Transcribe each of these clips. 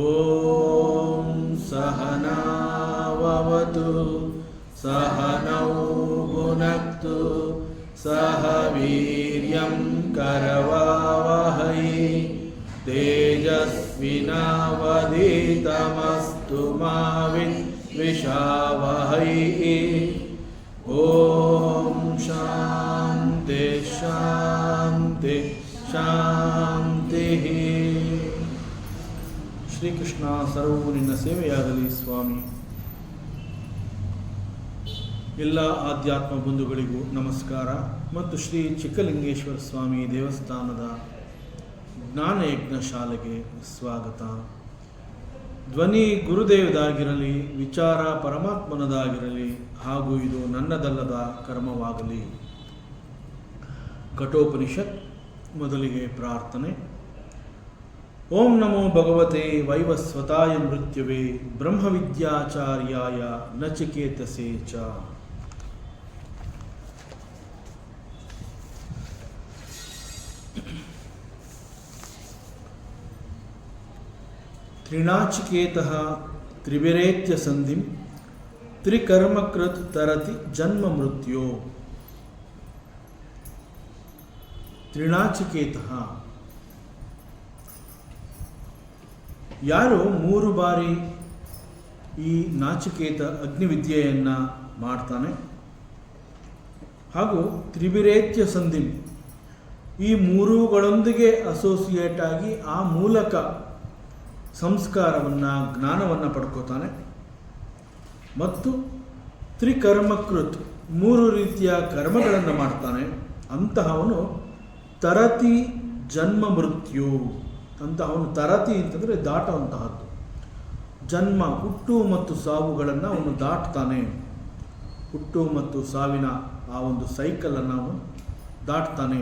ಓಂ ಸಹನಾವವತು ಸಹನೌ ಭುನಕ್ತು ಸಹ ವೀರ್ಯಂ ಕರವಾವಹೈ ತೇಜಸ್ವಿನಾವಧೀತಮಸ್ತು ಮಾ ವಿದ್ವಿಷಾವಹೈ. ಓಂ ಶಾಂತಿ ಶಾಂತಿ ಶಾಂತಿ. ಶ್ರೀಕೃಷ್ಣ ಸರ್ವವು ನಿನ್ನ ಸೇವೆಯಾಗಲಿ ಸ್ವಾಮಿ. ಎಲ್ಲ ಆಧ್ಯಾತ್ಮ ಬಂಧುಗಳಿಗೂ ನಮಸ್ಕಾರ ಮತ್ತು ಶ್ರೀ ಚಿಕ್ಕಲಿಂಗೇಶ್ವರ ಸ್ವಾಮಿ ದೇವಸ್ಥಾನದ ಜ್ಞಾನಯಜ್ಞ ಶಾಲೆಗೆ ಸ್ವಾಗತ. ಧ್ವನಿ ಗುರುದೇವದಾಗಿರಲಿ, ವಿಚಾರ ಪರಮಾತ್ಮನದಾಗಿರಲಿ, ಹಾಗೂ ಇದು ನನ್ನದಲ್ಲದ ಕರ್ಮವಾಗಲಿ. ಕಠೋಪನಿಷತ್. ಮೊದಲಿಗೆ ಪ್ರಾರ್ಥನೆ. ಓಂ ನಮೋ ಭಗವತೆ ವೈವಸ್ವತಾಯ ಮೃತ್ಯುವೇ ಬ್ರಹ್ಮವಿದ್ಯಾಚಾರ್ಯಾಯ ನಚಿಕೇತಸೇ ಚ. ತ್ರಿನಾಚಿಕೇತಃ ತ್ರಿವಿರೇತ್ಯ ಸಂಧಿಂ ತ್ರಿಕರ್ಮಕೃತ್ ತರತಿ ಜನ್ಮ ಮೃತ್ಯೋ. ತ್ರಿನಾಚಿಕೇತಃ ಯಾರು 3 ಬಾರಿ ಈ ನಾಚಿಕೇತ ಅಗ್ನಿವಿದ್ಯೆಯನ್ನು ಮಾಡ್ತಾನೆ, ಹಾಗೂ ತ್ರಿವಿರೇತ್ಯ ಸಂಧಿ ಈ 3ಗಳೊಂದಿಗೆ ಅಸೋಸಿಯೇಟ್ ಆಗಿ ಆ ಮೂಲಕ ಸಂಸ್ಕಾರವನ್ನು ಜ್ಞಾನವನ್ನು ಪಡ್ಕೋತಾನೆ, ಮತ್ತು ತ್ರಿಕರ್ಮಕೃತ್ 3 ರೀತಿಯ ಕರ್ಮಗಳನ್ನು ಮಾಡ್ತಾನೆ, ಅಂತಹವನು ತರತಿ ಜನ್ಮ ಮೃತ್ಯು. ಅಂತಹವನು ತರತಿ ಅಂತಂದರೆ ದಾಟುವಂತಹದ್ದು. ಜನ್ಮ, ಹುಟ್ಟು ಮತ್ತು ಸಾವುಗಳನ್ನು ಅವನು ದಾಟ್ತಾನೆ. ಹುಟ್ಟು ಮತ್ತು ಸಾವಿನ ಆ ಒಂದು ಸೈಕಲನ್ನು ಅವನು ದಾಟ್ತಾನೆ,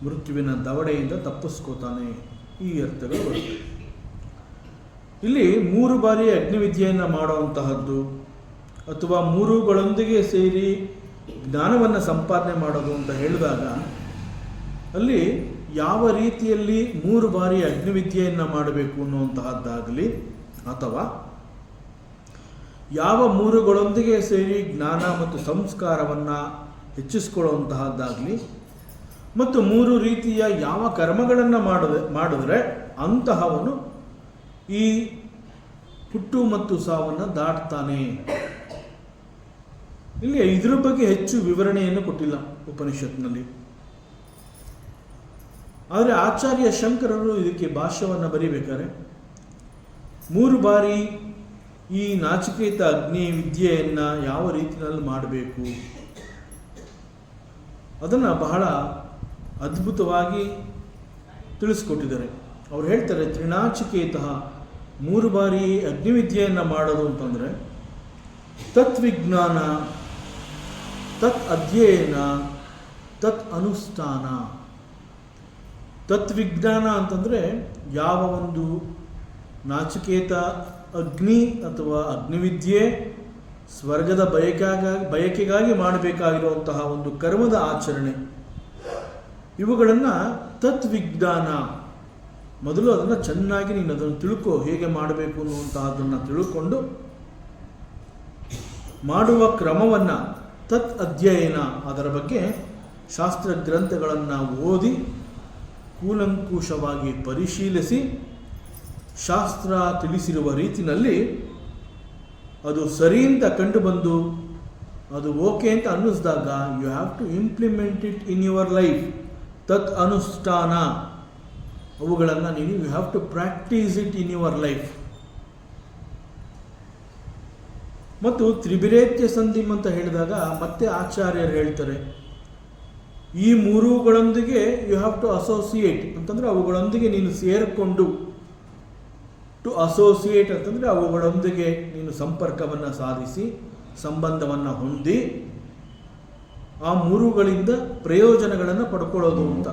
ಮೃತ್ಯುವಿನ ದವಡೆಯಿಂದ ತಪ್ಪಿಸ್ಕೋತಾನೆ. ಈ ಅರ್ಥಗಳು ಬರುತ್ತೆ. ಇಲ್ಲಿ 3 ಬಾರಿ ಅಗ್ನಿವಿದ್ಯೆಯನ್ನು ಮಾಡುವಂತಹದ್ದು ಅಥವಾ 3ಗಳೊಂದಿಗೆ ಸೇರಿ ಜ್ಞಾನವನ್ನು ಸಂಪಾದನೆ ಮಾಡೋದು ಅಂತ ಹೇಳಿದಾಗ ಅಲ್ಲಿ ಯಾವ ರೀತಿಯಲ್ಲಿ 3 ಬಾರಿ ಅಗ್ನಿವಿದ್ಯೆಯನ್ನು ಮಾಡಬೇಕು ಅನ್ನುವಂತಹದ್ದಾಗಲಿ, ಅಥವಾ ಯಾವ 3ಗಳೊಂದಿಗೆ ಸೇರಿ ಜ್ಞಾನ ಮತ್ತು ಸಂಸ್ಕಾರವನ್ನು ಹೆಚ್ಚಿಸಿಕೊಳ್ಳುವಂತಹದ್ದಾಗಲಿ, ಮತ್ತು 3 ರೀತಿಯ ಯಾವ ಕರ್ಮಗಳನ್ನು ಮಾಡಿದ್ರೆ ಅಂತಹವನು ಈ ಹುಟ್ಟು ಮತ್ತು ಸಾವನ್ನು ದಾಟ್ತಾನೆ. ಇಲ್ಲಿ ಇದರ ಬಗ್ಗೆ ಹೆಚ್ಚು ವಿವರಣೆಯನ್ನು ಕೊಟ್ಟಿಲ್ಲ ಉಪನಿಷತ್ನಲ್ಲಿ. ಆದರೆ ಆಚಾರ್ಯ ಶಂಕರರು ಇದಕ್ಕೆ ಭಾಷ್ಯವನ್ನು ಬರೀಬೇಕಾದ್ರೆ 3 ಬಾರಿ ಈ ನಾಚಿಕೇತ ಅಗ್ನಿ ವಿದ್ಯೆಯನ್ನು ಯಾವ ರೀತಿಯಲ್ಲಿ ಮಾಡಬೇಕು ಅದನ್ನು ಬಹಳ ಅದ್ಭುತವಾಗಿ ತಿಳಿಸ್ಕೊಟ್ಟಿದ್ದಾರೆ. ಅವ್ರು ಹೇಳ್ತಾರೆ, ತ್ರಿನಾಚಿಕೇತಃ 3 ಬಾರಿ ಅಗ್ನಿವಿದ್ಯೆಯನ್ನು ಮಾಡೋದು ಅಂತಂದರೆ ತತ್ವಿಜ್ಞಾನ, ತತ್ ಅಧ್ಯಯನ, ತತ್ ಅನುಷ್ಠಾನ. ತತ್ವಿಜ್ಞಾನ ಅಂತಂದರೆ ಯಾವ ಒಂದು ನಾಚಿಕೇತ ಅಗ್ನಿ ಅಥವಾ ಅಗ್ನಿವಿದ್ಯೆ ಸ್ವರ್ಗದ ಬಯಕೆಗಾಗಿ ಮಾಡಬೇಕಾಗಿರುವಂತಹ ಒಂದು ಕರ್ಮದ ಆಚರಣೆ, ಇವುಗಳನ್ನು ತತ್ವಿಜ್ಞಾನ. ಮೊದಲು ಅದನ್ನು ಚೆನ್ನಾಗಿ ನೀನು ಅದನ್ನು ತಿಳ್ಕೊ, ಹೇಗೆ ಮಾಡಬೇಕು ಅನ್ನುವಂತಹದ್ದನ್ನು ತಿಳ್ಕೊಂಡು ಮಾಡುವ ಕ್ರಮವನ್ನು ತತ್ ಅಧ್ಯಯನ, ಅದರ ಬಗ್ಗೆ ಶಾಸ್ತ್ರ ಗ್ರಂಥಗಳನ್ನು ಓದಿ ಕೂಲಂಕುಷವಾಗಿ ಪರಿಶೀಲಿಸಿ ಶಾಸ್ತ್ರ ತಿಳಿಸಿರುವ ರೀತಿಯಲ್ಲಿ ಅದು ಸರಿ ಅಂತ ಕಂಡುಬಂದು ಅದು ಓಕೆ ಅಂತ ಅನ್ನಿಸಿದಾಗ you have to implement it in your life. ತತ್ ಅನುಷ್ಠಾನ, ಅವುಗಳನ್ನು ನೀನು you have to practise it in your life. ಮತ್ತು ತ್ರಿವಿರೇತ್ಯ ಸಂಧಿಮ್ ಅಂತ ಹೇಳಿದಾಗ ಮತ್ತೆ ಆಚಾರ್ಯರು ಹೇಳ್ತಾರೆ, ಈ 3ಗಳೊಂದಿಗೆ ಯು ಹ್ಯಾವ್ ಟು ಅಸೋಸಿಯೇಟ್ ಅಂತಂದರೆ ಅವುಗಳೊಂದಿಗೆ ನೀನು ಸೇರಿಕೊಂಡು, ಟು ಅಸೋಸಿಯೇಟ್ ಅಂತಂದರೆ ಅವುಗಳೊಂದಿಗೆ ನೀನು ಸಂಪರ್ಕವನ್ನು ಸಾಧಿಸಿ ಸಂಬಂಧವನ್ನು ಹೊಂದಿ ಆ 3ಗಳಿಂದ ಪ್ರಯೋಜನಗಳನ್ನು ಪಡ್ಕೊಳ್ಳೋದು ಅಂತ.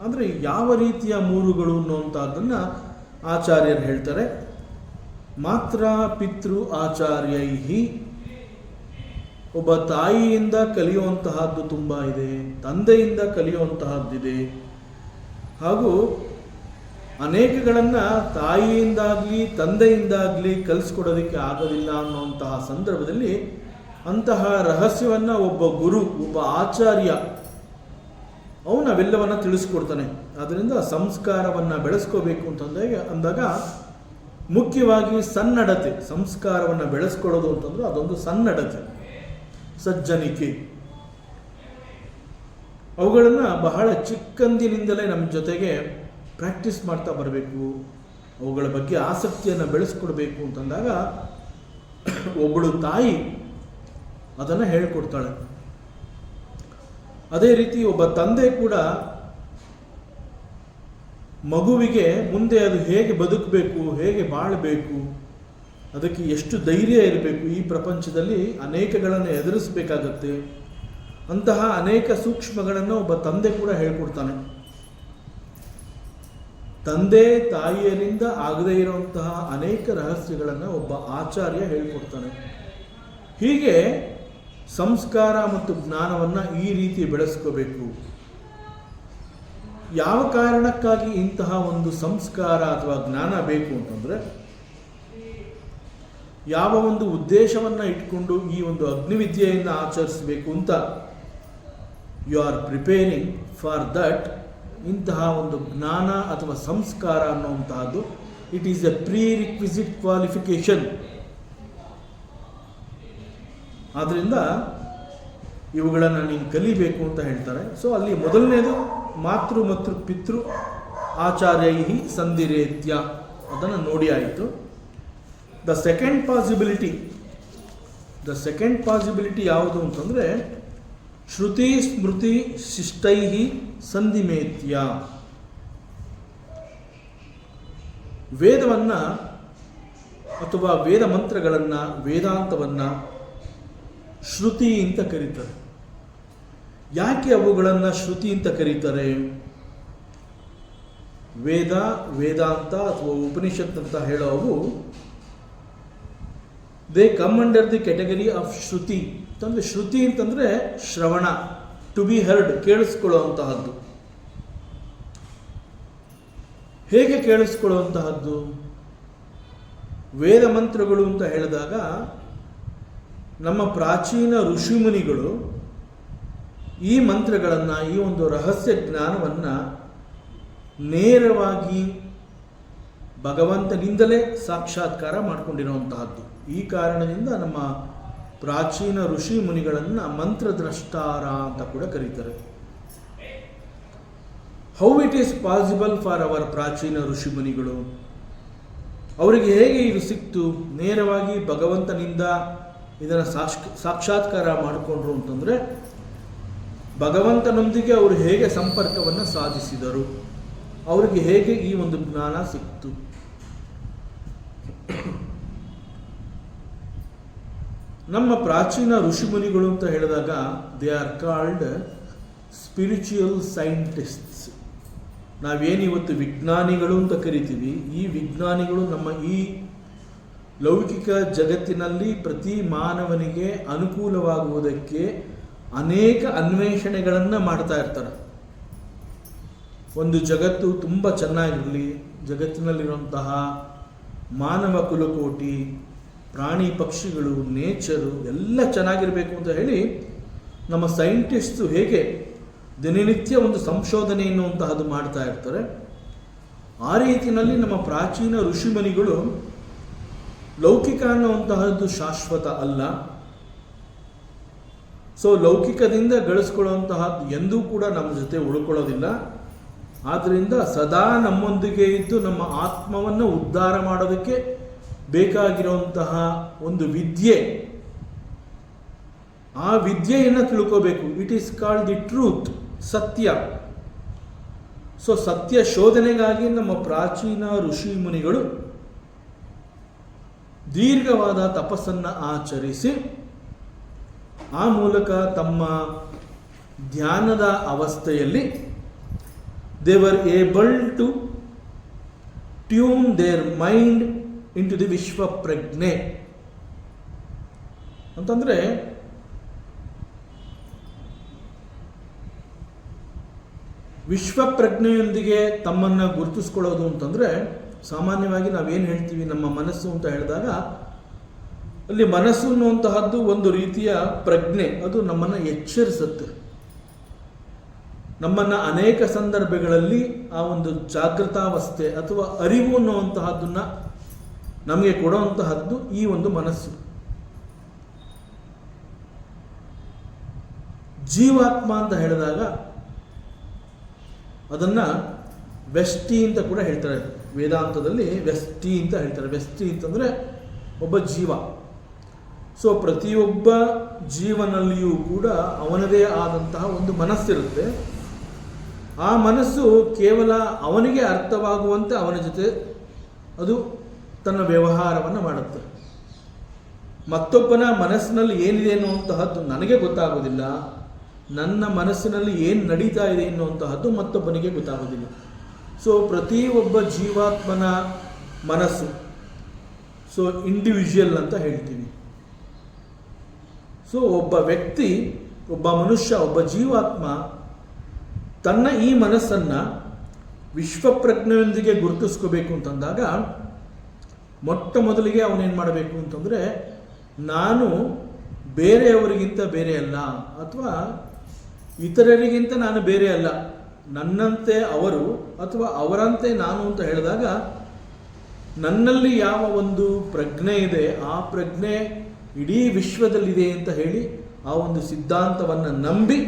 ಅಂದರೆ ಯಾವ ರೀತಿಯ 3ಗಳು ಅನ್ನುವಂಥದ್ದನ್ನು ಆಚಾರ್ಯರು ಹೇಳ್ತಾರೆ. ಮಾತ್ರ ಪಿತೃ ಆಚಾರ್ಯೈಹಿ, ಒಬ್ಬ ತಾಯಿಯಿಂದ ಕಲಿಯುವಂತಹದ್ದು ತುಂಬ ಇದೆ, ತಂದೆಯಿಂದ ಕಲಿಯುವಂತಹದ್ದಿದೆ, ಹಾಗೂ ಅನೇಕಗಳನ್ನು ತಾಯಿಯಿಂದಾಗಲಿ ತಂದೆಯಿಂದಾಗಲಿ ಕಲಿಸ್ಕೊಡೋದಕ್ಕೆ ಆಗೋದಿಲ್ಲ ಅನ್ನುವಂತಹ ಸಂದರ್ಭದಲ್ಲಿ ಅಂತಹ ರಹಸ್ಯವನ್ನು ಒಬ್ಬ ಗುರು, ಒಬ್ಬ ಆಚಾರ್ಯ ಅವನು ಅವೆಲ್ಲವನ್ನು ತಿಳಿಸ್ಕೊಡ್ತಾನೆ. ಅದರಿಂದ ಸಂಸ್ಕಾರವನ್ನು ಬೆಳೆಸ್ಕೋಬೇಕು ಅಂದಾಗ ಮುಖ್ಯವಾಗಿ ಸನ್ನಡತೆ, ಸಂಸ್ಕಾರವನ್ನು ಬೆಳೆಸ್ಕೊಳ್ಳೋದು ಅಂತಂದ್ರೆ ಅದೊಂದು ಸನ್ನಡತೆ, ಸಜ್ಜನಿಕೆ. ಅವುಗಳನ್ನು ಬಹಳ ಚಿಕ್ಕಂದಿನಿಂದಲೇ ನಮ್ಮ ಜೊತೆಗೆ ಪ್ರಾಕ್ಟೀಸ್ ಮಾಡ್ತಾ ಬರಬೇಕು. ಅವುಗಳ ಬಗ್ಗೆ ಆಸಕ್ತಿಯನ್ನು ಬೆಳೆಸ್ಕೊಡ್ಬೇಕು ಅಂತಂದಾಗ ಒಬ್ಬಳು ತಾಯಿ ಅದನ್ನು ಹೇಳ್ಕೊಡ್ತಾಳೆ. ಅದೇ ರೀತಿ ಒಬ್ಬ ತಂದೆ ಕೂಡ ಮಗುವಿಗೆ ಮುಂದೆ ಅದು ಹೇಗೆ ಬದುಕಬೇಕು, ಹೇಗೆ ಬಾಳಬೇಕು, ಅದಕ್ಕೆ ಎಷ್ಟು ಧೈರ್ಯ ಇರಬೇಕು, ಈ ಪ್ರಪಂಚದಲ್ಲಿ ಅನೇಕಗಳನ್ನು ಎದುರಿಸಬೇಕಾಗತ್ತೆ, ಅಂತಹ ಅನೇಕ ಸೂಕ್ಷ್ಮಗಳನ್ನು ಒಬ್ಬ ತಂದೆ ಕೂಡ ಹೇಳ್ಕೊಡ್ತಾನೆ. ತಂದೆ ತಾಯಿಯರಿಂದ ಆಗದೇ ಇರುವಂತಹ ಅನೇಕ ರಹಸ್ಯಗಳನ್ನು ಒಬ್ಬ ಆಚಾರ್ಯ ಹೇಳ್ಕೊಡ್ತಾನೆ. ಹೀಗೆ ಸಂಸ್ಕಾರ ಮತ್ತು ಜ್ಞಾನವನ್ನು ಈ ರೀತಿ ಬೆಳೆಸ್ಕೋಬೇಕು. ಯಾವ ಕಾರಣಕ್ಕಾಗಿ ಇಂತಹ ಒಂದು ಸಂಸ್ಕಾರ ಅಥವಾ ಜ್ಞಾನ ಬೇಕು ಅಂತಂದರೆ, ಯಾವ ಒಂದು ಉದ್ದೇಶವನ್ನು ಇಟ್ಕೊಂಡು ಈ ಒಂದು ಅಗ್ನಿವಿದ್ಯೆಯನ್ನು ಆಚರಿಸಬೇಕು ಅಂತ you are preparing for that, ಇಂತಹ ಒಂದು ಜ್ಞಾನ ಅಥವಾ ಸಂಸ್ಕಾರ ಅನ್ನುವಂತಹದ್ದು it is a prerequisite qualification. ಆದ್ದರಿಂದ ಇವುಗಳನ್ನು ನೀನು ಕಲಿಬೇಕು ಅಂತ ಹೇಳ್ತಾರೆ. ಸೊ ಅಲ್ಲಿ ಮೊದಲನೇದು ಮಾತೃ ಮತ್ತು ಪಿತೃ ಆಚಾರ್ಯೈ ಸಂಧಿರೇತ್ಯ, ಅದನ್ನು ನೋಡಿ ಆಯಿತು. ದ ಸೆಕೆಂಡ್ ಪಾಸಿಬಿಲಿಟಿ ಯಾವುದು ಅಂತಂದರೆ ಶ್ರುತಿ ಸ್ಮೃತಿ ಶಿಷ್ಟೈ ಸಂಧಿಮೇತ್ಯ. ವೇದವನ್ನು ಅಥವಾ ವೇದ ಮಂತ್ರಗಳನ್ನು, ವೇದಾಂತವನ್ನು ಶ್ರುತಿ ಅಂತ ಕರೀತಾರೆ. ಯಾಕೆ ಅವುಗಳನ್ನು ಶ್ರುತಿ ಅಂತ ಕರೀತಾರೆ? ವೇದ, ವೇದಾಂತ ಅಥವಾ ಉಪನಿಷತ್ ಅಂತ ಹೇಳೋವು they come under the category of shruti. ಅಂತಂದರೆ ಶ್ರುತಿ ಅಂತಂದರೆ ಶ್ರವಣ, ಟು ಬಿ ಹರ್ಡ್, ಕೇಳಿಸ್ಕೊಳ್ಳುವಂತಹದ್ದು. ಹೇಗೆ ಕೇಳಿಸ್ಕೊಳ್ಳುವಂತಹದ್ದು? ವೇದ ಮಂತ್ರಗಳು ಅಂತ ಹೇಳಿದಾಗ ನಮ್ಮ ಪ್ರಾಚೀನ ಋಷಿಮುನಿಗಳು ಈ ಮಂತ್ರಗಳನ್ನು, ಈ ಒಂದು ರಹಸ್ಯ ಜ್ಞಾನವನ್ನು ನೇರವಾಗಿ ಭಗವಂತನಿಂದಲೇ ಸಾಕ್ಷಾತ್ಕಾರ ಮಾಡಿಕೊಂಡಿರುವಂತಹದ್ದು. ಈ ಕಾರಣದಿಂದ ನಮ್ಮ ಪ್ರಾಚೀನ ಋಷಿ ಮುನಿಗಳನ್ನು ಮಂತ್ರದ್ರಷ್ಟಾರ ಅಂತ ಕೂಡ ಕರೀತಾರೆ. How it is possible for our ಪ್ರಾಚೀನ ಋಷಿ ಮುನಿಗಳು? ಅವರಿಗೆ ಹೇಗೆ ಇದು ಸಿಕ್ತು? ನೇರವಾಗಿ ಭಗವಂತನಿಂದ ಇದನ್ನು ಸಾಕ್ಷಾತ್ಕಾರ ಮಾಡಿಕೊಂಡ್ರು ಅಂತಂದರೆ ಭಗವಂತನೊಂದಿಗೆ ಅವರು ಹೇಗೆ ಸಂಪರ್ಕವನ್ನು ಸಾಧಿಸಿದರು, ಅವರಿಗೆ ಹೇಗೆ ಈ ಒಂದು ಜ್ಞಾನ ಸಿಕ್ತು? ನಮ್ಮ ಪ್ರಾಚೀನ ಋಷಿಮುನಿಗಳು ಅಂತ ಹೇಳಿದಾಗ they are called spiritual scientists. ನಾವೇನಿವತ್ತು ವಿಜ್ಞಾನಿಗಳು ಅಂತ ಕರಿತೀವಿ, ಈ ವಿಜ್ಞಾನಿಗಳು ನಮ್ಮ ಈ ಲೌಕಿಕ ಜಗತ್ತಿನಲ್ಲಿ ಪ್ರತಿ ಮಾನವನಿಗೆ ಅನುಕೂಲವಾಗುವುದಕ್ಕೆ ಅನೇಕ ಅನ್ವೇಷಣೆಗಳನ್ನು ಮಾಡ್ತಾ ಇರ್ತಾರೆ. ಒಂದು ಜಗತ್ತು ತುಂಬ ಚೆನ್ನಾಗಿರಲಿ, ಜಗತ್ತಿನಲ್ಲಿರುವಂತಹ ಮಾನವ ಕುಲಕೋಟಿ, ಪ್ರಾಣಿ ಪಕ್ಷಿಗಳು, ನೇಚರು ಎಲ್ಲ ಚೆನ್ನಾಗಿರಬೇಕು ಅಂತ ಹೇಳಿ ನಮ್ಮ ಸೈಂಟಿಸ್ಟು ಹೇಗೆ ದಿನನಿತ್ಯ ಒಂದು ಸಂಶೋಧನೆ ಎನ್ನುವಂತಹದ್ದು ಮಾಡ್ತಾ ಇರ್ತಾರೆ, ಆ ರೀತಿಯಲ್ಲಿ ನಮ್ಮ ಪ್ರಾಚೀನ ಋಷಿಮುನಿಗಳು ಲೌಕಿಕ ಅನ್ನುವಂತಹದ್ದು ಶಾಶ್ವತ ಅಲ್ಲ. ಸೊ ಲೌಕಿಕದಿಂದ ಗಳಿಸ್ಕೊಳ್ಳುವಂತಹದ್ದು ಎಂದೂ ಕೂಡ ನಮ್ಮ ಜೊತೆ ಉಳ್ಕೊಳ್ಳೋದಿಲ್ಲ. ಆದ್ದರಿಂದ ಸದಾ ನಮ್ಮೊಂದಿಗೆ ಇದ್ದು ನಮ್ಮ ಆತ್ಮವನ್ನು ಉದ್ಧಾರ ಮಾಡೋದಕ್ಕೆ ಬೇಕಾಗಿರುವಂತಹ ಒಂದು ವಿದ್ಯೆ, ಆ ವಿದ್ಯೆಯನ್ನು ತಿಳ್ಕೋಬೇಕು. It is called the truth, ಸತ್ಯ. ಸೊ ಸತ್ಯ ಶೋಧನೆಗಾಗಿ ನಮ್ಮ ಪ್ರಾಚೀನ ಋಷಿ ಮುನಿಗಳು ದೀರ್ಘವಾದ ತಪಸ್ಸನ್ನು ಆಚರಿಸಿ ಆ ಮೂಲಕ ತಮ್ಮ ಧ್ಯಾನದ ಅವಸ್ಥೆಯಲ್ಲಿ they were able to tune their mind into the ವಿಶ್ವ ಪ್ರಜ್ಞೆ. ಅಂತಂದರೆ ವಿಶ್ವಪ್ರಜ್ಞೆಯೊಂದಿಗೆ ತಮ್ಮನ್ನು ಗುರುತಿಸ್ಕೊಳ್ಳೋದು ಅಂತಂದರೆ ಸಾಮಾನ್ಯವಾಗಿ ನಾವೇನು ಹೇಳ್ತೀವಿ ನಮ್ಮ ಮನಸ್ಸು ಅಂತ ಹೇಳಿದಾಗ ಅಲ್ಲಿ ಮನಸ್ಸು ಅನ್ನುವಂತಹದ್ದು ಒಂದು ರೀತಿಯ ಪ್ರಜ್ಞೆ, ಅದು ನಮ್ಮನ್ನು ಎಚ್ಚರಿಸುತ್ತೆ. ನಮ್ಮನ್ನು ಅನೇಕ ಸಂದರ್ಭಗಳಲ್ಲಿ ಆ ಒಂದು ಜಾಗೃತಾವಸ್ಥೆ ಅಥವಾ ಅರಿವು ಅನ್ನುವಂತಹದ್ದನ್ನು ನಮಗೆ ಕೊಡುವಂತಹದ್ದು ಈ ಒಂದು ಮನಸ್ಸು. ಜೀವಾತ್ಮ ಅಂತ ಹೇಳಿದಾಗ ಅದನ್ನು ವ್ಯಷ್ಟಿ ಅಂತ ಕೂಡ ಹೇಳ್ತಾರೆ. ವೇದಾಂತದಲ್ಲಿ ವ್ಯಷ್ಟಿ ಅಂತ ಹೇಳ್ತಾರೆ. ವ್ಯಷ್ಟಿ ಅಂತಂದರೆ ಒಬ್ಬ ಜೀವ. ಸೊ ಪ್ರತಿಯೊಬ್ಬ ಜೀವನಲ್ಲಿಯೂ ಕೂಡ ಅವನದೇ ಆದಂತಹ ಒಂದು ಮನಸ್ಸಿರುತ್ತೆ. ಆ ಮನಸ್ಸು ಕೇವಲ ಅವನಿಗೆ ಅರ್ಥವಾಗುವಂತೆ ಅವನ ಜೊತೆ ಅದು ತನ್ನ ವ್ಯವಹಾರವನ್ನು ಮಾಡುತ್ತೆ. ಮತ್ತೊಬ್ಬನ ಮನಸ್ಸಿನಲ್ಲಿ ಏನಿದೆ ಅನ್ನುವಂತಹದ್ದು ನನಗೆ ಗೊತ್ತಾಗೋದಿಲ್ಲ, ನನ್ನ ಮನಸ್ಸಿನಲ್ಲಿ ಏನು ನಡೀತಾ ಇದೆ ಎನ್ನುವಂತಹದ್ದು ಮತ್ತೊಬ್ಬನಿಗೆ ಗೊತ್ತಾಗೋದಿಲ್ಲ. ಸೊ ಪ್ರತಿಯೊಬ್ಬ ಜೀವಾತ್ಮನ ಮನಸ್ಸು, ಸೊ ಇಂಡಿವಿಜುವಲ್ ಅಂತ ಹೇಳ್ತೀವಿ. ಸೊ ಒಬ್ಬ ವ್ಯಕ್ತಿ, ಒಬ್ಬ ಮನುಷ್ಯ, ಒಬ್ಬ ಜೀವಾತ್ಮ ತನ್ನ ಈ ಮನಸ್ಸನ್ನು ವಿಶ್ವಪ್ರಜ್ಞೆಯೊಂದಿಗೆ ಗುರುತಿಸ್ಕೋಬೇಕು ಅಂತಂದಾಗ ಮೊಟ್ಟ ಮೊದಲಿಗೆ ಅವನೇನು ಮಾಡಬೇಕು ಅಂತಂದರೆ, ನಾನು ಬೇರೆಯವರಿಗಿಂತ ಬೇರೆ ಅಲ್ಲ, ಅಥವಾ ಇತರರಿಗಿಂತ ನಾನು ಬೇರೆ ಅಲ್ಲ, ನನ್ನಂತೆ ಅವರು ಅಥವಾ ಅವರಂತೆ ನಾನು ಅಂತ ಹೇಳಿದಾಗ ನನ್ನಲ್ಲಿ ಯಾವ ಒಂದು ಪ್ರಜ್ಞೆ ಇದೆ ಆ ಪ್ರಜ್ಞೆ ಇಡೀ ವಿಶ್ವದಲ್ಲಿದೆ ಅಂತ ಹೇಳಿ ಆ ಒಂದು ಸಿದ್ಧಾಂತವನ್ನು ನಂಬಿ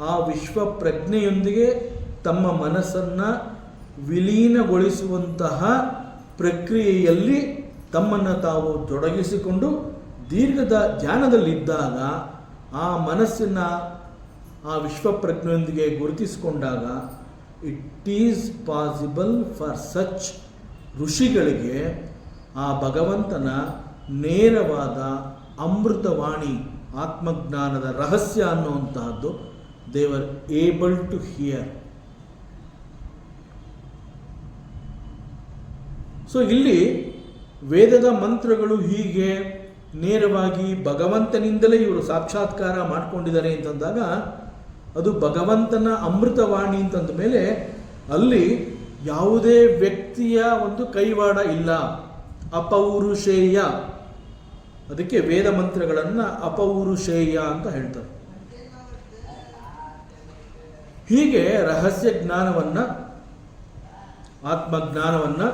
ಆ ವಿಶ್ವ ಪ್ರಜ್ಞೆಯೊಂದಿಗೆ ತಮ್ಮ ಮನಸ್ಸನ್ನು ವಿಲೀನಗೊಳಿಸುವಂತಹ ಪ್ರಕ್ರಿಯೆಯಲ್ಲಿ ತಮ್ಮನ್ನು ತಾವು ತೊಡಗಿಸಿಕೊಂಡು ದೀರ್ಘದ ಧ್ಯಾನದಲ್ಲಿದ್ದಾಗ ಆ ಮನಸ್ಸಿನ ಆ ವಿಶ್ವಪ್ರಜ್ಞೆಯೊಂದಿಗೆ ಗುರುತಿಸಿಕೊಂಡಾಗ it is possible for such ಋಷಿಗಳಿಗೆ ಆ ಭಗವಂತನ ನೇರವಾದ ಅಮೃತವಾಣಿ ಆತ್ಮಜ್ಞಾನದ ರಹಸ್ಯ ಅನ್ನುವಂತಹದ್ದು they were able to hear. So ಇಲ್ಲಿ ವೇದದ ಮಂತ್ರಗಳು ಹೀಗೆ ನೇರವಾಗಿ ಭಗವಂತನಿಂದಲೇ ಇವರು ಸಾಕ್ಷಾತ್ಕಾರ ಮಾಡಿಕೊಂಡಿದ್ದಾರೆ ಅಂತಂದಾಗ ಅದು ಭಗವಂತನ ಅಮೃತವಾಣಿ ಅಂತಂದ ಮೇಲೆ ಅಲ್ಲಿ ಯಾವುದೇ ವ್ಯಕ್ತಿಯ ಒಂದು ಕೈವಾಡ ಇಲ್ಲ, ಅಪೌರುಷೇಯ. ಅದಕ್ಕೆ ವೇದ ಮಂತ್ರಗಳನ್ನು ಅಪೌರುಷೇಯ ಅಂತ ಹೇಳ್ತಾರೆ. ಹೀಗೆ ರಹಸ್ಯ ಜ್ಞಾನವನ್ನು, ಆತ್ಮಜ್ಞಾನವನ್ನು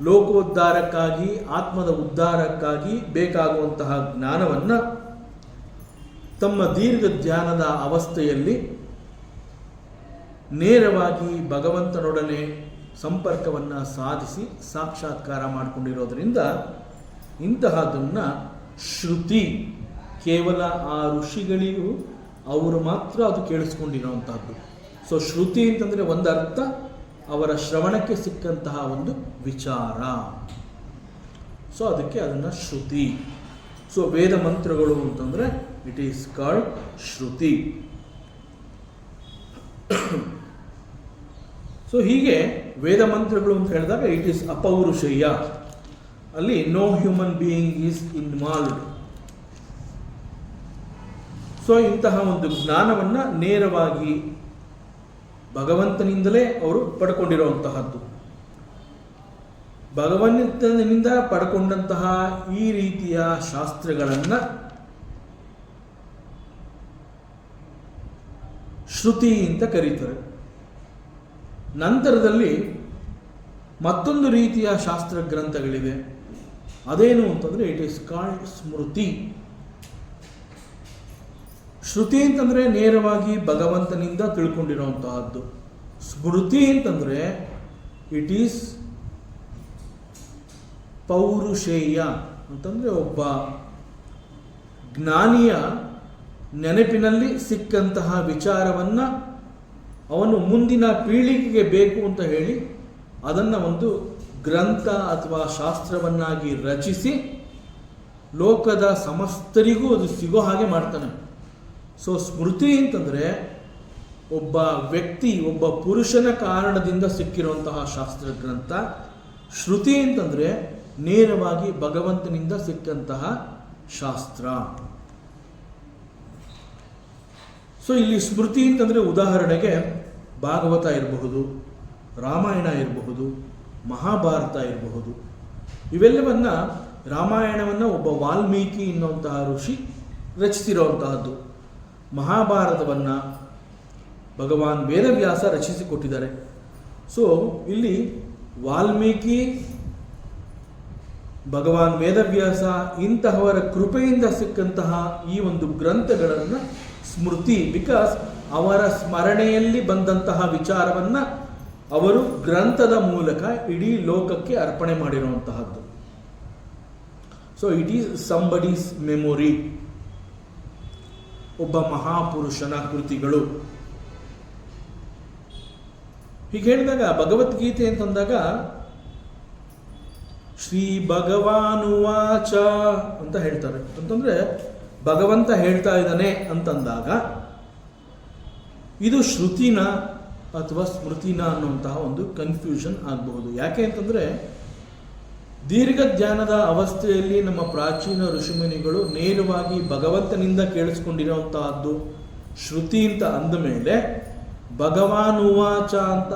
ಲೋಕೋದ್ಧಾರಕ್ಕಾಗಿ, ಆತ್ಮದ ಉದ್ಧಾರಕ್ಕಾಗಿ ಬೇಕಾಗುವಂತಹ ಜ್ಞಾನವನ್ನು ತಮ್ಮ ದೀರ್ಘ ಧ್ಯಾನದ ಅವಸ್ಥೆಯಲ್ಲಿ ನೇರವಾಗಿ ಭಗವಂತನೊಡನೆ ಸಂಪರ್ಕವನ್ನು ಸಾಧಿಸಿ ಸಾಕ್ಷಾತ್ಕಾರ ಮಾಡಿಕೊಂಡಿರೋದ್ರಿಂದ ಇಂತಹದನ್ನು ಶ್ರುತಿ, ಕೇವಲ ಆ ಋಷಿಗಳಿಗೂ ಅವರು ಮಾತ್ರ ಅದು ಕೇಳಿಸ್ಕೊಂಡಿರೋವಂತಹದ್ದು. ಸೊ ಶ್ರುತಿ ಅಂತಂದರೆ ಒಂದು ಅರ್ಥ ಅವರ ಶ್ರವಣಕ್ಕೆ ಸಿಕ್ಕಂತಹ ಒಂದು ವಿಚಾರ. ಸೊ ಅದಕ್ಕೆ ಅದನ್ನು ಶ್ರುತಿ. ಸೊ ವೇದ ಮಂತ್ರಗಳು ಅಂತಂದರೆ it is called shruti. So ಹೀಗೆ ವೇದ ಮಂತ್ರಗಳು ಅಂತ ಹೇಳಿದಾಗ ಇಟ್ ಈಸ್ ಅಪೌರುಷೇಯ. ಅಲ್ಲಿ no human being is involved. So ಇಂತಹ ಒಂದು ಜ್ಞಾನವನ್ನು ನೇರವಾಗಿ ಭಗವಂತನಿಂದಲೇ ಅವರು ಪಡ್ಕೊಂಡಿರುವಂತಹದ್ದು. ಭಗವಂತನಿಂದ ಪಡ್ಕೊಂಡಂತಹ ಈ ರೀತಿಯ ಶಾಸ್ತ್ರಗಳನ್ನು ಶ್ರುತಿ ಅಂತ ಕರೀತಾರೆ. ನಂತರದಲ್ಲಿ ಮತ್ತೊಂದು ರೀತಿಯ ಶಾಸ್ತ್ರ ಗ್ರಂಥಗಳಿದೆ. ಅದೇನು ಅಂತಂದರೆ ಇಟ್ ಈಸ್ ಕಾಲ್ಡ್ ಸ್ಮೃತಿ. ಶ್ರುತಿ ಅಂತಂದರೆ ನೇರವಾಗಿ ಭಗವಂತನಿಂದ ತಿಳ್ಕೊಂಡಿರುವಂತಹದ್ದು. ಸ್ಮೃತಿ ಅಂತಂದರೆ ಇಟ್ ಈಸ್ ಪೌರುಷೇಯ ಅಂತಂದರೆ ಒಬ್ಬ ಜ್ಞಾನಿಯ ನೆನಪಿನಲ್ಲಿ ಸಿಕ್ಕಂತಹ ವಿಚಾರವನ್ನು ಅವನು ಮುಂದಿನ ಪೀಳಿಗೆಗೆ ಬೇಕು ಅಂತ ಹೇಳಿ ಅದನ್ನು ಒಂದು ಗ್ರಂಥ ಅಥವಾ ಶಾಸ್ತ್ರವನ್ನಾಗಿ ರಚಿಸಿ ಲೋಕದ ಸಮಸ್ತರಿಗೂ ಅದು ಸಿಗೋ ಹಾಗೆ ಮಾಡ್ತಾನೆ. ಸೊ ಸ್ಮೃತಿ ಅಂತಂದರೆ ಒಬ್ಬ ವ್ಯಕ್ತಿ, ಒಬ್ಬ ಪುರುಷನ ಕಾರಣದಿಂದ ಸಿಕ್ಕಿರುವಂತಹ ಶಾಸ್ತ್ರ ಗ್ರಂಥ. ಶ್ರುತಿ ಅಂತಂದರೆ ನೇರವಾಗಿ ಭಗವಂತನಿಂದ ಸಿಕ್ಕಂತಹ ಶಾಸ್ತ್ರ. ಸೊ ಇಲ್ಲಿ ಸ್ಮೃತಿ ಅಂತಂದರೆ ಉದಾಹರಣೆಗೆ ಭಾಗವತ ಇರಬಹುದು, ರಾಮಾಯಣ ಇರಬಹುದು, ಮಹಾಭಾರತ ಇರಬಹುದು. ಇವೆಲ್ಲವನ್ನು, ರಾಮಾಯಣವನ್ನು ಒಬ್ಬ ವಾಲ್ಮೀಕಿ ಎನ್ನುವಂತಹ ಋಷಿ ರಚಿಸಿರುವಂತಹದ್ದು. ಮಹಾಭಾರತವನ್ನು ಭಗವಾನ್ ವೇದವ್ಯಾಸ ರಚಿಸಿಕೊಟ್ಟಿದ್ದಾರೆ. ಸೊ ಇಲ್ಲಿ ವಾಲ್ಮೀಕಿ, ಭಗವಾನ್ ವೇದವ್ಯಾಸ ಇಂತಹವರ ಕೃಪೆಯಿಂದ ಸಿಕ್ಕಂತಹ ಈ ಒಂದು ಗ್ರಂಥಗಳನ್ನು ಸ್ಮೃತಿ, ಬಿಕಾಸ್ ಅವರ ಸ್ಮರಣೆಯಲ್ಲಿ ಬಂದಂತಹ ವಿಚಾರವನ್ನು ಅವರು ಗ್ರಂಥದ ಮೂಲಕ ಇಡೀ ಲೋಕಕ್ಕೆ ಅರ್ಪಣೆ ಮಾಡಿರುವಂತಹದ್ದು. So it is somebody's memory, ಒಬ್ಬ ಮಹಾಪುರುಷನ ಕೃತಿಗಳು. ಹೀಗೆ ಹೇಳಿದಾಗ ಭಗವದ್ಗೀತೆ ಅಂತಂದಾಗ ಶ್ರೀ ಭಗವಾನುವಾಚ ಅಂತ ಹೇಳ್ತಾರೆ. ಅಂತಂದ್ರೆ ಭಗವಂತ ಹೇಳ್ತಾ ಇದ್ದಾನೆ ಅಂತಂದಾಗ ಇದು ಶ್ರುತಿನ ಅಥವಾ ಸ್ಮೃತಿನ ಅನ್ನುವಂತಹ ಒಂದು ಕನ್ಫ್ಯೂಷನ್ ಆಗಬಹುದು. ಯಾಕೆ ಅಂತಂದರೆ ದೀರ್ಘ ಧ್ಯಾನದ ಅವಸ್ಥೆಯಲ್ಲಿ ನಮ್ಮ ಪ್ರಾಚೀನ ಋಷಿಮುನಿಗಳು ನೇರವಾಗಿ ಭಗವಂತನಿಂದ ಕೇಳಿಸ್ಕೊಂಡಿರುವಂತಹದ್ದು ಶ್ರುತಿ ಅಂತ ಅಂದ ಮೇಲೆ ಭಗವಾನುವಾಚ ಅಂತ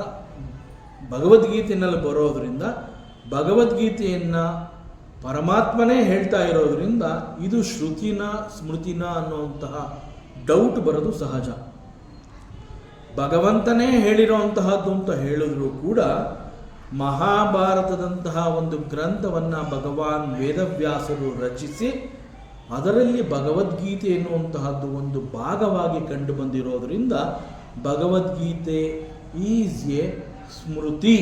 ಭಗವದ್ಗೀತೆಯಲ್ಲಿ ಬರೋದರಿಂದ ಭಗವದ್ಗೀತೆಯನ್ನು ಪರಮಾತ್ಮನೇ ಹೇಳ್ತಾ ಇರೋದ್ರಿಂದ ಇದು ಶ್ರುತಿನ ಸ್ಮೃತಿನ ಅನ್ನುವಂತಹ ಡೌಟ್ ಬರೋದು ಸಹಜ. ಭಗವಂತನೇ ಹೇಳಿರುವಂತಹದ್ದು ಅಂತ ಹೇಳಿದ್ರು ಕೂಡ ಮಹಾಭಾರತದಂತಹ ಒಂದು ಗ್ರಂಥವನ್ನು ಭಗವಾನ್ ವೇದವ್ಯಾಸರು ರಚಿಸಿ ಅದರಲ್ಲಿ ಭಗವದ್ಗೀತೆ ಎನ್ನುವಂತಹದ್ದು ಒಂದು ಭಾಗವಾಗಿ ಕಂಡು ಬಂದಿರೋದ್ರಿಂದ Bhagavad Gita is a smriti,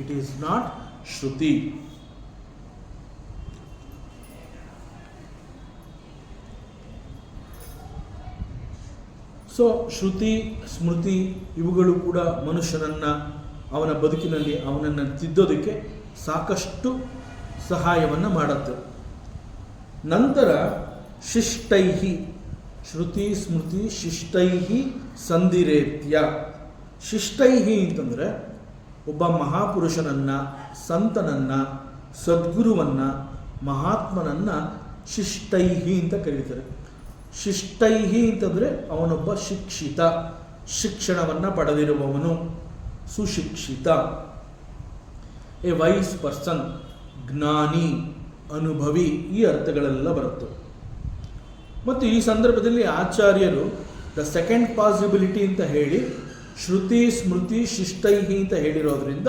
it is not shruti. So shruti smriti ಇವುಗಳು ಕೂಡ ಮನುಷ್ಯನನ್ನು ಅವನ ಬದುಕಿನಲ್ಲಿ ಅವನನ್ನು ತಿದ್ದೋದಕ್ಕೆ ಸಾಕಷ್ಟು ಸಹಾಯವನ್ನು ಮಾಡುತ್ತೆ. ನಂತರ ಶಿಷ್ಟೈಹಿ, ಶ್ರುತಿ ಸ್ಮೃತಿ ಶಿಷ್ಟೈಹಿ ಸಂಧಿರೇತ್ಯ. ಶಿಷ್ಟೈಹಿ ಅಂತಂದರೆ ಒಬ್ಬ ಮಹಾಪುರುಷನನ್ನು, ಸಂತನನ್ನು, ಸದ್ಗುರುವನ್ನು, ಮಹಾತ್ಮನನ್ನು ಶಿಷ್ಟೈಹಿ ಅಂತ ಕರೀತಾರೆ. ಶಿಷ್ಟೈಹಿ ಅಂತಂದರೆ ಅವನೊಬ್ಬ ಶಿಕ್ಷಿತ, ಶಿಕ್ಷಣವನ್ನು ಪಡೆದಿರುವವನು, ಸುಶಿಕ್ಷಿತ, ಎ ವೈಸ್ ಪರ್ಸನ್, ಜ್ಞಾನಿ, ಅನುಭವಿ, ಈ ಅರ್ಥಗಳೆಲ್ಲ ಬರುತ್ತೆ. ಮತ್ತು ಈ ಸಂದರ್ಭದಲ್ಲಿ ಆಚಾರ್ಯರು ದ ಸೆಕೆಂಡ್ ಪಾಸಿಬಿಲಿಟಿ ಅಂತ ಹೇಳಿ ಶ್ರುತಿ ಸ್ಮೃತಿ ಶಿಷ್ಟೈಹಿ ಅಂತ ಹೇಳಿರೋದ್ರಿಂದ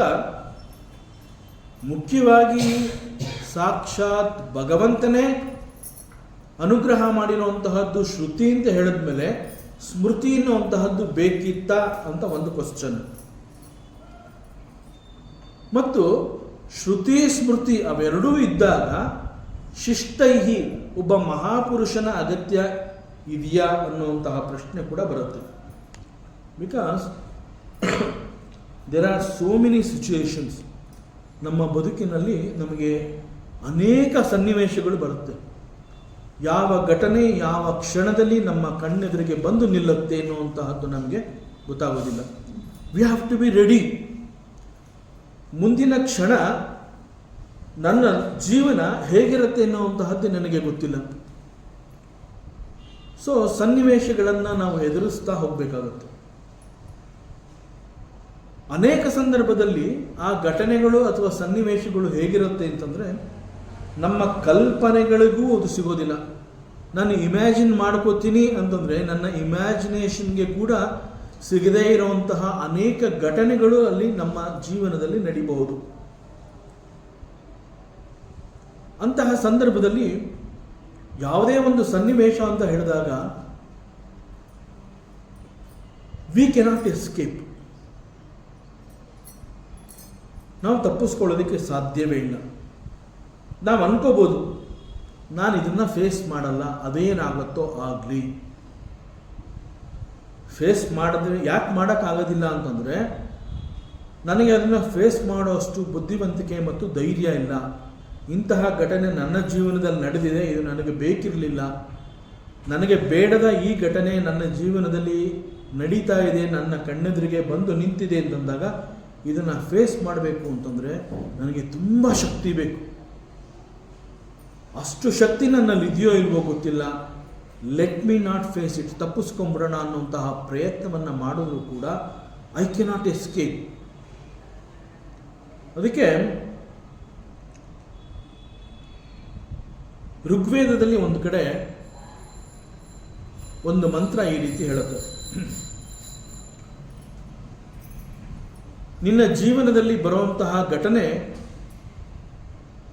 ಮುಖ್ಯವಾಗಿ ಸಾಕ್ಷಾತ್ ಭಗವಂತನೇ ಅನುಗ್ರಹ ಮಾಡಿರುವಂತಹದ್ದು ಶ್ರುತಿ ಅಂತ ಹೇಳಿದ್ಮೇಲೆ ಸ್ಮೃತಿ ಅನ್ನುವಂತಹದ್ದು ಬೇಕಿತ್ತ ಅಂತ ಒಂದು ಕ್ವಶನ್. ಮತ್ತು ಶ್ರುತಿ ಸ್ಮೃತಿ ಅವೆರಡೂ ಇದ್ದಾಗ ಶಿಷ್ಟೈಹಿ ಒಬ್ಬ ಮಹಾಪುರುಷನ ಅಗತ್ಯ ಇದೆಯಾ ಅನ್ನುವಂತಹ ಪ್ರಶ್ನೆ ಕೂಡ ಬರುತ್ತೆ. Because there are so many situations. ನಮ್ಮ ಬದುಕಿನಲ್ಲಿ ನಮಗೆ ಅನೇಕ ಸನ್ನಿವೇಶಗಳು ಬರುತ್ತೆ. ಯಾವ ಘಟನೆ ಯಾವ ಕ್ಷಣದಲ್ಲಿ ನಮ್ಮ ಕಣ್ಣೆದುರಿಗೆ ಬಂದು ನಿಲ್ಲುತ್ತೆ ಅನ್ನುವಂತಹದ್ದು ನಮಗೆ ಗೊತ್ತಾಗೋದಿಲ್ಲ. We have to be ready. ಮುಂದಿನ ಕ್ಷಣ ನನ್ನ ಜೀವನ ಹೇಗಿರುತ್ತೆ ಅನ್ನುವಂತಹದ್ದು ನನಗೆ ಗೊತ್ತಿಲ್ಲ. ಸೊ ಸನ್ನಿವೇಶಗಳನ್ನು ನಾವು ಎದುರಿಸ್ತಾ ಹೋಗಬೇಕಾಗುತ್ತೆ. ಅನೇಕ ಸಂದರ್ಭದಲ್ಲಿ ಆ ಘಟನೆಗಳು ಅಥವಾ ಸನ್ನಿವೇಶಗಳು ಹೇಗಿರುತ್ತೆ ಅಂತಂದರೆ ನಮ್ಮ ಕಲ್ಪನೆಗಳಿಗೂ ಅದು ಸಿಗೋದಿಲ್ಲ. ನಾನು ಇಮ್ಯಾಜಿನ್ ಮಾಡ್ಕೋತೀನಿ ಅಂತಂದರೆ ನನ್ನ ಇಮ್ಯಾಜಿನೇಷನ್ಗೆ ಕೂಡ ಸಿಗದೇ ಇರುವಂತಹ ಅನೇಕ ಘಟನೆಗಳು ಅಲ್ಲಿ ನಮ್ಮ ಜೀವನದಲ್ಲಿ ನಡೀಬಹುದು. ಅಂತಹ ಸಂದರ್ಭದಲ್ಲಿ ಯಾವುದೇ ಒಂದು ಸನ್ನಿವೇಶ ಅಂತ ಹೇಳಿದಾಗ ವಿ ಕೆನಾಟ್ ಎಸ್ಕೇಪ್. ನಾವು ತಪ್ಪಿಸ್ಕೊಳ್ಳೋದಕ್ಕೆ ಸಾಧ್ಯವೇ ಇಲ್ಲ. ನಾವು ಅನ್ಕೋಬೋದು ನಾನು ಇದನ್ನು ಫೇಸ್ ಮಾಡಲ್ಲ, ಅದೇನಾಗುತ್ತೋ ಆಗಲಿ. ಫೇಸ್ ಮಾಡಿದ್ರೆ ಯಾಕೆ ಮಾಡೋಕ್ಕಾಗೋದಿಲ್ಲ ಅಂತಂದರೆ ನನಗೆ ಅದನ್ನು ಫೇಸ್ ಮಾಡೋಷ್ಟು ಬುದ್ಧಿವಂತಿಕೆ ಮತ್ತು ಧೈರ್ಯ ಇಲ್ಲ. ಇಂತಹ ಘಟನೆ ನನ್ನ ಜೀವನದಲ್ಲಿ ನಡೆದಿದೆ, ಇದು ನನಗೆ ಬೇಕಿರಲಿಲ್ಲ, ನನಗೆ ಬೇಡದ ಈ ಘಟನೆ ನನ್ನ ಜೀವನದಲ್ಲಿ ನಡೀತಾ ಇದೆ, ನನ್ನ ಕಣ್ಣೆದುರಿಗೆ ಬಂದು ನಿಂತಿದೆ ಅಂತಂದಾಗ ಇದನ್ನು ಫೇಸ್ ಮಾಡಬೇಕು ಅಂತಂದರೆ ನನಗೆ ತುಂಬ ಶಕ್ತಿ ಬೇಕು. ಅಷ್ಟು ಶಕ್ತಿ ನನ್ನಲ್ಲಿ ಇದೆಯೋ ಇಲ್ವೋ ಗೊತ್ತಿಲ್ಲ. Let me not face it, ತಪ್ಪಿಸ್ಕೊಂಬಿಡೋಣ ಅನ್ನುವಂತಹ ಪ್ರಯತ್ನವನ್ನು ಮಾಡಿದ್ರು ಕೂಡ ಐ ಕೆನಾಟ್ ಎಸ್ಕೇಪ್. ಅದಕ್ಕೆ ಋಗ್ವೇದದಲ್ಲಿ ಒಂದು ಕಡೆ ಒಂದು ಮಂತ್ರ ಈ ರೀತಿ ಹೇಳುತ್ತೆ, ನಿನ್ನ ಜೀವನದಲ್ಲಿ ಬರುವಂತಹ ಘಟನೆ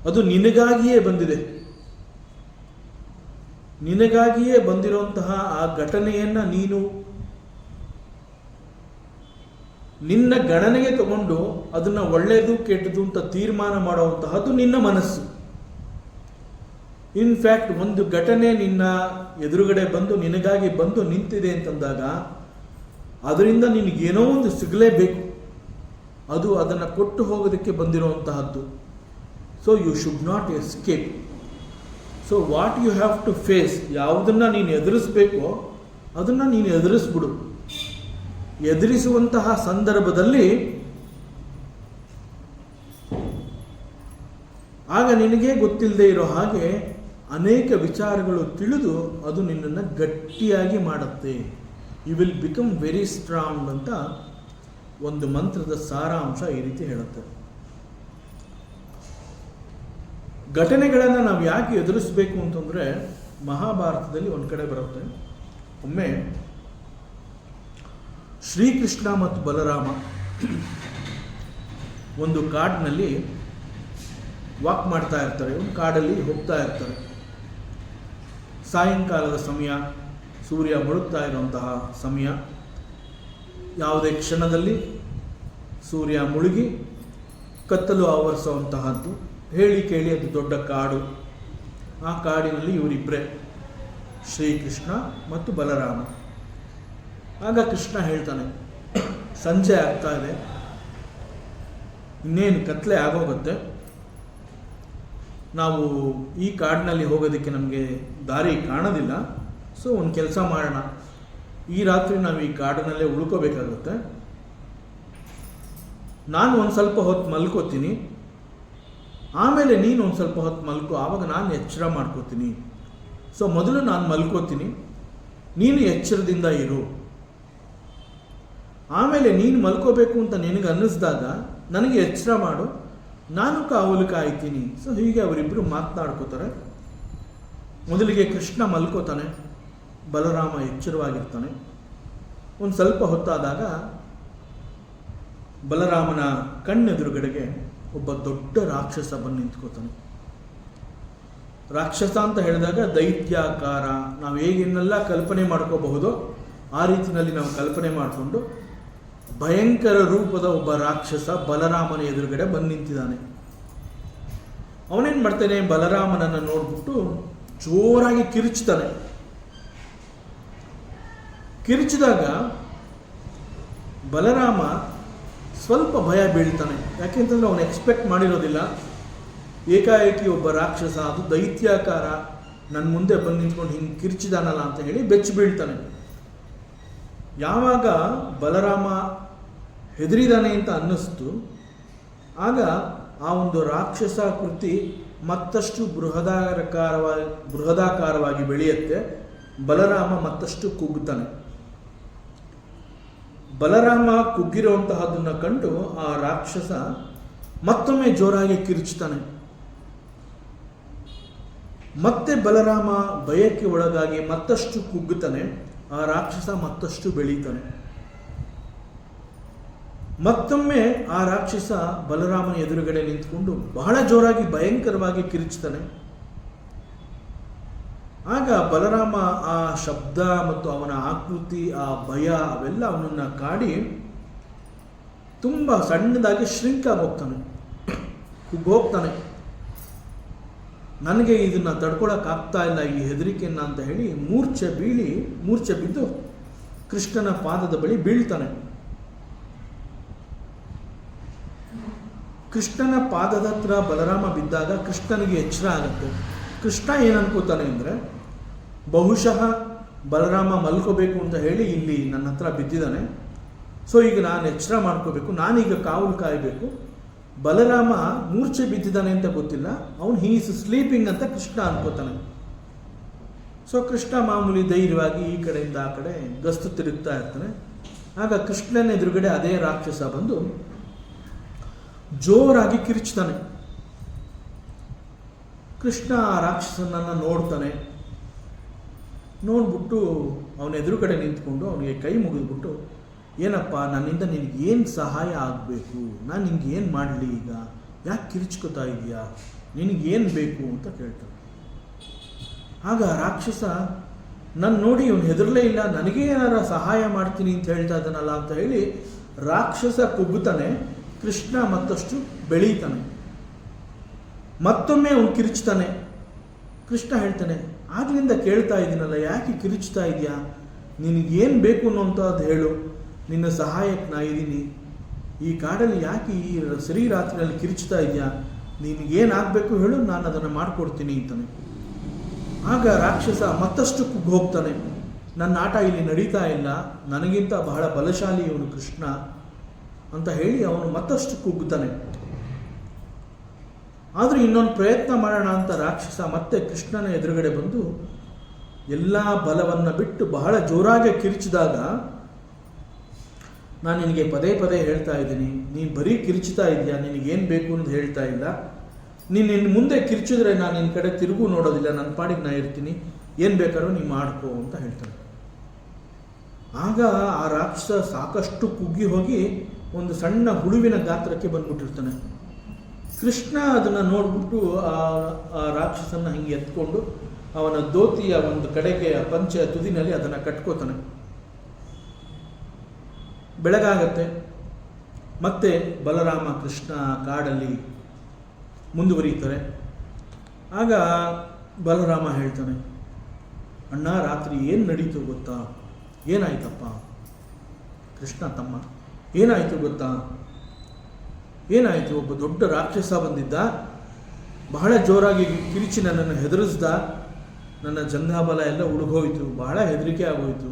ಅದು ನಿನಗಾಗಿಯೇ ಬಂದಿದೆ, ನಿನಗಾಗಿಯೇ ಬಂದಿರುವಂತಹ ಆ ಘಟನೆಯನ್ನ ನೀನು ನಿನ್ನ ಗಣನೆಗೆ ತಗೊಂಡು ಅದನ್ನ ಒಳ್ಳೆಯದು ಕೆಟ್ಟದು ಅಂತ ತೀರ್ಮಾನ ಮಾಡುವಂತಹದ್ದು ನಿನ್ನ ಮನಸ್ಸು. ಇನ್ಫ್ಯಾಕ್ಟ್ ಒಂದು ಘಟನೆ ನಿನ್ನ ಎದುರುಗಡೆ ಬಂದು ನಿನಗಾಗಿ ಬಂದು ನಿಂತಿದೆ ಅಂತಂದಾಗ ಅದರಿಂದ ನಿನಗೇನೋ ಒಂದು ಸಿಗಲೇಬೇಕು, ಅದು ಅದನ್ನು ಕೊಟ್ಟು ಹೋಗೋದಕ್ಕೆ ಬಂದಿರುವಂತಹದ್ದು. So you should not escape. So what you have to face, ಯಾವುದನ್ನು ನೀನು ಎದುರಿಸಬೇಕೋ ಅದನ್ನು ನೀನು ಎದುರಿಸ್ಬಿಡು. ಎದುರಿಸುವಂತಹ ಸಂದರ್ಭದಲ್ಲಿ ಆಗ ನಿನಗೆ ಗೊತ್ತಿಲ್ಲದೆ ಇರೋ ಹಾಗೆ ಅನೇಕ ವಿಚಾರಗಳು ತಿಳಿದು ಅದು ನಿನ್ನನ್ನು ಗಟ್ಟಿಯಾಗಿ ಮಾಡುತ್ತೆ. You will become very strong ಅಂತ ಒಂದು ಮಂತ್ರದ ಸಾರಾಂಶ ಈ ರೀತಿ ಹೇಳುತ್ತೆ. ಘಟನೆಗಳನ್ನು ನಾವು ಯಾಕೆ ಎದುರಿಸಬೇಕು ಅಂತಂದರೆ, ಮಹಾಭಾರತದಲ್ಲಿ ಒಂದು ಕಡೆ ಬರುತ್ತೆ, ಒಮ್ಮೆ ಶ್ರೀಕೃಷ್ಣ ಮತ್ತು ಬಲರಾಮ ಒಂದು ಕಾಡಿನಲ್ಲಿ ವಾಕ್ ಮಾಡ್ತಾ ಇರ್ತಾರೆ, ಒಂದು ಕಾಡಲ್ಲಿ ಹೋಗ್ತಾ ಇರ್ತಾರೆ. ಸಾಯಂಕಾಲದ ಸಮಯ, ಸೂರ್ಯ ಮುಳುಗ್ತಾ ಇರುವಂತಹ ಸಮಯ. ಯಾವುದೇ ಕ್ಷಣದಲ್ಲಿ ಸೂರ್ಯ ಮುಳುಗಿ ಕತ್ತಲು ಆವರಿಸುವಂತಹದ್ದು. ಹೇಳಿ ಕೇಳಿ ಅದು ದೊಡ್ಡ ಕಾಡು. ಆ ಕಾಡಿನಲ್ಲಿ ಇವರಿಬ್ಬರೇ, ಶ್ರೀಕೃಷ್ಣ ಮತ್ತು ಬಲರಾಮ. ಆಗ ಕೃಷ್ಣ ಹೇಳ್ತಾನೆ, ಸಂಜೆ ಆಗ್ತಾ ಇದೆ, ಇನ್ನೇನು ಕತ್ಲೆ ಆಗೋಗುತ್ತೆ, ನಾವು ಈ ಕಾಡಿನಲ್ಲಿ ಹೋಗೋದಕ್ಕೆ ನಮಗೆ ದಾರಿ ಕಾಣೋದಿಲ್ಲ. ಸೊ ಒಂದು ಕೆಲಸ ಮಾಡೋಣ, ಈ ರಾತ್ರಿ ನಾವು ಈ ಕಾಡಿನಲ್ಲೇ ಉಳ್ಕೋಬೇಕಾಗುತ್ತೆ. ನಾನು ಒಂದು ಸ್ವಲ್ಪ ಹೊತ್ತು ಮಲ್ಕೋತೀನಿ, ಆಮೇಲೆ ನೀನು ಒಂದು ಸ್ವಲ್ಪ ಹೊತ್ತು ಮಲ್ಕೋ, ಆವಾಗ ನಾನು ಎಚ್ಚರ ಮಾಡ್ಕೋತೀನಿ. ಸೊ ಮೊದಲು ನಾನು ಮಲ್ಕೋತೀನಿ, ನೀನು ಎಚ್ಚರದಿಂದ ಇರು. ಆಮೇಲೆ ನೀನು ಮಲ್ಕೋಬೇಕು ಅಂತ ನಿನಗೆ ಅನ್ನಿಸ್ದಾಗ ನನಗೆ ಎಚ್ಚರ ಮಾಡು, ನಾನು ಕಾವಲು ಕಾಯ್ತೀನಿ. ಸೊ ಹೀಗೆ ಅವರಿಬ್ಬರು ಮಾತನಾಡ್ಕೋತಾರೆ. ಮೊದಲಿಗೆ ಕೃಷ್ಣ ಮಲ್ಕೋತಾನೆ, ಬಲರಾಮ ಎಚ್ಚರವಾಗಿರ್ತಾನೆ. ಒಂದು ಸ್ವಲ್ಪ ಹೊತ್ತಾದಾಗ ಬಲರಾಮನ ಕಣ್ಣೆದುರುಗಡೆಗೆ ಒಬ್ಬ ದೊಡ್ಡ ರಾಕ್ಷಸ ಬಂದು ನಿಂತ್ಕೋತಾನೆ. ರಾಕ್ಷಸ ಅಂತ ಹೇಳಿದಾಗ ದೈತ್ಯಾಕಾರ, ನಾವು ಹೇಗೇನೆಲ್ಲ ಕಲ್ಪನೆ ಮಾಡ್ಕೋಬಹುದೋ ಆ ರೀತಿಯಲ್ಲಿ ನಾವು ಕಲ್ಪನೆ ಮಾಡಿಕೊಂಡು ಭಯಂಕರ ರೂಪದ ಒಬ್ಬ ರಾಕ್ಷಸ ಬಲರಾಮನ ಎದುರುಗಡೆ ಬಂದು ನಿಂತಿದ್ದಾನೆ. ಅವನೇನು ಮಾಡ್ತಾನೆ, ಬಲರಾಮನನ್ನು ನೋಡ್ಬಿಟ್ಟು ಜೋರಾಗಿ ಕಿರುಚ್ತಾನೆ. ಕಿರುಚಿದಾಗ ಬಲರಾಮ ಸ್ವಲ್ಪ ಭಯ ಬೀಳ್ತಾನೆ. ಯಾಕೆಂತಂದ್ರೆ ಅವನು ಎಕ್ಸ್ಪೆಕ್ಟ್ ಮಾಡಿರೋದಿಲ್ಲ, ಏಕಾಏಕಿ ಒಬ್ಬ ರಾಕ್ಷಸ, ಅದು ದೈತ್ಯಾಕಾರ ನನ್ನ ಮುಂದೆ ಬಂದು ನಿಂತ್ಕೊಂಡು ಹಿಂಗೆ ಕಿರ್ಚಿದಾನಲ್ಲ ಅಂತ ಹೇಳಿ ಬೆಚ್ಚಿ ಬೀಳ್ತಾನೆ. ಯಾವಾಗ ಬಲರಾಮ ಹೆದರಿದಾನೆ ಅಂತ ಅನ್ನಿಸ್ತು, ಆಗ ಆ ಒಂದು ರಾಕ್ಷಸ ಕೃತಿ ಮತ್ತಷ್ಟು ಬೃಹದಾಕಾರವಾಗಿ ಬೆಳೆಯುತ್ತೆ. ಬಲರಾಮ ಮತ್ತಷ್ಟು ಕುಗ್ಗುತ್ತಾನೆ. ಬಲರಾಮ ಕುಗ್ಗಿರುವಂತಹದನ್ನು ಕಂಡು ಆ ರಾಕ್ಷಸ ಮತ್ತೊಮ್ಮೆ ಜೋರಾಗಿ ಕಿರುಚ್ತಾನೆ. ಮತ್ತೆ ಬಲರಾಮ ಭಯಕ್ಕೆ ಒಳಗಾಗಿ ಮತ್ತಷ್ಟು ಕುಗ್ಗುತ್ತಾನೆ. ಆ ರಾಕ್ಷಸ ಮತ್ತಷ್ಟು ಬೆಳೀತಾನೆ. ಮತ್ತೊಮ್ಮೆ ಆ ರಾಕ್ಷಸ ಬಲರಾಮನ ಎದುರುಗಡೆ ನಿಂತ್ಕೊಂಡು ಬಹಳ ಜೋರಾಗಿ ಭಯಂಕರವಾಗಿ ಕಿರುಚ್ತಾನೆ. ಆಗ ಬಲರಾಮ ಆ ಶಬ್ದ ಮತ್ತು ಅವನ ಆಕೃತಿ, ಆ ಭಯ ಅವೆಲ್ಲ ಅವನನ್ನು ಕಾಡಿ ತುಂಬ ಸಣ್ಣದಾಗಿ ಶ್ರಿಂಕ್ ಆಗೋಗ್ತಾನೆ, ಕುಗ್ಗೋಗ್ತಾನೆ. ನನಗೆ ಇದನ್ನು ತಡ್ಕೊಳಕ್ಕಾಗ್ತಾ ಇಲ್ಲ ಈ ಹೆದರಿಕೆಯನ್ನು ಅಂತ ಹೇಳಿ ಮೂರ್ಛೆ ಬಿದ್ದು ಕೃಷ್ಣನ ಪಾದದ ಬಳಿ ಬೀಳ್ತಾನೆ. ಕೃಷ್ಣನ ಪಾದದ ಹತ್ರ ಬಲರಾಮ ಬಿದ್ದಾಗ ಕೃಷ್ಣನಿಗೆ ಎಚ್ಚರ ಆಗುತ್ತೆ. ಕೃಷ್ಣ ಏನು ಅನ್ಕೋತಾನೆ ಅಂದರೆ, ಬಹುಶಃ ಬಲರಾಮ ಮಲ್ಕೋಬೇಕು ಅಂತ ಹೇಳಿ ಇಲ್ಲಿ ನನ್ನ ಹತ್ರ ಬಿದ್ದಿದ್ದಾನೆ, ಸೊ ಈಗ ನಾನು ಎಚ್ಚರ ಮಾಡ್ಕೋಬೇಕು, ನಾನೀಗ ಕಾವಲು ಕಾಯಬೇಕು. ಬಲರಾಮ ಮೂರ್ಛೆ ಬಿದ್ದಿದ್ದಾನೆ ಅಂತ ಗೊತ್ತಿಲ್ಲ, ಅವನು ಹೀ ಈಸ್ ಸ್ಲೀಪಿಂಗ್ ಅಂತ ಕೃಷ್ಣ ಅನ್ಕೋತಾನೆ. ಸೊ ಕೃಷ್ಣ ಮಾಮೂಲಿ ಧೈರ್ಯವಾಗಿ ಈ ಕಡೆಯಿಂದ ಆ ಕಡೆ ಗಸ್ತು ತಿರುಗ್ತಾ ಇರ್ತಾನೆ. ಆಗ ಕೃಷ್ಣನ ಎದುರುಗಡೆ ಅದೇ ರಾಕ್ಷಸ ಬಂದು ಜೋರಾಗಿ ಕಿರಿಚ್ತಾನೆ. ಕೃಷ್ಣ ಆ ರಾಕ್ಷಸನನ್ನು ನೋಡ್ತಾನೆ. ನೋಡ್ಬಿಟ್ಟು ಅವನ ಎದುರುಗಡೆ ನಿಂತ್ಕೊಂಡು ಅವನಿಗೆ ಕೈ ಮುಗಿದ್ಬಿಟ್ಟು, ಏನಪ್ಪ, ನನ್ನಿಂದ ನಿನಗೇನು ಸಹಾಯ ಆಗಬೇಕು, ನಾನು ನಿನ್ಗೆ ಏನು ಮಾಡಲಿ, ಈಗ ಯಾಕೆ ಕಿರಿಚ್ಕೋತಾ ಇದೆಯಾ, ನಿನಗೇನು ಬೇಕು ಅಂತ ಕೇಳ್ತಾನೆ. ಆಗ ರಾಕ್ಷಸ ನನ್ನ ನೋಡಿ ಇವನು ಹೆದರಲೇ ಇಲ್ಲ, ನನಗೇ ಏನಾರ ಸಹಾಯ ಮಾಡ್ತೀನಿ ಅಂತ ಹೇಳ್ತಾ ಇದ್ದಾನಲ್ಲ ಅಂತ ಹೇಳಿ ರಾಕ್ಷಸ ಕುಗ್ಗುತ್ತಾನೆ. ಕೃಷ್ಣ ಮತ್ತಷ್ಟು ಬೆಳೀತಾನೆ. ಮತ್ತೊಮ್ಮೆ ಅವನು ಕಿರಿಚ್ತಾನೆ. ಕೃಷ್ಣ ಹೇಳ್ತಾನೆ, ಆಗ್ಲಿಂದ ಕೇಳ್ತಾ ಇದ್ದೀನಲ್ಲ, ಯಾಕೆ ಕಿರಿಚ್ತಾ ಇದೆಯಾ, ನಿನಗೇನು ಬೇಕು ಅನ್ನೋಂಥದ್ದು ಹೇಳು, ನಿನ್ನ ಸಹಾಯಕ್ಕೆ ನಾ ಇದ್ದೀನಿ, ಈ ಕಾಡಲ್ಲಿ ಯಾಕೆ ಈ ಸರಿ ರಾತ್ರಿಯಲ್ಲಿ ಕಿರಿಚ್ತಾ ಇದೆಯಾ, ನಿನಗೇನಾಗಬೇಕು ಹೇಳು, ನಾನು ಅದನ್ನು ಮಾಡಿಕೊಡ್ತೀನಿ ಅಂತಾನೆ. ಆಗ ರಾಕ್ಷಸ ಮತ್ತಷ್ಟು ಕುಗ್ಗಿ ಹೋಗ್ತಾನೆ. ನನ್ನ ಆಟ ಇಲ್ಲಿ ನಡೀತಾ ಇಲ್ಲ, ನನಗಿಂತ ಬಹಳ ಬಲಶಾಲಿ ಇವನು ಕೃಷ್ಣ ಅಂತ ಹೇಳಿ ಅವನು ಮತ್ತಷ್ಟು ಕುಗ್ಗುತ್ತಾನೆ. ಆದರೂ ಇನ್ನೊಂದು ಪ್ರಯತ್ನ ಮಾಡೋಣ ಅಂತ ರಾಕ್ಷಸ ಮತ್ತೆ ಕೃಷ್ಣನ ಎದುರುಗಡೆ ಬಂದು ಎಲ್ಲ ಬಲವನ್ನು ಬಿಟ್ಟು ಬಹಳ ಜೋರಾಗಿ ಕಿರಿಚಿದಾಗ, ನಾನು ನಿನಗೆ ಪದೇ ಪದೇ ಹೇಳ್ತಾ ಇದ್ದೀನಿ, ನೀನು ಬರೀ ಕಿರಿಚ್ತಾ ಇದೆಯಾ, ನಿನಗೇನು ಬೇಕು ಅಂತ ಹೇಳ್ತಾ ಇಲ್ಲ, ನೀನು ಇನ್ನು ಮುಂದೆ ಕಿರಿಚಿದ್ರೆ ನಾನು ನಿನ್ನ ಕಡೆ ತಿರುಗು ನೋಡೋದಿಲ್ಲ, ನನ್ನ ಪಾಡಿಗೆ ನಾ ಇರ್ತೀನಿ, ಏನು ಬೇಕಾದ್ರೂ ನೀನು ಮಾಡ್ಕೋ ಅಂತ ಹೇಳ್ತಾನೆ. ಆಗ ಆ ರಾಕ್ಷಸ ಸಾಕಷ್ಟು ಕುಗ್ಗಿ ಹೋಗಿ ಒಂದು ಸಣ್ಣ ಹುಳುವಿನ ಗಾತ್ರಕ್ಕೆ ಬಂದ್ಬಿಟ್ಟಿರ್ತಾನೆ. ಕೃಷ್ಣ ಅದನ್ನು ನೋಡ್ಬಿಟ್ಟು ಆ ರಾಕ್ಷಸನ್ನ ಹಿಂಗೆ ಎತ್ಕೊಂಡು ಅವನ ಧೋತಿಯ ಒಂದು ಕಡೆಗೆ ಪಂಚೆ ತುದಿನಲ್ಲಿ ಅದನ್ನು ಕಟ್ಕೋತಾನೆ. ಬೆಳಗಾಗತ್ತೆ. ಮತ್ತೆ ಬಲರಾಮ ಕೃಷ್ಣ ಕಾಡಲ್ಲಿ ಮುಂದುವರಿತಾರೆ. ಆಗ ಬಲರಾಮ ಹೇಳ್ತಾನೆ, ಅಣ್ಣ, ರಾತ್ರಿ ಏನು ನಡೀತು ಗೊತ್ತಾ, ಏನಾಯ್ತಪ್ಪ? ಕೃಷ್ಣ, ತಮ್ಮ ಏನಾಯಿತು ಗೊತ್ತಾ, ಏನಾಯಿತು? ಒಬ್ಬ ದೊಡ್ಡ ರಾಕ್ಷಸ ಬಂದಿದ್ದ, ಬಹಳ ಜೋರಾಗಿ ಕಿರಿಚಿ ನನ್ನನ್ನು ಹೆದರಿಸ್ದ, ನನ್ನ ಜಂಘಾಬಲ ಎಲ್ಲ ಉಳುಗೋಯ್ತು, ಬಹಳ ಹೆದರಿಕೆ ಆಗೋಯ್ತು,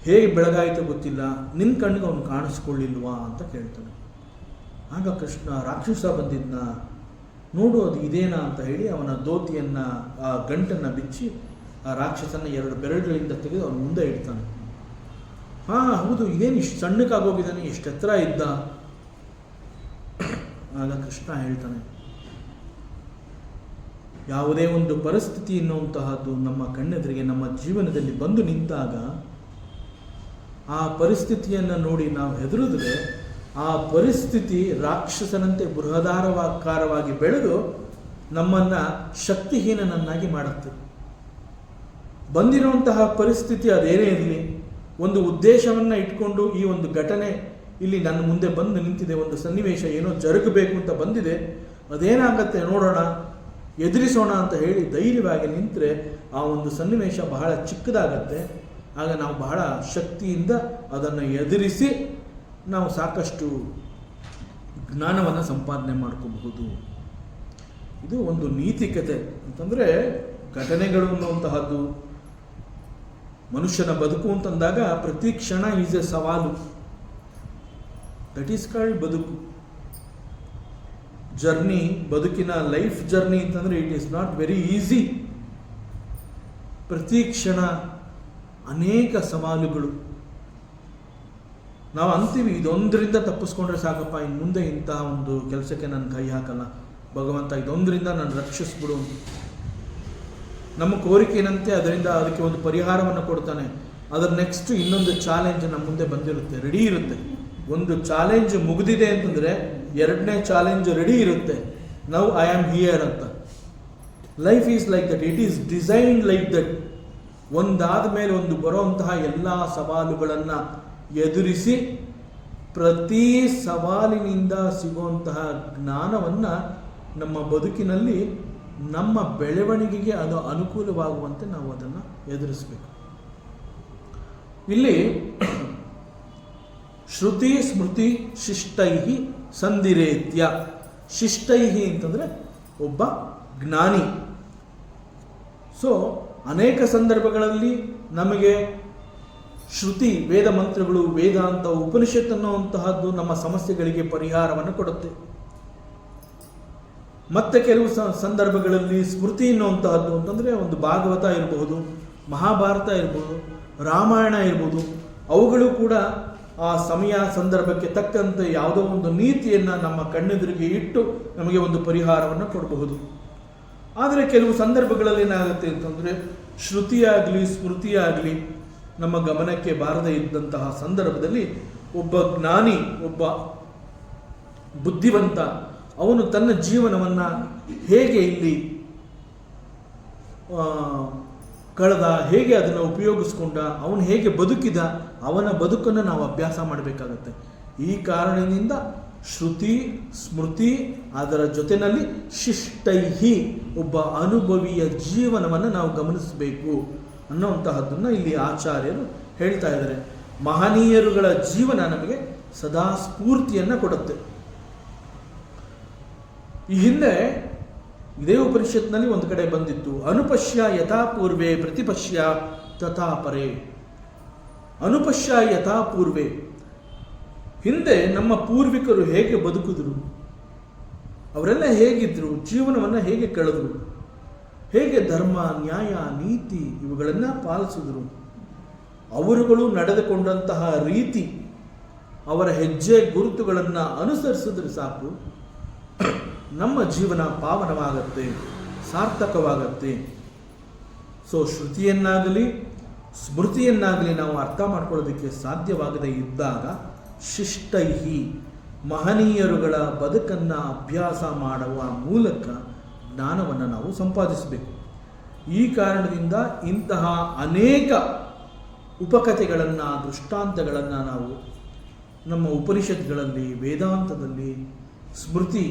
ಹೇಗೆ ಬೆಳಗಾಯಿತು ಗೊತ್ತಿಲ್ಲ, ನಿನ್ನ ಕಣ್ಣಿಗೆ ಅವನು ಕಾಣಿಸ್ಕೊಳ್ಳಿಲ್ವಾ ಅಂತ ಕೇಳ್ತಾನೆ. ಆಗ ಕೃಷ್ಣ, ರಾಕ್ಷಸ ಬಂದಿದ್ನ ನೋಡು, ಅದು ಇದೇನಾ ಅಂತ ಹೇಳಿ ಅವನ ಧೋತಿಯನ್ನು, ಆ ಗಂಟನ್ನು ಬಿಚ್ಚಿ ಆ ರಾಕ್ಷಸನ 2 ಬೆರಳುಗಳಿಂದ ತೆಗೆದು ಅವನ ಮುಂದೆ ಇಡ್ತಾನೆ. ಹಾಂ, ಹೌದು, ಇದೇನು ಇಷ್ಟು ಸಣ್ಣಕ್ಕಾಗೋಗಿದ್ದಾನೆ, ಎಷ್ಟು ಎತ್ತರ ಇದ್ದ? ಆಗ ಕೃಷ್ಣ ಹೇಳ್ತಾನೆ, ಯಾವುದೇ ಒಂದು ಪರಿಸ್ಥಿತಿ ಎನ್ನುವಂತಹದ್ದು ನಮ್ಮ ಕಣ್ಣೆದುರಿಗೆ ನಮ್ಮ ಜೀವನದಲ್ಲಿ ಬಂದು ನಿಂತಾಗ ಆ ಪರಿಸ್ಥಿತಿಯನ್ನು ನೋಡಿ ನಾವು ಹೆದರಿದ್ರೆ ಆ ಪರಿಸ್ಥಿತಿ ರಾಕ್ಷಸನಂತೆ ಬೃಹದಾಕಾರವಾಗಿ ಬೆಳೆದು ನಮ್ಮನ್ನು ಶಕ್ತಿಹೀನನನ್ನಾಗಿ ಮಾಡುತ್ತೆ. ಬಂದಿರುವಂತಹ ಪರಿಸ್ಥಿತಿ ಅದೇನೇ ಇರಲಿ, ಒಂದು ಉದ್ದೇಶವನ್ನು ಇಟ್ಕೊಂಡು ಈ ಒಂದು ಘಟನೆ ಇಲ್ಲಿ ನನ್ನ ಮುಂದೆ ಬಂದು ನಿಂತಿದೆ, ಒಂದು ಸನ್ನಿವೇಶ ಏನೋ ಜರುಗಬೇಕು ಅಂತ ಬಂದಿದೆ, ಅದೇನಾಗತ್ತೆ ನೋಡೋಣ, ಎದುರಿಸೋಣ ಅಂತ ಹೇಳಿ ಧೈರ್ಯವಾಗಿ ನಿಂತರೆ ಆ ಒಂದು ಸನ್ನಿವೇಶ ಬಹಳ ಚಿಕ್ಕದಾಗತ್ತೆ. ಆಗ ನಾವು ಬಹಳ ಶಕ್ತಿಯಿಂದ ಅದನ್ನು ಎದುರಿಸಿ ನಾವು ಸಾಕಷ್ಟು ಜ್ಞಾನವನ್ನು ಸಂಪಾದನೆ ಮಾಡ್ಕೋಬಹುದು. ಇದು ಒಂದು ನೀತಿಕತೆ ಅಂತಂದರೆ, ಘಟನೆಗಳು ಅನ್ನುವಂತಹದ್ದು ಮನುಷ್ಯನ ಬದುಕು ಅಂತಂದಾಗ ಪ್ರತಿ ಕ್ಷಣ ಈಸ್ ಎ ಸವಾಲು. ದಟ್ ಈಸ್ ಕಾಲ್ಡ್ ಬದುಕು. ಜರ್ನಿ, ಬದುಕಿನ ಲೈಫ್ ಜರ್ನಿ ಅಂತಂದರೆ it is not very easy. ಪ್ರತಿ ಕ್ಷಣ ಅನೇಕ ಸವಾಲುಗಳು. ನಾವು ಅಂತೀವಿ, ಇದೊಂದರಿಂದ ತಪ್ಪಿಸ್ಕೊಂಡ್ರೆ ಸಾಕಪ್ಪ, ಇನ್ನು ಮುಂದೆ ಇಂತಹ ಒಂದು ಕೆಲಸಕ್ಕೆ ನಾನು ಕೈ ಹಾಕಲ್ಲ, ಭಗವಂತ ಇದೊಂದರಿಂದ ನಾನು ರಕ್ಷಿಸ್ಬಿಡು. ನಮ್ಮ ಕೋರಿಕೆನಂತೆ ಅದಕ್ಕೆ ಒಂದು ಪರಿಹಾರವನ್ನು ಕೊಡ್ತಾನೆ. ಅದರ ನೆಕ್ಸ್ಟ್ ಇನ್ನೊಂದು ಚಾಲೆಂಜ್ ನಮ್ಮ ಮುಂದೆ ಬಂದಿರುತ್ತೆ, ರೆಡಿ ಇರುತ್ತೆ. ಒಂದು ಚಾಲೆಂಜ್ ಮುಗಿದಿದೆ ಅಂತಂದರೆ 2ನೇ ಚಾಲೆಂಜ್ ರೆಡಿ ಇರುತ್ತೆ. ನೌ ಐ ಆಮ್ ಹಿಯರ್ ಅಂತ. Life is like that, it is designed like that. ಒಂದಾದ ಮೇಲೆ ಒಂದು ಬರುವಂತಹ ಎಲ್ಲ ಸವಾಲುಗಳನ್ನು ಎದುರಿಸಿ ಪ್ರತಿ ಸವಾಲಿನಿಂದ ಸಿಗುವಂತಹ ಜ್ಞಾನವನ್ನು ನಮ್ಮ ಬದುಕಿನಲ್ಲಿ ನಮ್ಮ ಬೆಳವಣಿಗೆಗೆ ಅದು ಅನುಕೂಲವಾಗುವಂತೆ ನಾವು ಅದನ್ನು ಎದುರಿಸಬೇಕು. ಇಲ್ಲಿ ಶ್ರುತಿ ಸ್ಮೃತಿ ಶಿಷ್ಟೈಹಿ ಸಂಧಿರೇತ್ಯ. ಶಿಷ್ಟೈಹಿ ಅಂತಂದರೆ ಒಬ್ಬ ಜ್ಞಾನಿ. ಸೊ ಅನೇಕ ಸಂದರ್ಭಗಳಲ್ಲಿ ನಮಗೆ ಶ್ರುತಿ, ವೇದ ಮಂತ್ರಗಳು, ವೇದಾಂತ, ಉಪನಿಷತ್ ಅನ್ನುವಂತಹದ್ದು ನಮ್ಮ ಸಮಸ್ಯೆಗಳಿಗೆ ಪರಿಹಾರವನ್ನು ಕೊಡುತ್ತೆ. ಮತ್ತೆ ಕೆಲವು ಸಂದರ್ಭಗಳಲ್ಲಿ ಸ್ಮೃತಿ ಅನ್ನುವಂತಹದ್ದು ಅಂತಂದರೆ ಒಂದು ಭಾಗವತ ಇರಬಹುದು, ಮಹಾಭಾರತ ಇರ್ಬೋದು, ರಾಮಾಯಣ ಇರ್ಬೋದು, ಅವುಗಳು ಕೂಡ ಆ ಸಮಯ ಸಂದರ್ಭಕ್ಕೆ ತಕ್ಕಂತೆ ಯಾವುದೋ ಒಂದು ನೀತಿಯನ್ನು ನಮ್ಮ ಕಣ್ಣೆದುರಿಗೆ ಇಟ್ಟು ನಮಗೆ ಒಂದು ಪರಿಹಾರವನ್ನು ಕೊಡಬಹುದು. ಆದರೆ ಕೆಲವು ಸಂದರ್ಭಗಳಲ್ಲಿ ಏನಾಗುತ್ತೆ ಅಂತಂದರೆ ಶ್ರುತಿಯಾಗಲಿ ಸ್ಮೃತಿಯಾಗಲಿ ನಮ್ಮ ಗಮನಕ್ಕೆ ಬಾರದೇ ಇದ್ದಂತಹ ಸಂದರ್ಭದಲ್ಲಿ ಒಬ್ಬ ಜ್ಞಾನಿ, ಒಬ್ಬ ಬುದ್ಧಿವಂತ, ಅವನು ತನ್ನ ಜೀವನವನ್ನು ಹೇಗೆ ಇಲ್ಲಿ ಕಳೆದ, ಹೇಗೆ ಅದನ್ನು ಉಪಯೋಗಿಸ್ಕೊಂಡ, ಅವನು ಹೇಗೆ ಬದುಕಿದ, ಅವನ ಬದುಕನ್ನು ನಾವು ಅಭ್ಯಾಸ ಮಾಡಬೇಕಾಗತ್ತೆ. ಈ ಕಾರಣದಿಂದ ಶ್ರುತಿ ಸ್ಮೃತಿ ಅದರ ಜೊತೆಯಲ್ಲಿ ಶಿಷ್ಟೈಹಿ ಒಬ್ಬ ಅನುಭವಿಯ ಜೀವನವನ್ನು ನಾವು ಗಮನಿಸಬೇಕು ಅನ್ನುವಂತಹದ್ದನ್ನು ಇಲ್ಲಿ ಆಚಾರ್ಯರು ಹೇಳ್ತಾ ಇದ್ದಾರೆ. ಮಹನೀಯರುಗಳ ಜೀವನ ನಮಗೆ ಸದಾ ಸ್ಫೂರ್ತಿಯನ್ನು ಕೊಡುತ್ತೆ. ಈ ಹಿಂದೆ ಇದೇ ಉಪನಿಷತ್ನಲ್ಲಿ ಒಂದು ಕಡೆ ಬಂದಿತ್ತು, ಅನುಪಶ್ಯ ಯಥಾ ಪೂರ್ವೆ ಪ್ರತಿಪಶ್ಯ ತಥಾ ಪರೇ. ಅನುಪಶ್ಯ ಯಥಾ ಪೂರ್ವೆ, ಹಿಂದೆ ನಮ್ಮ ಪೂರ್ವಿಕರು ಹೇಗೆ ಬದುಕಿದ್ರು, ಅವರೆಲ್ಲ ಹೇಗಿದ್ರು, ಜೀವನವನ್ನು ಹೇಗೆ ಕಳೆದ್ರು, ಹೇಗೆ ಧರ್ಮ ನ್ಯಾಯ ನೀತಿ ಇವುಗಳನ್ನು ಪಾಲಿಸಿದ್ರು, ಅವರುಗಳು ನಡೆದುಕೊಂಡಂತಹ ರೀತಿ, ಅವರ ಹೆಜ್ಜೆ ಗುರುತುಗಳನ್ನು ಅನುಸರಿಸಿದ್ರೆ ಸಾಕು, ನಮ್ಮ ಜೀವನ ಪಾವನವಾಗತ್ತೆ, ಸಾರ್ಥಕವಾಗತ್ತೆ. ಸೊ ಶ್ರುತಿಯನ್ನಾಗಲಿ ಸ್ಮೃತಿಯನ್ನಾಗಲಿ ನಾವು ಅರ್ಥ ಮಾಡ್ಕೊಳ್ಳೋದಕ್ಕೆ ಸಾಧ್ಯವಾಗದೇ ಇದ್ದಾಗ ಶಿಷ್ಟೈಹಿ ಮಹನೀಯರುಗಳ ಬದುಕನ್ನು ಅಭ್ಯಾಸ ಮಾಡುವ ಮೂಲಕ ಜ್ಞಾನವನ್ನು ನಾವು ಸಂಪಾದಿಸಬೇಕು. ಈ ಕಾರಣದಿಂದ ಇಂತಹ ಅನೇಕ ಉಪಕಥೆಗಳನ್ನು, ದೃಷ್ಟಾಂತಗಳನ್ನು ನಾವು ನಮ್ಮ ಉಪನಿಷತ್ಗಳಲ್ಲಿ, ವೇದಾಂತದಲ್ಲಿ, ಸ್ಮೃತಿ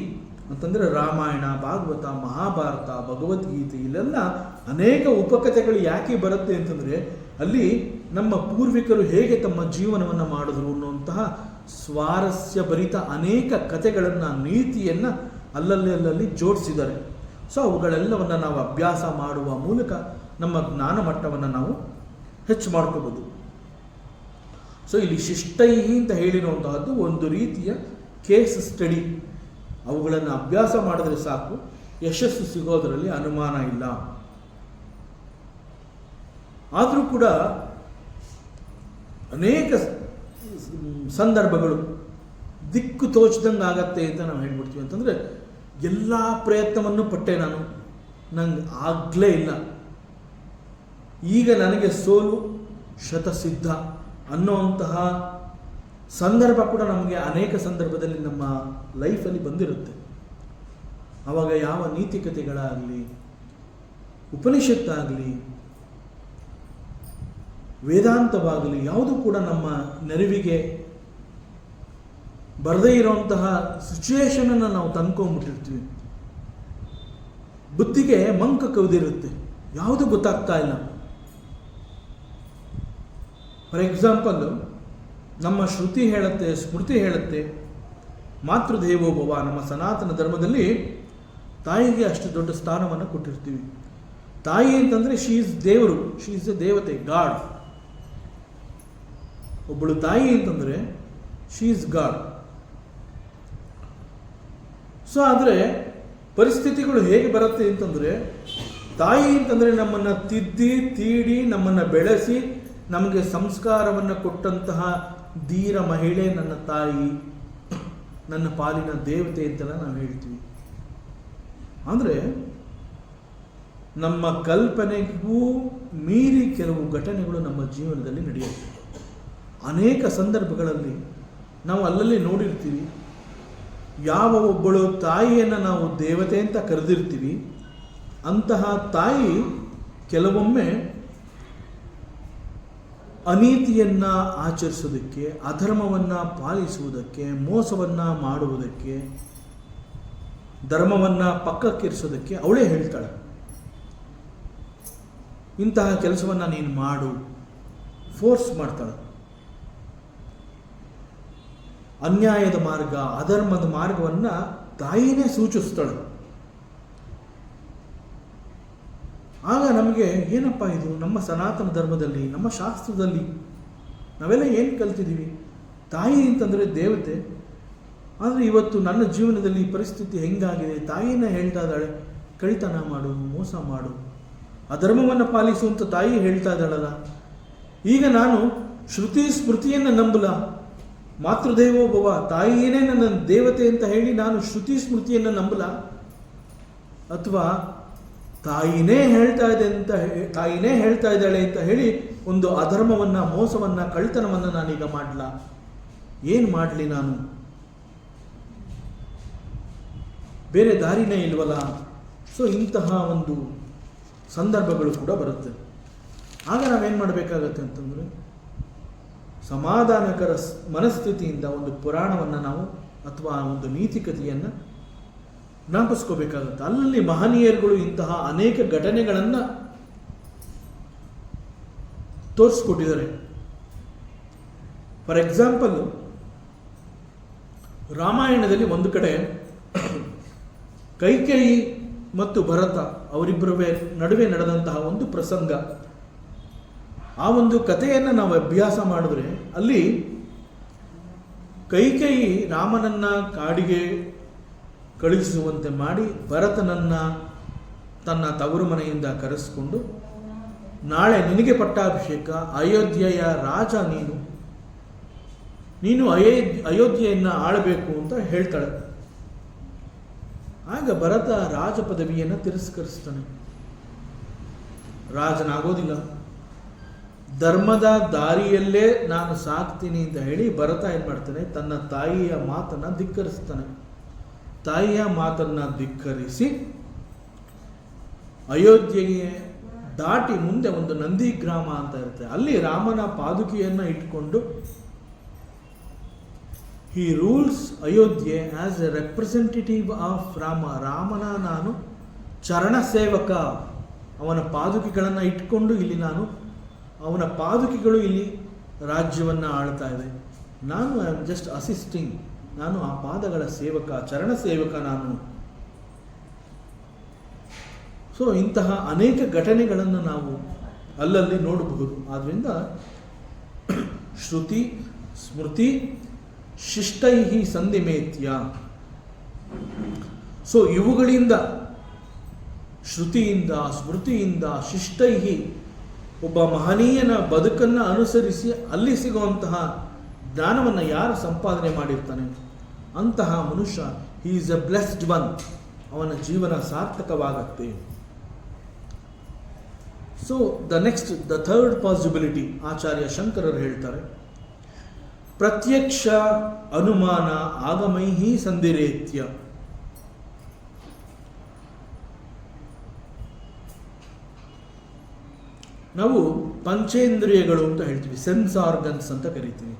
ಅಂತಂದರೆ ರಾಮಾಯಣ, ಭಾಗವತ, ಮಹಾಭಾರತ, ಭಗವದ್ಗೀತೆ, ಇಲ್ಲೆಲ್ಲ ಅನೇಕ ಉಪಕಥೆಗಳು ಯಾಕೆ ಬರುತ್ತೆ ಅಂತಂದರೆ ಅಲ್ಲಿ ನಮ್ಮ ಪೂರ್ವಿಕರು ಹೇಗೆ ತಮ್ಮ ಜೀವನವನ್ನು ಮಾಡಿದ್ರು ಅನ್ನುವಂತಹ ಸ್ವಾರಸ್ಯಭರಿತ ಅನೇಕ ಕಥೆಗಳನ್ನು, ನೀತಿಯನ್ನು ಅಲ್ಲಲ್ಲಿ ಜೋಡಿಸಿದ್ದಾರೆ. ಸೊ ಅವುಗಳೆಲ್ಲವನ್ನು ನಾವು ಅಭ್ಯಾಸ ಮಾಡುವ ಮೂಲಕ ನಮ್ಮ ಜ್ಞಾನ ಮಟ್ಟವನ್ನು ನಾವು ಹೆಚ್ಚು ಮಾಡ್ಕೋಬೋದು. ಸೊ ಇಲ್ಲಿ ಶಿಷ್ಟೈಹಿ ಅಂತ ಹೇಳಿರುವಂತಹದ್ದು ಒಂದು ರೀತಿಯ ಕೇಸ್ ಸ್ಟಡಿ. ಅವುಗಳನ್ನು ಅಭ್ಯಾಸ ಮಾಡಿದ್ರೆ ಸಾಕು, ಯಶಸ್ಸು ಸಿಗೋದರಲ್ಲಿ ಅನುಮಾನ ಇಲ್ಲ. ಆದರೂ ಕೂಡ ಅನೇಕ ಸಂದರ್ಭಗಳು ದಿಕ್ಕು ತೋಚದಂಗೆ ಆಗತ್ತೆ ಅಂತ ನಾವು ಹೇಳ್ಬಿಡ್ತೀವಿ. ಅಂತಂದರೆ ಎಲ್ಲ ಪ್ರಯತ್ನವನ್ನು ಪಟ್ಟೆ, ನಂಗೆ ಆಗಲೇ ಇಲ್ಲ, ಈಗ ನನಗೆ ಸೋಲು ಶತಸಿದ್ಧ ಅನ್ನೋಂತಹ ಸಂದರ್ಭ ಕೂಡ ನಮಗೆ ಅನೇಕ ಸಂದರ್ಭದಲ್ಲಿ ನಮ್ಮ ಲೈಫಲ್ಲಿ ಬಂದಿರುತ್ತೆ. ಆವಾಗ ಯಾವ ನೀತಿಕತೆಗಳಾಗಲಿ, ಉಪನಿಷತ್ತಾಗಲಿ, ವೇದಾಂತವಾಗಲಿ ಯಾವುದು ಕೂಡ ನಮ್ಮ ನೆರವಿಗೆ ಬರದೇ ಇರುವಂತಹ ಸಿಚುವೇಶನನ್ನು ನಾವು ತಂದ್ಕೊಂಡ್ಬಿಟ್ಟಿರ್ತೀವಿ. ಬುದ್ಧಿಗೆ ಮಂಕ ಕವಿದಿರುತ್ತೆ, ಯಾವುದು ಗೊತ್ತಾಗ್ತಾ ಇಲ್ಲ. ಫಾರ್ ಎಕ್ಸಾಂಪಲ್, ನಮ್ಮ ಶ್ರುತಿ ಹೇಳುತ್ತೆ, ಸ್ಮೃತಿ ಹೇಳುತ್ತೆ, ಮಾತೃದೇವೋಭವ. ನಮ್ಮ ಸನಾತನ ಧರ್ಮದಲ್ಲಿ ತಾಯಿಗೆ ಅಷ್ಟು ದೊಡ್ಡ ಸ್ಥಾನವನ್ನು ಕೊಟ್ಟಿರ್ತೀವಿ. ತಾಯಿ ಅಂತಂದರೆ ಶಿ ಈಸ್ ದೇವರು, ಶಿ ಈಸ್ ಎ ದೇವತೆ, ಗಾಡ್. ಒಬ್ಬಳು ತಾಯಿ ಅಂತಂದರೆ ಶಿ ಈಸ್ ಗಾಡ್. ಸೊ ಆದರೆ ಪರಿಸ್ಥಿತಿಗಳು ಹೇಗೆ ಬರುತ್ತೆ ಅಂತಂದರೆ, ತಾಯಿ ಅಂತಂದರೆ ನಮ್ಮನ್ನು ತಿದ್ದಿ ತೀಡಿ ನಮ್ಮನ್ನು ಬೆಳೆಸಿ ನಮಗೆ ಸಂಸ್ಕಾರವನ್ನು ಕೊಟ್ಟಂತಹ ಧೀರ ಮಹಿಳೆ ನನ್ನ ತಾಯಿ, ನನ್ನ ಪಾಲಿನ ದೇವತೆ ಅಂತೆಲ್ಲ ನಾವು ಹೇಳ್ತೀವಿ. ಅಂದರೆ ನಮ್ಮ ಕಲ್ಪನೆಗೂ ಮೀರಿ ಕೆಲವು ಘಟನೆಗಳು ನಮ್ಮ ಜೀವನದಲ್ಲಿ ನಡೆಯುತ್ತೆ. ಅನೇಕ ಸಂದರ್ಭಗಳಲ್ಲಿ ನಾವು ಅಲ್ಲಲ್ಲಿ ನೋಡಿರ್ತೀವಿ, ಯಾವ ಒಬ್ಬಳು ತಾಯಿಯನ್ನು ನಾವು ದೇವತೆ ಅಂತ ಕರೆದಿರ್ತೀವಿ, ಅಂತಹ ತಾಯಿ ಕೆಲವೊಮ್ಮೆ ಅನೀತಿಯನ್ನು ಆಚರಿಸೋದಕ್ಕೆ, ಅಧರ್ಮವನ್ನು ಪಾಲಿಸುವುದಕ್ಕೆ, ಮೋಸವನ್ನು ಮಾಡುವುದಕ್ಕೆ, ಧರ್ಮವನ್ನು ಪಕ್ಕಕ್ಕಿರಿಸೋದಕ್ಕೆ ಅವಳೇ ಹೇಳ್ತಾಳೆ, ಇಂತಹ ಕೆಲಸವನ್ನು ನೀನು ಮಾಡು, ಫೋರ್ಸ್ ಮಾಡ್ತಾಳೆ. ಅನ್ಯಾಯದ ಮಾರ್ಗ, ಅಧರ್ಮದ ಮಾರ್ಗವನ್ನು ತಾಯಿನೇ ಸೂಚಿಸ್ತಾಳೆ. ಆಗ ನಮಗೆ ಏನಪ್ಪ ಇದು, ನಮ್ಮ ಸನಾತನ ಧರ್ಮದಲ್ಲಿ, ನಮ್ಮ ಶಾಸ್ತ್ರದಲ್ಲಿ ನಾವೆಲ್ಲ ಏನು ಕಲ್ತಿದ್ದೀವಿ? ತಾಯಿ ಅಂತಂದರೆ ದೇವತೆ, ಆದರೆ ಇವತ್ತು ನನ್ನ ಜೀವನದಲ್ಲಿ ಈ ಪರಿಸ್ಥಿತಿ ಹೆಂಗಾಗಿದೆ, ತಾಯಿನ ಹೇಳ್ತಾ ಇದ್ದಾಳೆ ಕಳ್ತನ ಮಾಡು, ಮೋಸ ಮಾಡು, ಅಧರ್ಮವನ್ನು ಪಾಲಿಸು ಅಂತ ತಾಯಿ ಹೇಳ್ತಾ ಇದ್ದಾಳಲ್ಲ. ಈಗ ನಾನು ಶ್ರುತಿ ಸ್ಮೃತಿಯನ್ನು ನಂಬಲ, ಮಾತೃದೇವೋಭವ, ತಾಯಿಯೇ ನನ್ನ ದೇವತೆ ಅಂತ ಹೇಳಿ ನಾನು ಶ್ರುತಿ ಸ್ಮೃತಿಯನ್ನು ನಂಬಲ, ಅಥವಾ ತಾಯಿನೇ ಹೇಳ್ತಾ ಇದ್ದಾಳೆ ಅಂತ ಹೇಳಿ ಒಂದು ಅಧರ್ಮವನ್ನು, ಮೋಸವನ್ನು, ಕಳ್ತನವನ್ನು ನಾನೀಗ ಮಾಡಲ? ಏನು ಮಾಡಲಿ ನಾನು? ಬೇರೆ ದಾರಿನೇ ಇಲ್ವಲ್ಲ. ಸೊ ಇಂತಹ ಒಂದು ಸಂದರ್ಭಗಳು ಕೂಡ ಬರುತ್ತೆ. ಆಗ ನಾವೇನು ಮಾಡಬೇಕಾಗತ್ತೆ ಅಂತಂದರೆ, ಸಮಾಧಾನಕರ ಮನಸ್ಥಿತಿಯಿಂದ ಒಂದು ಪುರಾಣವನ್ನು ನಾವು ಅಥವಾ ಒಂದು ನೀತಿಕತೆಯನ್ನು ಜ್ಞಾಪಿಸ್ಕೋಬೇಕಾಗುತ್ತೆ. ಅಲ್ಲಿ ಮಹನೀಯರುಗಳು ಇಂತಹ ಅನೇಕ ಘಟನೆಗಳನ್ನು ತೋರಿಸ್ಕೊಟ್ಟಿದ್ದಾರೆ. ಫಾರ್ ಎಕ್ಸಾಂಪಲ್, ರಾಮಾಯಣದಲ್ಲಿ ಒಂದು ಕಡೆ ಕೈಕೇಯಿ ಮತ್ತು ಭರತ ಅವರಿಬ್ಬರ ನಡುವೆ ನಡೆದಂತಹ ಒಂದು ಪ್ರಸಂಗ, ಆ ಒಂದು ಕಥೆಯನ್ನು ನಾವು ಅಭ್ಯಾಸ ಮಾಡಿದ್ರೆ ಅಲ್ಲಿ ಕೈಕೇಯಿ ರಾಮನನ್ನ ಕಾಡಿಗೆ ಕಳುಹಿಸುವಂತೆ ಮಾಡಿ ಭರತನನ್ನು ತನ್ನ ತವರು ಮನೆಯಿಂದ ಕರೆಸಿಕೊಂಡು, ನಾಳೆ ನಿನಗೆ ಪಟ್ಟಾಭಿಷೇಕ, ಅಯೋಧ್ಯೆಯ ರಾಜ ನೀನು ಅಯೋಧ್ಯೆಯನ್ನು ಆಳಬೇಕು ಅಂತ ಹೇಳ್ತಾಳೆ. ಆಗ ಭರತ ರಾಜ ಪದವಿಯನ್ನು ತಿರಸ್ಕರಿಸ್ತಾನೆ, ರಾಜನಾಗೋದಿಲ್ಲ. ಧರ್ಮದ ದಾರಿಯಲ್ಲೇ ನಾನು ಸಾಕ್ತೀನಿ ಅಂತ ಹೇಳಿ ಭರತ ಏನು ಮಾಡ್ತಾನೆ, ತನ್ನ ತಾಯಿಯ ಮಾತನ್ನು ಧಿಕ್ಕರಿಸ್ತಾನೆ. ತಾಯಿಯ ಮಾತನ್ನು ಧಿಕ್ಕರಿಸಿ ಅಯೋಧ್ಯೆಗೆ ದಾಟಿ ಮುಂದೆ ಒಂದು ನಂದಿ ಗ್ರಾಮ ಅಂತ ಇರುತ್ತೆ, ಅಲ್ಲಿ ರಾಮನ ಪಾದುಕೆಯನ್ನು ಇಟ್ಕೊಂಡು he rules Ayodhya as a representative of Rama. ರಾಮನ ನಾನು ಚರಣ ಸೇವಕ, ಅವನ ಪಾದುಕೆಗಳನ್ನು ಇಟ್ಕೊಂಡು ಇಲ್ಲಿ ನಾನು, ಅವನ ಪಾದುಕೆಗಳು ಇಲ್ಲಿ ರಾಜ್ಯವನ್ನು ಆಳ್ತಾ ಇದೆ, ನಾನು ಐ ಆಮ್ ಜಸ್ಟ್ ಅಸಿಸ್ಟಿಂಗ್, ನಾನು ಆ ಪಾದಗಳ ಸೇವಕ, ಚರಣ ಸೇವಕ ನಾನು. ಸೊ ಇಂತಹ ಅನೇಕ ಘಟನೆಗಳನ್ನು ನಾವು ಅಲ್ಲಲ್ಲಿ ನೋಡಬಹುದು. ಆದ್ದರಿಂದ ಶ್ರುತಿ ಸ್ಮೃತಿ ಶಿಷ್ಟೈಹಿ ಸಂಧಿಮೇತ್ಯ. ಸೊ ಇವುಗಳಿಂದ, ಶ್ರುತಿಯಿಂದ, ಸ್ಮೃತಿಯಿಂದ, ಶಿಷ್ಟೈಹಿ, ಒಬ್ಬ ಮಹನೀಯನ ಬದುಕನ್ನು ಅನುಸರಿಸಿ ಅಲ್ಲಿ ಸಿಗುವಂತಹ ಜ್ಞಾನವನ್ನು ಯಾರು ಸಂಪಾದನೆ ಮಾಡಿರ್ತಾನೆ ಅಂತಹ ಮನುಷ್ಯ, he is A blessed one, ಅವನ ಜೀವನ ಸಾರ್ಥಕವಾಗತ್ತೆ. ಸೊ ದ ಥರ್ಡ್ ಪಾಸಿಬಿಲಿಟಿ ಆಚಾರ್ಯ ಶಂಕರರು ಹೇಳ್ತಾರೆ, ಪ್ರತ್ಯಕ್ಷ ಅನುಮಾನ ಆಗಮೈಹಿ ಸಂಧಿರೇತ್ಯ. ನಾವು ಪಂಚೇಂದ್ರಿಯಗಳು ಅಂತ ಹೇಳ್ತೀವಿ, ಸೆನ್ಸ್ ಆರ್ಗನ್ಸ್ ಅಂತ ಕರಿತೀವಿ.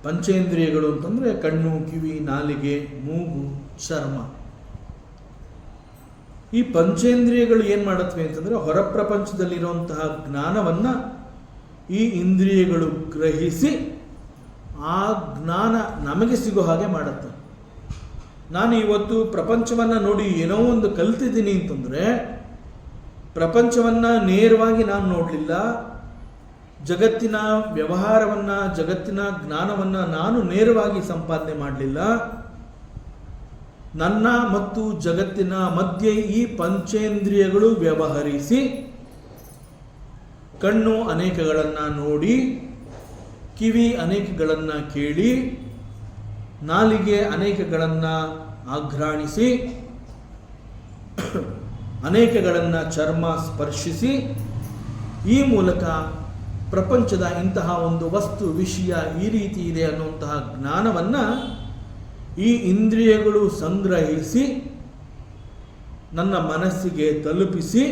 ಪಂಚೇಂದ್ರಿಯಗಳು ಅಂತಂದರೆ ಕಣ್ಣು, ಕಿವಿ, ನಾಲಿಗೆ, ಮೂಗು, ಚರ್ಮ. ಈ ಪಂಚೇಂದ್ರಿಯಗಳು ಏನು ಮಾಡುತ್ತವೆ ಅಂತಂದರೆ ಹೊರ ಪ್ರಪಂಚದಲ್ಲಿರುವಂತಹ ಜ್ಞಾನವನ್ನು ಈ ಇಂದ್ರಿಯಗಳು ಗ್ರಹಿಸಿ ಆ ಜ್ಞಾನ ನಮಗೆ ಸಿಗೋ ಹಾಗೆ ಮಾಡುತ್ತೆ. ನಾನು ಇವತ್ತು ಪ್ರಪಂಚವನ್ನು ನೋಡಿ ಏನೋ ಒಂದು ಕಲ್ತಿದ್ದೀನಿ ಅಂತಂದರೆ, ಪ್ರಪಂಚವನ್ನು ನೇರವಾಗಿ ನಾನು ನೋಡಲಿಲ್ಲ, ಜಗತ್ತಿನ ವ್ಯವಹಾರವನ್ನು, ಜಗತ್ತಿನ ಜ್ಞಾನವನ್ನು ನಾನು ನೇರವಾಗಿ ಸಂಪಾದನೆ ಮಾಡಲಿಲ್ಲ. ನನ್ನ ಮತ್ತು ಜಗತ್ತಿನ ಮಧ್ಯೆ ಈ ಪಂಚೇಂದ್ರಿಯಗಳು ವ್ಯವಹರಿಸಿ, ಕಣ್ಣು ಅನೇಕಗಳನ್ನು ನೋಡಿ, ಕಿವಿ ಅನೇಕಗಳನ್ನು ಕೇಳಿ, ನಾಲಿಗೆ ಅನೇಕಗಳನ್ನು ಆಘ್ರಾಣಿಸಿ, ಅನೇಕಗಳನ್ನು ಚರ್ಮ ಸ್ಪರ್ಶಿಸಿ, ಈ ಮೂಲಕ ಪ್ರಪಂಚದ ಇಂತಹ ಒಂದು ವಸ್ತು, ವಿಷಯ ಈ ರೀತಿ ಇದೆ ಅನ್ನುವಂತಹ ಜ್ಞಾನವನ್ನು ಈ ಇಂದ್ರಿಯಗಳು ಸಂಗ್ರಹಿಸಿ ನನ್ನ ಮನಸ್ಸಿಗೆ ತಲುಪಿಸಿ,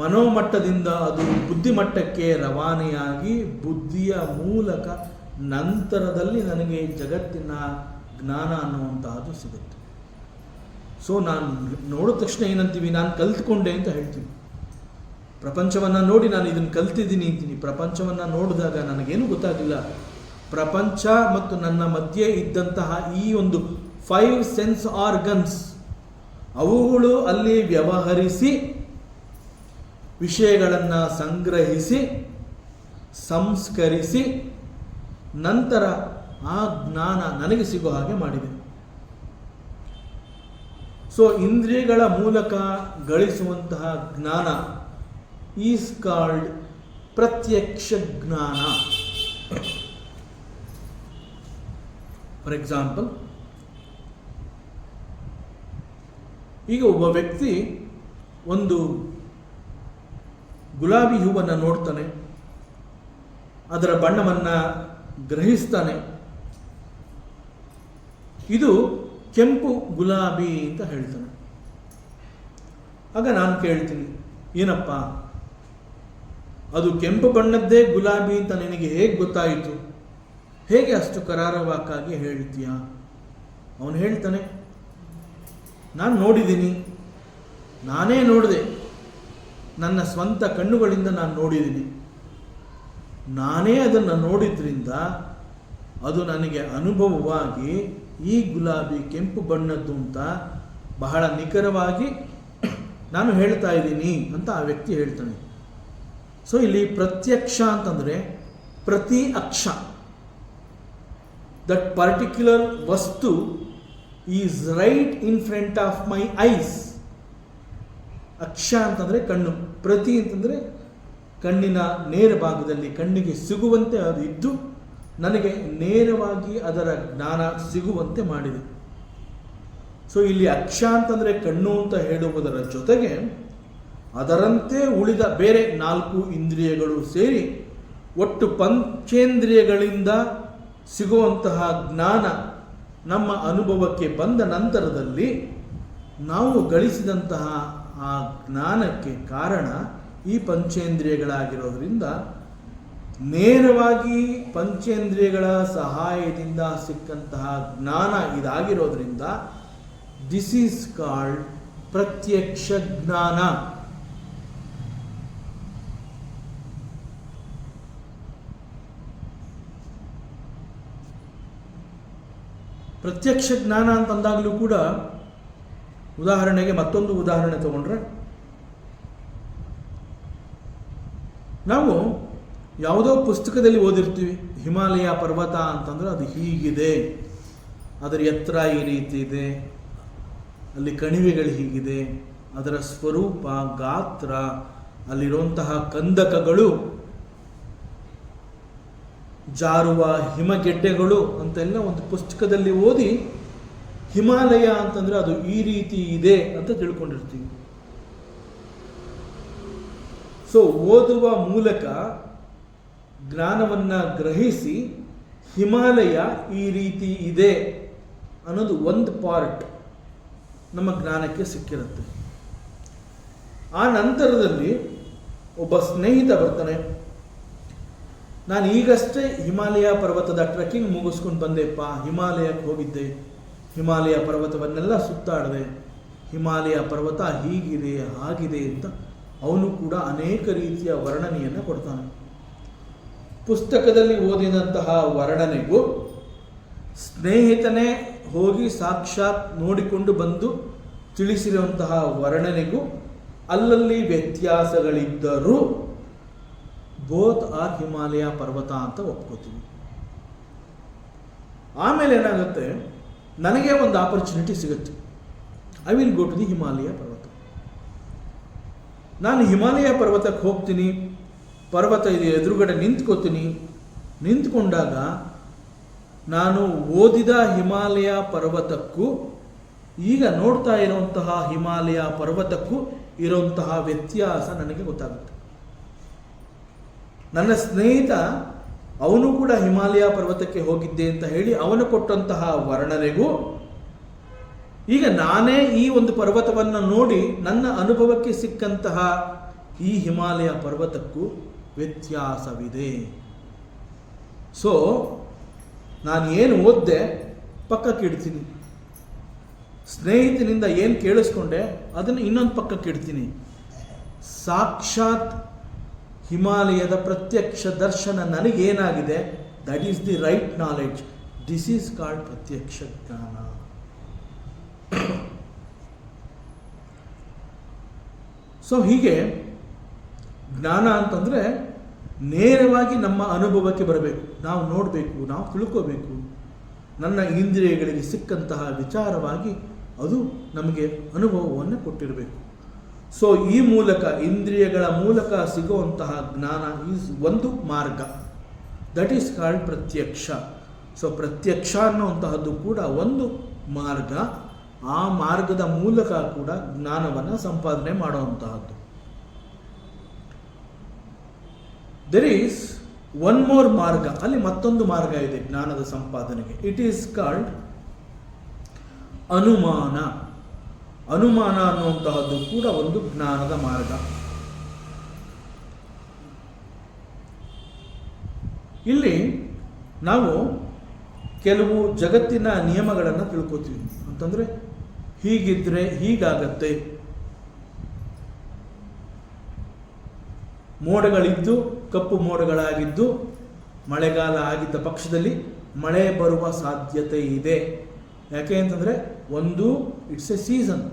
ಮನೋಮಟ್ಟದಿಂದ ಅದು ಬುದ್ಧಿಮಟ್ಟಕ್ಕೆ ರವಾನೆಯಾಗಿ, ಬುದ್ಧಿಯ ಮೂಲಕ ನಂತರದಲ್ಲಿ ನನಗೆ ಜಗತ್ತಿನ ಜ್ಞಾನ ಅನ್ನುವಂತಹದ್ದು ಸಿಗುತ್ತೆ. ಸೊ ನಾನು ನೋಡಿದ ತಕ್ಷಣ ಏನಂತೀವಿ, ನಾನು ಕಲ್ತ್ಕೊಂಡೆ ಅಂತ ಹೇಳ್ತೀವಿ. ಪ್ರಪಂಚವನ್ನು ನೋಡಿ ನಾನು ಇದನ್ನು ಕಲ್ತಿದ್ದೀನಿ ಅಂತೀನಿ. ಪ್ರಪಂಚವನ್ನು ನೋಡಿದಾಗ ನನಗೇನು ಗೊತ್ತಾಗಿಲ್ಲ. ಪ್ರಪಂಚ ಮತ್ತು ನನ್ನ ಮಧ್ಯೆ ಇದ್ದಂತಹ ಈ ಒಂದು 5 ಸೆನ್ಸ್ ಆರ್ಗನ್ಸ್, ಅವುಗಳು ಅಲ್ಲಿ ವ್ಯವಹರಿಸಿ ವಿಷಯಗಳನ್ನು ಸಂಗ್ರಹಿಸಿ ಸಂಸ್ಕರಿಸಿ ನಂತರ ಆ ಜ್ಞಾನ ನನಗೆ ಸಿಗೋ ಹಾಗೆ ಮಾಡಿದೆ. ಸೊ ಇಂದ್ರಿಯಗಳ ಮೂಲಕ ಗಳಿಸುವಂತಹ ಜ್ಞಾನ ಈಸ್ ಕಾಲ್ಡ್ ಪ್ರತ್ಯಕ್ಷ ಜ್ಞಾನ. ಫಾರ್ ಎಕ್ಸಾಂಪಲ್, ಈಗ ಒಬ್ಬ ವ್ಯಕ್ತಿ ಒಂದು ಗುಲಾಬಿ ಹೂವನ್ನು ನೋಡ್ತಾನೆ, ಅದರ ಬಣ್ಣವನ್ನು ಗ್ರಹಿಸ್ತಾನೆ, ಇದು ಕೆಂಪು ಗುಲಾಬಿ ಅಂತ ಹೇಳ್ತಾನೆ. ಆಗ ನಾನು ಕೇಳ್ತೀನಿ, ಏನಪ್ಪ ಅದು ಕೆಂಪು ಬಣ್ಣದ್ದೇ ಗುಲಾಬಿ ಅಂತ ನಿನಗೆ ಹೇಗೆ ಗೊತ್ತಾಯಿತು? ಹೇಗೆ ಅಷ್ಟು ಕರಾರವಾಕ್ಕಾಗಿ ಹೇಳ್ತೀಯ? ಅವನು ಹೇಳ್ತಾನೆ, ನಾನು ನೋಡಿದ್ದೀನಿ, ನಾನೇ ನೋಡಿದೆ, ನನ್ನ ಸ್ವಂತ ಕಣ್ಣುಗಳಿಂದ ನಾನು ನೋಡಿದ್ದೀನಿ, ನಾನೇ ಅದನ್ನು ನೋಡಿದ್ರಿಂದ ಅದು ನನಗೆ ಅನುಭವವಾಗಿ ಈ ಗುಲಾಬಿ ಕೆಂಪು ಬಣ್ಣದ್ದು ಅಂತ ಬಹಳ ನಿಖರವಾಗಿ ನಾನು ಹೇಳ್ತಾ ಇದ್ದೀನಿ ಅಂತ ಆ ವ್ಯಕ್ತಿ ಹೇಳ್ತಾನೆ. ಸೊ ಇಲ್ಲಿ ಪ್ರತ್ಯಕ್ಷ ಅಂತಂದರೆ ಪ್ರತಿ ಅಕ್ಷ, ದಟ್ ಪರ್ಟಿಕ್ಯುಲರ್ ವಸ್ತು is right in front of my ice. ಅಕ್ಷ ಅಂತಂದರೆ ಕಣ್ಣು, ಪ್ರತಿ ಅಂತಂದರೆ ಕಣ್ಣಿನ ನೇರ ಭಾಗದಲ್ಲಿ ಕಣ್ಣಿಗೆ ಸಿಗುವಂತೆ ಅದು ಇದ್ದು ನನಗೆ ನೇರವಾಗಿ ಅದರ ಜ್ಞಾನ ಸಿಗುವಂತೆ ಮಾಡಿದೆ. ಸೊ ಇಲ್ಲಿ ಅಕ್ಷ ಅಂತಂದರೆ ಕಣ್ಣು ಅಂತ ಹೇಳುವುದರ ಜೊತೆಗೆ ಅದರಂತೆ ಉಳಿದ ಬೇರೆ 4 ಇಂದ್ರಿಯಗಳು ಸೇರಿ ಒಟ್ಟು ಪಂಚೇಂದ್ರಿಯಗಳಿಂದ ಸಿಗುವಂತಹ ಜ್ಞಾನ ನಮ್ಮ ಅನುಭವಕ್ಕೆ ಬಂದ ನಂತರದಲ್ಲಿ ನಾವು ಗಳಿಸಿದಂತಹ ಆ ಜ್ಞಾನಕ್ಕೆ ಕಾರಣ ಈ ಪಂಚೇಂದ್ರಿಯಗಳಾಗಿರೋದ್ರಿಂದ ನೇರವಾಗಿ ಪಂಚೇಂದ್ರಿಯಗಳ ಸಹಾಯದಿಂದ ಸಿಕ್ಕಂತಹ ಜ್ಞಾನ ಇದಾಗಿರೋದ್ರಿಂದ ದಿಸ್ ಈಸ್ ಕಾಲ್ಡ್ ಪ್ರತ್ಯಕ್ಷ ಜ್ಞಾನ. ಪ್ರತ್ಯಕ್ಷ ಜ್ಞಾನ ಅಂತಂದಾಗಲೂ ಕೂಡ ಉದಾಹರಣೆಗೆ ಮತ್ತೊಂದು ಉದಾಹರಣೆ ತಗೊಂಡ್ರೆ, ನಾವು ಯಾವುದೋ ಪುಸ್ತಕದಲ್ಲಿ ಓದಿರ್ತೀವಿ, ಹಿಮಾಲಯ ಪರ್ವತ ಅಂತಂದರೆ ಅದು ಹೀಗಿದೆ, ಅದರ ಎತ್ತರ ಈ ರೀತಿ ಇದೆ, ಅಲ್ಲಿ ಕಣಿವೆಗಳು ಹೀಗಿದೆ, ಅದರ ಸ್ವರೂಪ, ಗಾತ್ರ, ಅಲ್ಲಿರುವಂತಹ ಕಂದಕಗಳು, ಜಾರುವ ಹಿಮಗೆಡ್ಡೆಗಳು ಅಂತೆಲ್ಲ ಒಂದು ಪುಸ್ತಕದಲ್ಲಿ ಓದಿ ಹಿಮಾಲಯ ಅಂತಂದರೆ ಅದು ಈ ರೀತಿ ಇದೆ ಅಂತ ತಿಳ್ಕೊಂಡಿರ್ತೀವಿ. ಸೊ ಓದುವ ಮೂಲಕ ಜ್ಞಾನವನ್ನು ಗ್ರಹಿಸಿ ಹಿಮಾಲಯ ಈ ರೀತಿ ಇದೆ ಅನ್ನೋದು ಒಂದು ಪಾರ್ಟ್ ನಮ್ಮ ಜ್ಞಾನಕ್ಕೆ ಸಿಕ್ಕಿರುತ್ತೆ. ಆ ನಂತರದಲ್ಲಿ ಒಬ್ಬ ಸ್ನೇಹಿತ ಬರ್ತಾನೆ, ನಾನು ಈಗಷ್ಟೇ ಹಿಮಾಲಯ ಪರ್ವತದ ಟ್ರೆಕ್ಕಿಂಗ್ ಮುಗಿಸ್ಕೊಂಡು ಬಂದೆಪ್ಪ, ಹಿಮಾಲಯಕ್ಕೆ ಹೋಗಿದ್ದೆ, ಹಿಮಾಲಯ ಪರ್ವತವನ್ನೆಲ್ಲ ಸುತ್ತಾಡಿದೆ, ಹಿಮಾಲಯ ಪರ್ವತ ಹೀಗಿದೆ ಹಾಗಿದೆ ಅಂತ ಅವನು ಕೂಡ ಅನೇಕ ರೀತಿಯ ವರ್ಣನೆಯನ್ನು ಕೊಡ್ತಾನೆ. ಪುಸ್ತಕದಲ್ಲಿ ಓದಿದಂತಹ ವರ್ಣನೆಗೂ ಸ್ನೇಹಿತನೇ ಹೋಗಿ ಸಾಕ್ಷಾತ್ ನೋಡಿಕೊಂಡು ಬಂದು ತಿಳಿಸಿರುವಂತಹ ವರ್ಣನೆಗೂ ಅಲ್ಲಲ್ಲಿ ವ್ಯತ್ಯಾಸಗಳಿದ್ದರೂ ಬೋತ್ ಆರ್ ಹಿಮಾಲಯ ಪರ್ವತ ಅಂತ ಒಪ್ಕೋತೀವಿ. ಆಮೇಲೆ ಏನಾಗುತ್ತೆ, ನನಗೆ ಒಂದು ಆಪರ್ಚುನಿಟಿ ಸಿಗುತ್ತೆ, I will go to the Himalaya parvat. ನಾನು ಹಿಮಾಲಯ ಪರ್ವತಕ್ಕೆ ಹೋಗ್ತೀನಿ, ಪರ್ವತ ಇದೆ ಎದುರುಗಡೆ ನಿಂತ್ಕೋತೀನಿ. ನಿಂತ್ಕೊಂಡಾಗ ನಾನು ಓದಿದ ಹಿಮಾಲಯ ಪರ್ವತಕ್ಕೂ ಈಗ ನೋಡ್ತಾ ಇರುವಂತಹ ಹಿಮಾಲಯ ಪರ್ವತಕ್ಕೂ ಇರುವಂತಹ ವ್ಯತ್ಯಾಸ ನನಗೆ ಗೊತ್ತಾಗುತ್ತೆ. ನನ್ನ ಸ್ನೇಹಿತ ಅವನು ಕೂಡ ಹಿಮಾಲಯ ಪರ್ವತಕ್ಕೆ ಹೋಗಿದ್ದೆ ಅಂತ ಹೇಳಿ ಅವನು ಕೊಟ್ಟಂತಹ ವರ್ಣನೆಗೂ ಈಗ ನಾನೇ ಈ ಒಂದು ಪರ್ವತವನ್ನು ನೋಡಿ ನನ್ನ ಅನುಭವಕ್ಕೆ ಸಿಕ್ಕಂತಹ ಈ ಹಿಮಾಲಯ ಪರ್ವತಕ್ಕೂ ವ್ಯತ್ಯಾಸವಿದೆ. ಸೊ ನಾನು ಏನು ಓದಿದೆ ಪಕ್ಕಕ್ಕೆ ಇಡ್ತೀನಿ, ಸ್ನೇಹಿತನಿಂದ ಏನು ಕೇಳಿಸ್ಕೊಂಡೆ ಅದನ್ನು ಇನ್ನೊಂದು ಪಕ್ಕಕ್ಕೆ ಇಡ್ತೀನಿ. ಸಾಕ್ಷಾತ್ ಹಿಮಾಲಯದ ಪ್ರತ್ಯಕ್ಷ ದರ್ಶನ ನನಗೇನಾಗಿದೆ, that is the right knowledge. This is called pratyaksha jnana. So ಹೀಗೆ ಜ್ಞಾನ ಅಂತಂದರೆ ನೇರವಾಗಿ ನಮ್ಮ ಅನುಭವಕ್ಕೆ ಬರಬೇಕು. ನಾವು ನೋಡಬೇಕು, ನಾವು ತಿಳ್ಕೋಬೇಕು. ನನ್ನ ಇಂದ್ರಿಯಗಳಿಗೆ ಸಿಕ್ಕಂತಹ ವಿಚಾರವಾಗಿ ಅದು ನಮಗೆ ಅನುಭವವನ್ನು ಕೊಟ್ಟಿರಬೇಕು. ಸೊ ಈ ಮೂಲಕ, ಇಂದ್ರಿಯಗಳ ಮೂಲಕ ಸಿಗುವಂತಹ ಜ್ಞಾನ ಈಸ್ ಒಂದು ಮಾರ್ಗ. ದಟ್ ಈಸ್ ಕಾಲ್ಡ್ ಪ್ರತ್ಯಕ್ಷ. ಸೊ ಪ್ರತ್ಯಕ್ಷ ಅನ್ನುವಂತಹದ್ದು ಕೂಡ ಒಂದು ಮಾರ್ಗ. ಆ ಮಾರ್ಗದ ಮೂಲಕ ಕೂಡ ಜ್ಞಾನವನ್ನು ಸಂಪಾದನೆ ಮಾಡುವಂತಹದ್ದು. ದೆರ್ ಈಸ್ ಒನ್ ಮೋರ್ ಮಾರ್ಗ. ಅಲ್ಲಿ ಮತ್ತೊಂದು ಮಾರ್ಗ ಇದೆ ಜ್ಞಾನದ ಸಂಪಾದನೆಗೆ. ಇಟ್ ಈಸ್ ಕಾಲ್ಡ್ ಅನುಮಾನ. ಅನುಮಾನ ಅನ್ನುವಂತಹದ್ದು ಕೂಡ ಒಂದು ಜ್ಞಾನದ ಮಾರ್ಗ. ಇಲ್ಲಿ ನಾವು ಕೆಲವು ಜಗತ್ತಿನ ನಿಯಮಗಳನ್ನು ತಿಳ್ಕೊತೀವಿ. ಅಂತಂದರೆ ಹೀಗಿದ್ರೆ ಹೀಗಾಗತ್ತೆ, ಮೋಡಗಳಿದ್ದು ಕಪ್ಪು ಮೋಡಗಳಾಗಿದ್ದು ಮಳೆಗಾಲ ಆಗಿದ್ದ ಪಕ್ಷದಲ್ಲಿ ಮಳೆ ಬರುವ ಸಾಧ್ಯತೆ ಇದೆ. ಯಾಕೆ ಅಂತಂದರೆ ಒಂದು ಇಟ್ಸ್ ಎ ಸೀಸನ್,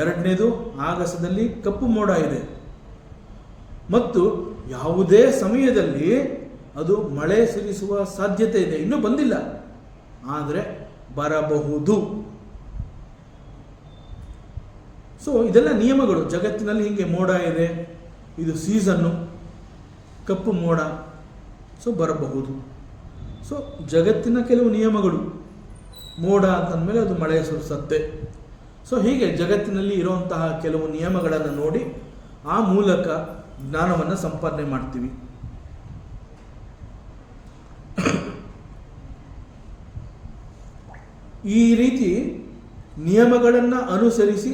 ಎರಡನೇದು ಆಗಸದಲ್ಲಿ ಕಪ್ಪು ಮೋಡ ಇದೆ ಮತ್ತು ಯಾವುದೇ ಸಮಯದಲ್ಲಿ ಅದು ಮಳೆ ಸುರಿಸುವ ಸಾಧ್ಯತೆ ಇದೆ. ಇನ್ನೂ ಬಂದಿಲ್ಲ, ಆದರೆ ಬರಬಹುದು. ಸೊ ಇದೆಲ್ಲ ನಿಯಮಗಳು. ಜಗತ್ತಿನಲ್ಲಿ ಹೀಗೆ ಮೋಡ ಇದೆ, ಇದು ಸೀಸನ್ನು, ಕಪ್ಪು ಮೋಡ, ಸೊ ಬರಬಹುದು. ಸೊ ಜಗತ್ತಿನ ಕೆಲವು ನಿಯಮಗಳು. ಮೋಡ ಅಂತಂದಮೇಲೆ ಅದು ಮಳೆ ಸುರಿಸತ್ತೆ. ಸೊ ಹೀಗೆ ಜಗತ್ತಿನಲ್ಲಿ ಇರುವಂತಹ ಕೆಲವು ನಿಯಮಗಳನ್ನು ನೋಡಿ ಆ ಮೂಲಕ ಜ್ಞಾನವನ್ನು ಸಂಪಾದನೆ ಮಾಡ್ತೀವಿ. ಈ ರೀತಿ ನಿಯಮಗಳನ್ನು ಅನುಸರಿಸಿ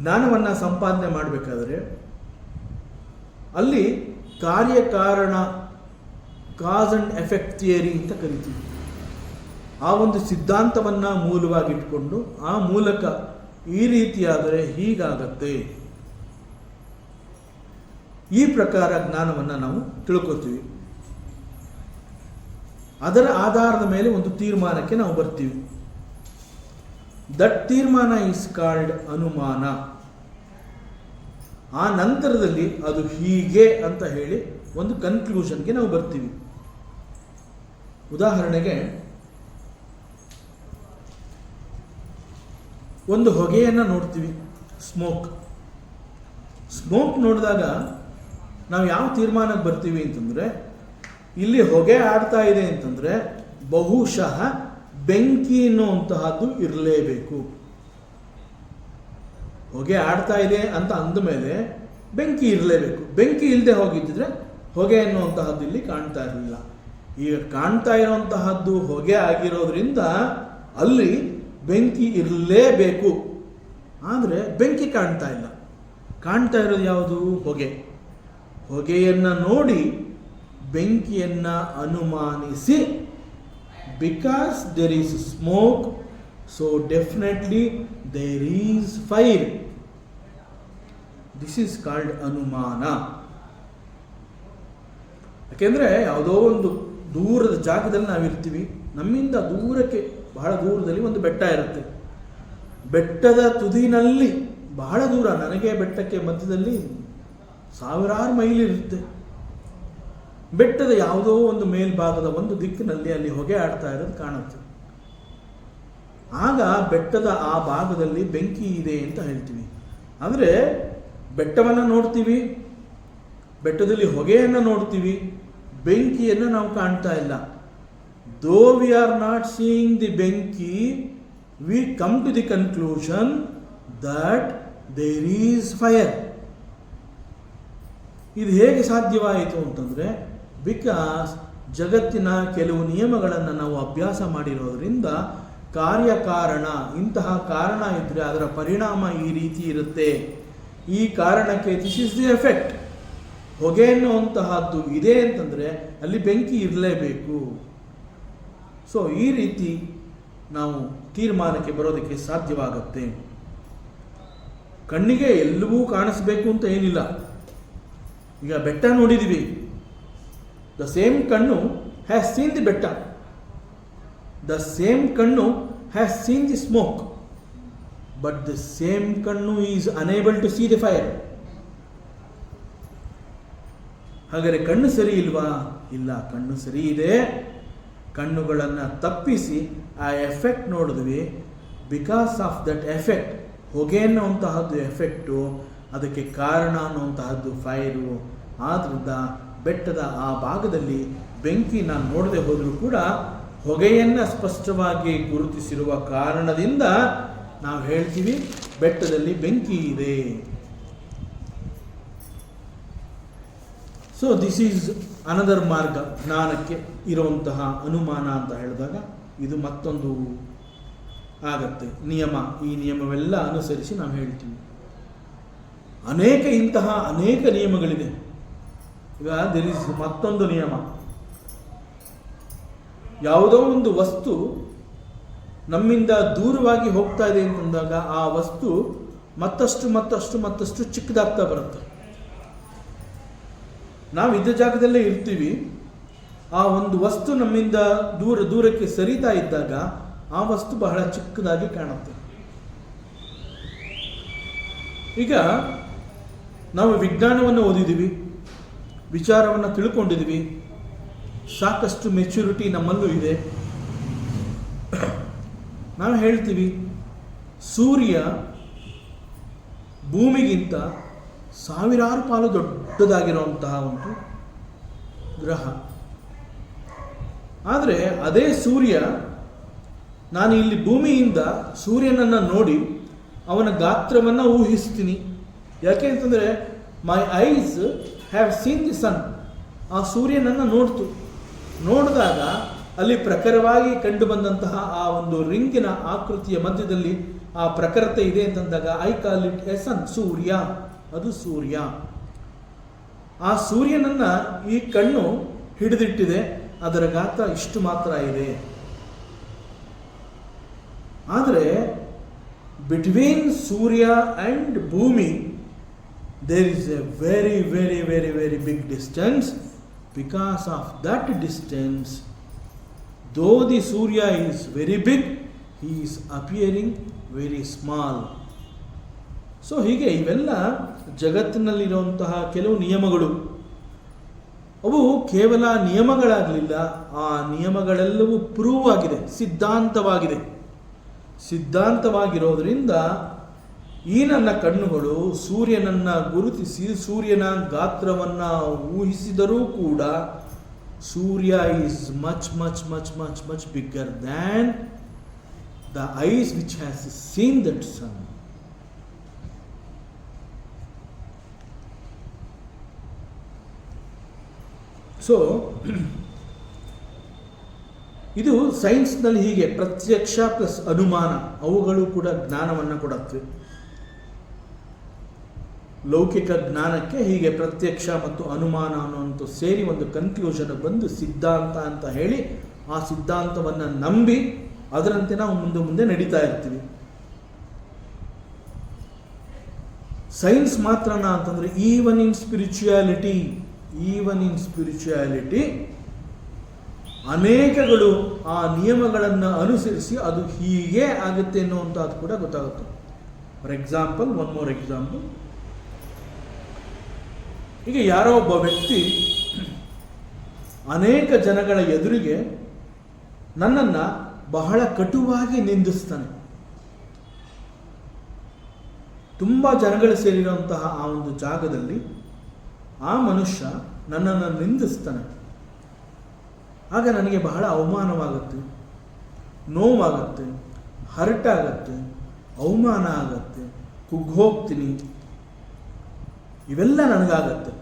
ಜ್ಞಾನವನ್ನು ಸಂಪಾದನೆ ಮಾಡಬೇಕಾದ್ರೆ ಅಲ್ಲಿ ಕಾರ್ಯಕಾರಣ, ಕಾಸ್ ಅಂಡ್ ಎಫೆಕ್ಟ್ ಥಿಯರಿ ಅಂತ ಕರಿತೀವಿ. ಆ ಒಂದು ಸಿದ್ಧಾಂತವನ್ನು ಮೂಲವಾಗಿಟ್ಕೊಂಡು ಆ ಮೂಲಕ ಈ ರೀತಿಯಾದರೆ ಹೀಗಾಗತ್ತೆ, ಈ ಪ್ರಕಾರ ಜ್ಞಾನವನ್ನು ನಾವು ತಿಳ್ಕೊತೀವಿ. ಅದರ ಆಧಾರದ ಮೇಲೆ ಒಂದು ತೀರ್ಮಾನಕ್ಕೆ ನಾವು ಬರ್ತೀವಿ. ದಟ್ ತೀರ್ಮಾನ ಈಸ್ ಕಾಲ್ಡ್ ಅನುಮಾನ. ಆ ನಂತರದಲ್ಲಿ ಅದು ಹೀಗೆ ಅಂತ ಹೇಳಿ ಒಂದು ಕನ್ಕ್ಲೂಷನ್ಗೆ ನಾವು ಬರ್ತೀವಿ. ಉದಾಹರಣೆಗೆ, ಒಂದು ಹೊಗೆಯನ್ನು ನೋಡ್ತೀವಿ, ಸ್ಮೋಕ್. ಸ್ಮೋಕ್ ನೋಡಿದಾಗ ನಾವು ಯಾವ ತೀರ್ಮಾನಕ್ಕೆ ಬರ್ತೀವಿ ಅಂತಂದರೆ, ಇಲ್ಲಿ ಹೊಗೆ ಆಡ್ತಾ ಇದೆ ಅಂತಂದರೆ ಬಹುಶಃ ಬೆಂಕಿ ಅನ್ನುವಂತಹದ್ದು ಇರಲೇಬೇಕು. ಹೊಗೆ ಆಡ್ತಾ ಇದೆ ಅಂತ ಅಂದಮೇಲೆ ಬೆಂಕಿ ಇರಲೇಬೇಕು. ಬೆಂಕಿ ಇಲ್ಲದೆ ಹೋಗಿದ್ದರೆ ಹೊಗೆ ಅನ್ನುವಂತಹದ್ದು ಇಲ್ಲಿ ಕಾಣ್ತಾ ಇರಲಿಲ್ಲ. ಈಗ ಕಾಣ್ತಾ ಇರುವಂತಹದ್ದು ಹೊಗೆ ಆಗಿರೋದ್ರಿಂದ ಅಲ್ಲಿ ಬೆಂಕಿ ಇರಲೇಬೇಕು. ಆದರೆ ಬೆಂಕಿ ಕಾಣ್ತಾ ಇಲ್ಲ. ಕಾಣ್ತಾ ಇರೋದು ಯಾವುದು? ಹೊಗೆ. ಹೊಗೆಯನ್ನು ನೋಡಿ ಬೆಂಕಿಯನ್ನು ಅನುಮಾನಿಸಿ, because there is smoke, so definitely there is fire. This is called anumana. ಯಾಕೆಂದರೆ ಯಾವುದೋ ಒಂದು ದೂರದ ಜಾಗದಲ್ಲಿ ನಾವಿರ್ತೀವಿ. ನಮ್ಮಿಂದ ದೂರಕ್ಕೆ, ಬಹಳ ದೂರದಲ್ಲಿ ಒಂದು ಬೆಟ್ಟ ಇರುತ್ತೆ. ಬೆಟ್ಟದ ತುದಿನಲ್ಲಿ ಬಹಳ ದೂರ, ನನಗೆ ಬೆಟ್ಟಕ್ಕೆ ಮಧ್ಯದಲ್ಲಿ ಸಾವಿರಾರು ಮೈಲಿ ಇರುತ್ತೆ. ಬೆಟ್ಟದ ಯಾವುದೋ ಒಂದು ಮೇಲ್ಭಾಗದ ಒಂದು ದಿಕ್ಕಿನಲ್ಲಿ ಅಲ್ಲಿ ಹೊಗೆ ಆಡ್ತಾ ಇರೋದು ಕಾಣುತ್ತೆ. ಆಗ ಬೆಟ್ಟದ ಆ ಭಾಗದಲ್ಲಿ ಬೆಂಕಿ ಇದೆ ಅಂತ ಹೇಳ್ತೀವಿ. ಆದರೆ ಬೆಟ್ಟವನ್ನು ನೋಡ್ತೀವಿ, ಬೆಟ್ಟದಲ್ಲಿ ಹೊಗೆಯನ್ನು ನೋಡ್ತೀವಿ, ಬೆಂಕಿಯನ್ನು ನಾವು ಕಾಣ್ತಾ ಇಲ್ಲ. Though we are not seeing the benki, we come to the conclusion that there is fire. ಇದು ಹೇಗೆ ಸಾಧ್ಯವಾಯಿತು ಅಂತಂದರೆ, ಬಿಕಾಸ್ ಜಗತ್ತಿನ ಕೆಲವು ನಿಯಮಗಳನ್ನು ನಾವು ಅಭ್ಯಾಸ ಮಾಡಿರೋದ್ರಿಂದ ಕಾರ್ಯಕಾರಣ, ಇಂತಹ ಕಾರಣ ಇದ್ದರೆ ಅದರ ಪರಿಣಾಮ ಈ ರೀತಿ ಇರುತ್ತೆ, ಈ ಕಾರಣಕ್ಕೆ ದಿಸ್ ಇಸ್ ದಿ ಎಫೆಕ್ಟ್. ಹೊಗೆ ಅನ್ನುವಂತಹದ್ದು ಇದೆ ಅಂತಂದರೆ ಅಲ್ಲಿ ಬೆಂಕಿ ಇರಲೇಬೇಕು. ಸೊ ಈ ರೀತಿ ನಾವು ತೀರ್ಮಾನಕ್ಕೆ ಬರೋದಕ್ಕೆ ಸಾಧ್ಯವಾಗುತ್ತೆ. ಕಣ್ಣಿಗೆ ಎಲ್ಲವೂ ಕಾಣಿಸ್ಬೇಕು ಅಂತ ಏನಿಲ್ಲ. ಈಗ ಬೆಟ್ಟ ನೋಡಿದ್ದೀವಿ, the same kannu has seen the betta, the same kannu has seen the smoke, but the same kannu is unable to see the fire. ಹಾಗಾದರೆ ಕಣ್ಣು ಸರಿ ಇಲ್ವಾ? ಇಲ್ಲ, ಕಣ್ಣು ಸರಿ ಇದೆ. ಕಣ್ಣುಗಳನ್ನು ತಪ್ಪಿಸಿ ಆ ಎಫೆಕ್ಟ್ ನೋಡಿದ್ವಿ. ಬಿಕಾಸ್ ಆಫ್ ದಟ್ ಎಫೆಕ್ಟ್, ಹೊಗೆ ಅನ್ನುವಂತಹದ್ದು ಎಫೆಕ್ಟು, ಅದಕ್ಕೆ ಕಾರಣ ಅನ್ನುವಂತಹದ್ದು ಫೈರು. ಆದ್ದರಿಂದ ಬೆಟ್ಟದ ಆ ಭಾಗದಲ್ಲಿ ಬೆಂಕಿ ನಾನು ನೋಡದೆ ಹೋದರೂ ಕೂಡ ಹೊಗೆಯನ್ನು ಸ್ಪಷ್ಟವಾಗಿ ಗುರುತಿಸಿರುವ ಕಾರಣದಿಂದ ನಾವು ಹೇಳ್ತೀವಿ ಬೆಟ್ಟದಲ್ಲಿ ಬೆಂಕಿ ಇದೆ. ಸೊ ದಿಸ್ ಈಸ್ ಅನದರ್ ಮಾರ್ಗ, ಜ್ಞಾನಕ್ಕೆ ಇರುವಂತಹ ಅನುಮಾನ ಅಂತ ಹೇಳಿದಾಗ ಇದು ಮತ್ತೊಂದು ಆಗತ್ತೆ ನಿಯಮ. ಈ ನಿಯಮವೆಲ್ಲ ಅನುಸರಿಸಿ ನಾವು ಹೇಳ್ತೀವಿ. ಅನೇಕ ನಿಯಮಗಳಿದೆ. ಈಗ ದೇರ್ ಇಸ್ ಮತ್ತೊಂದು ನಿಯಮ. ಯಾವುದೋ ಒಂದು ವಸ್ತು ನಮ್ಮಿಂದ ದೂರವಾಗಿ ಹೋಗ್ತಾ ಇದೆ ಅಂತಂದಾಗ ಆ ವಸ್ತು ಮತ್ತಷ್ಟು ಚಿಕ್ಕದಾಗ್ತಾ ಬರುತ್ತೆ. ನಾವು ಇದ್ದ ಜಾಗದಲ್ಲೇ ಇರ್ತೀವಿ, ಆ ಒಂದು ವಸ್ತು ನಮ್ಮಿಂದ ದೂರಕ್ಕೆ ಸರಿತಾ ಇದ್ದಾಗ ಆ ವಸ್ತು ಬಹಳ ಚಿಕ್ಕದಾಗಿ ಕಾಣುತ್ತೆ. ಈಗ ನಾವು ವಿಜ್ಞಾನವನ್ನು ಓದಿದ್ದೀವಿ, ವಿಚಾರವನ್ನು ತಿಳ್ಕೊಂಡಿದ್ದೀವಿ, ಸಾಕಷ್ಟು ಮೆಚುರಿಟಿ ನಮ್ಮಲ್ಲೂ ಇದೆ. ನಾವು ಹೇಳ್ತೀವಿ ಸೂರ್ಯ ಭೂಮಿಗಿಂತ ಸಾವಿರಾರು ಪಾಲು ದೊಡ್ಡದಾಗಿರುವಂತಹ ಒಂದು ಗ್ರಹ. ಆದರೆ ಅದೇ ಸೂರ್ಯ, ನಾನು ಇಲ್ಲಿ ಭೂಮಿಯಿಂದ ಸೂರ್ಯನನ್ನು ನೋಡಿ ಅವನ ಗಾತ್ರವನ್ನು ಊಹಿಸ್ತೀನಿ. ಯಾಕೆ ಅಂತಂದರೆ my eyes have seen the sun. ಆ ಸೂರ್ಯನನ್ನು ನೋಡಿದಾಗ ಅಲ್ಲಿ ಪ್ರಖರವಾಗಿ ಕಂಡು ಬಂದಂತಹ ಆ ಒಂದು ರಿಂಗಿನ ಆಕೃತಿಯ ಮಧ್ಯದಲ್ಲಿ ಆ ಪ್ರಖರತೆ ಇದೆ ಅಂತಂದಾಗ ಐ ಕಾಲ್ ಇಟ್ ಎ ಸನ್, ಸೂರ್ಯ. ಅದು ಸೂರ್ಯ. ಆ ಸೂರ್ಯನನ್ನ ಈ ಕಣ್ಣು ಹಿಡಿದಿಟ್ಟಿದೆ, ಅದರ ಗಾತ್ರ ಇಷ್ಟು ಮಾತ್ರ ಇದೆ. ಆದರೆ ಬಿಟ್ವೀನ್ ಸೂರ್ಯ ಅಂಡ್ ಭೂಮಿ there is a very big distance. Because of that distance, though the Surya is very big, he is appearing very small. So ಹೀಗೆ ಇವೆಲ್ಲ ಜಗತ್ತಿನಲ್ಲಿರುವಂತಹ ಕೆಲವು ನಿಯಮಗಳು. ಅವು ಕೇವಲ ನಿಯಮಗಳಾಗಲಿಲ್ಲ, ಆ ನಿಯಮಗಳೆಲ್ಲವೂ ಪ್ರೂವ್ ಆಗಿದೆ, ಸಿದ್ಧಾಂತವಾಗಿರೋದ್ರಿಂದ ಈ ನನ್ನ ಕಣ್ಣುಗಳು ಸೂರ್ಯನನ್ನು ಗುರುತಿಸಿ ಸೂರ್ಯನ ಗಾತ್ರವನ್ನು ಊಹಿಸಿದರೂ ಕೂಡ Surya is much bigger than the eyes which has seen that sun. So ಇದು ಸೈನ್ಸ್ನಲ್ಲಿ ಹೀಗೆ ಪ್ರತ್ಯಕ್ಷ ಪ್ಲಸ್ ಅನುಮಾನ, ಅವುಗಳು ಕೂಡ ಜ್ಞಾನವನ್ನು ಕೊಡುತ್ತವೆ. ಲೌಕಿಕ ಜ್ಞಾನಕ್ಕೆ ಹೀಗೆ ಪ್ರತ್ಯಕ್ಷ ಮತ್ತು ಅನುಮಾನ ಅನ್ನುವಂಥ ಸೇರಿ ಒಂದು ಕನ್ಕ್ಲೂಷನ್ ಬಂದು ಸಿದ್ಧಾಂತ ಅಂತ ಹೇಳಿ ಆ ಸಿದ್ಧಾಂತವನ್ನು ನಂಬಿ ಅದರಂತೆ ನಾವು ಮುಂದೆ ನಡೀತಾ ಇರ್ತೀವಿ. ಸೈನ್ಸ್ ಮಾತ್ರನ ಅಂತಂದರೆ ಈವನ್ ಇನ್ ಸ್ಪಿರಿಚುಯಾಲಿಟಿ ಅನೇಕಗಳು ಆ ನಿಯಮಗಳನ್ನು ಅನುಸರಿಸಿ ಅದು ಹೀಗೆ ಆಗುತ್ತೆ ಅನ್ನುವಂಥದ್ದು ಕೂಡ ಗೊತ್ತಾಗುತ್ತೆ. For example, one more example, ಈಗ ಯಾರೋ ಒಬ್ಬ ವ್ಯಕ್ತಿ ಅನೇಕ ಜನಗಳ ಎದುರಿಗೆ ನನ್ನನ್ನು ಬಹಳ ಕಟುವಾಗಿ ನಿಂದಿಸ್ತಾನೆ. ತುಂಬ ಜನಗಳು ಸೇರಿರುವಂತಹ ಆ ಒಂದು ಜಾಗದಲ್ಲಿ ಆ ಮನುಷ್ಯ ನನ್ನನ್ನು ನಿಂದಿಸ್ತಾನೆ. ಆಗ ನನಗೆ ಬಹಳ ಅವಮಾನವಾಗುತ್ತೆ, ನೋವಾಗುತ್ತೆ, ಹರ್ಟ್ ಆಗುತ್ತೆ, ಅವಮಾನ ಆಗುತ್ತೆ, ಕುಗ್ಗೋಗ್ತೀನಿ, ಇವೆಲ್ಲ ನನಗಾಗತ್ತೆ.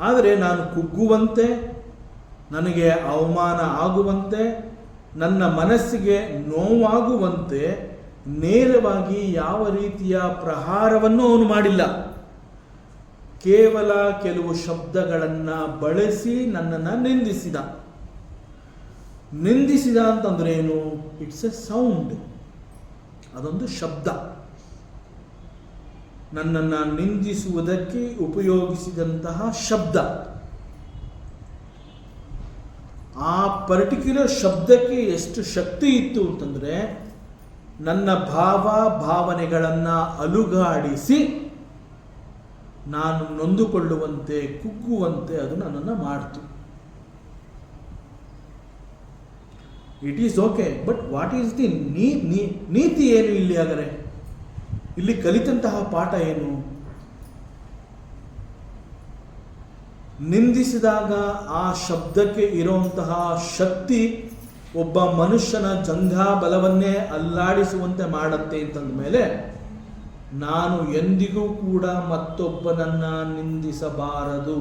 ಆದರೆ ನಾನು ಕುಗ್ಗುವಂತೆ, ನನಗೆ ಅವಮಾನ ಆಗುವಂತೆ, ನನ್ನ ಮನಸ್ಸಿಗೆ ನೋವಾಗುವಂತೆ ನೇರವಾಗಿ ಯಾವ ರೀತಿಯ ಪ್ರಹಾರವನ್ನು ಅವನು ಮಾಡಿಲ್ಲ. ಕೇವಲ ಕೆಲವು ಶಬ್ದಗಳನ್ನು ಬಳಸಿ ನನ್ನನ್ನು ನಿಂದಿಸಿದ ಅಂತಂದ್ರೆ ಏನು? ಇಟ್ಸ್ ಎ ಸೌಂಡ್, ಅದೊಂದು ಶಬ್ದ. ನನ್ನನ್ನು ನಿಂದಿಸುವುದಕ್ಕೆ ಉಪಯೋಗಿಸಿದಂತಹ ಶಬ್ದ. ಆ ಪರ್ಟಿಕ್ಯುಲರ್ ಶಬ್ದಕ್ಕೆ ಎಷ್ಟು ಶಕ್ತಿ ಇತ್ತು ಅಂತಂದರೆ ನನ್ನ ಭಾವನೆಗಳನ್ನು ಅಲುಗಾಡಿಸಿ ನಾನು ನೊಂದುಕೊಳ್ಳುವಂತೆ, ಕುಗ್ಗುವಂತೆ ಅದು ನನ್ನನ್ನು ಮಾಡ್ತು. It is okay, but what is the ನೀತಿ ಏನು ಇಲ್ಲಿ? ಹಾಗಾದರೆ ಇಲ್ಲಿ ಕಲಿತಂತಹ ಪಾಠ ಏನು? ನಿಂದಿಸಿದಾಗ ಆ ಶಬ್ದಕ್ಕೆ ಇರುವಂತಹ ಶಕ್ತಿ ಒಬ್ಬ ಮನುಷ್ಯನ ಜಂಘಾಬಲವನ್ನೇ ಅಲ್ಲಾಡಿಸುವಂತೆ ಮಾಡುತ್ತೆ ಅಂತಂದ ಮೇಲೆ ನಾನು ಎಂದಿಗೂ ಕೂಡ ಮತ್ತೊಬ್ಬನನ್ನ ನಿಂದಿಸಬಾರದು.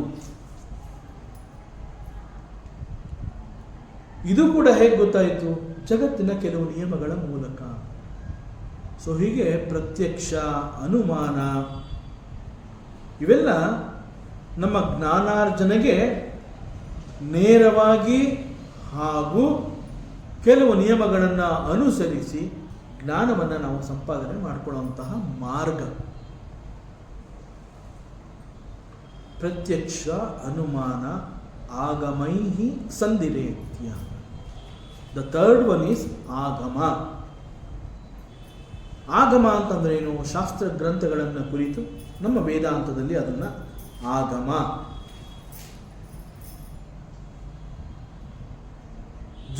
ಇದು ಕೂಡ ಹೇಗೆ ಗೊತ್ತಾಯಿತು? ಜಗತ್ತಿನ ಕೆಲವು ನಿಯಮಗಳ ಮೂಲಕ. ಸೊ ಹೀಗೆ ಪ್ರತ್ಯಕ್ಷ, ಅನುಮಾನ ಇವೆಲ್ಲ ನಮ್ಮ ಜ್ಞಾನಾರ್ಜನೆಗೆ ನೇರವಾಗಿ ಹಾಗೂ ಕೆಲವು ನಿಯಮಗಳನ್ನು ಅನುಸರಿಸಿ ಜ್ಞಾನವನ್ನು ನಾವು ಸಂಪಾದನೆ ಮಾಡಿಕೊಳ್ಳುವಂತಹ ಮಾರ್ಗ. ಪ್ರತ್ಯಕ್ಷ, ಅನುಮಾನ, ಆಗಮೈಹಿ ಸಂಧಿರೇತ್ಯ. ದ ಥರ್ಡ್ ಒನ್ ಈಸ್ ಆಗಮ. ಆಗಮ ಅಂತಂದ್ರೆ ಏನು? ಶಾಸ್ತ್ರ ಗ್ರಂಥಗಳನ್ನು ಕುರಿತು ನಮ್ಮ ವೇದಾಂತದಲ್ಲಿ ಅದನ್ನು ಆಗಮ.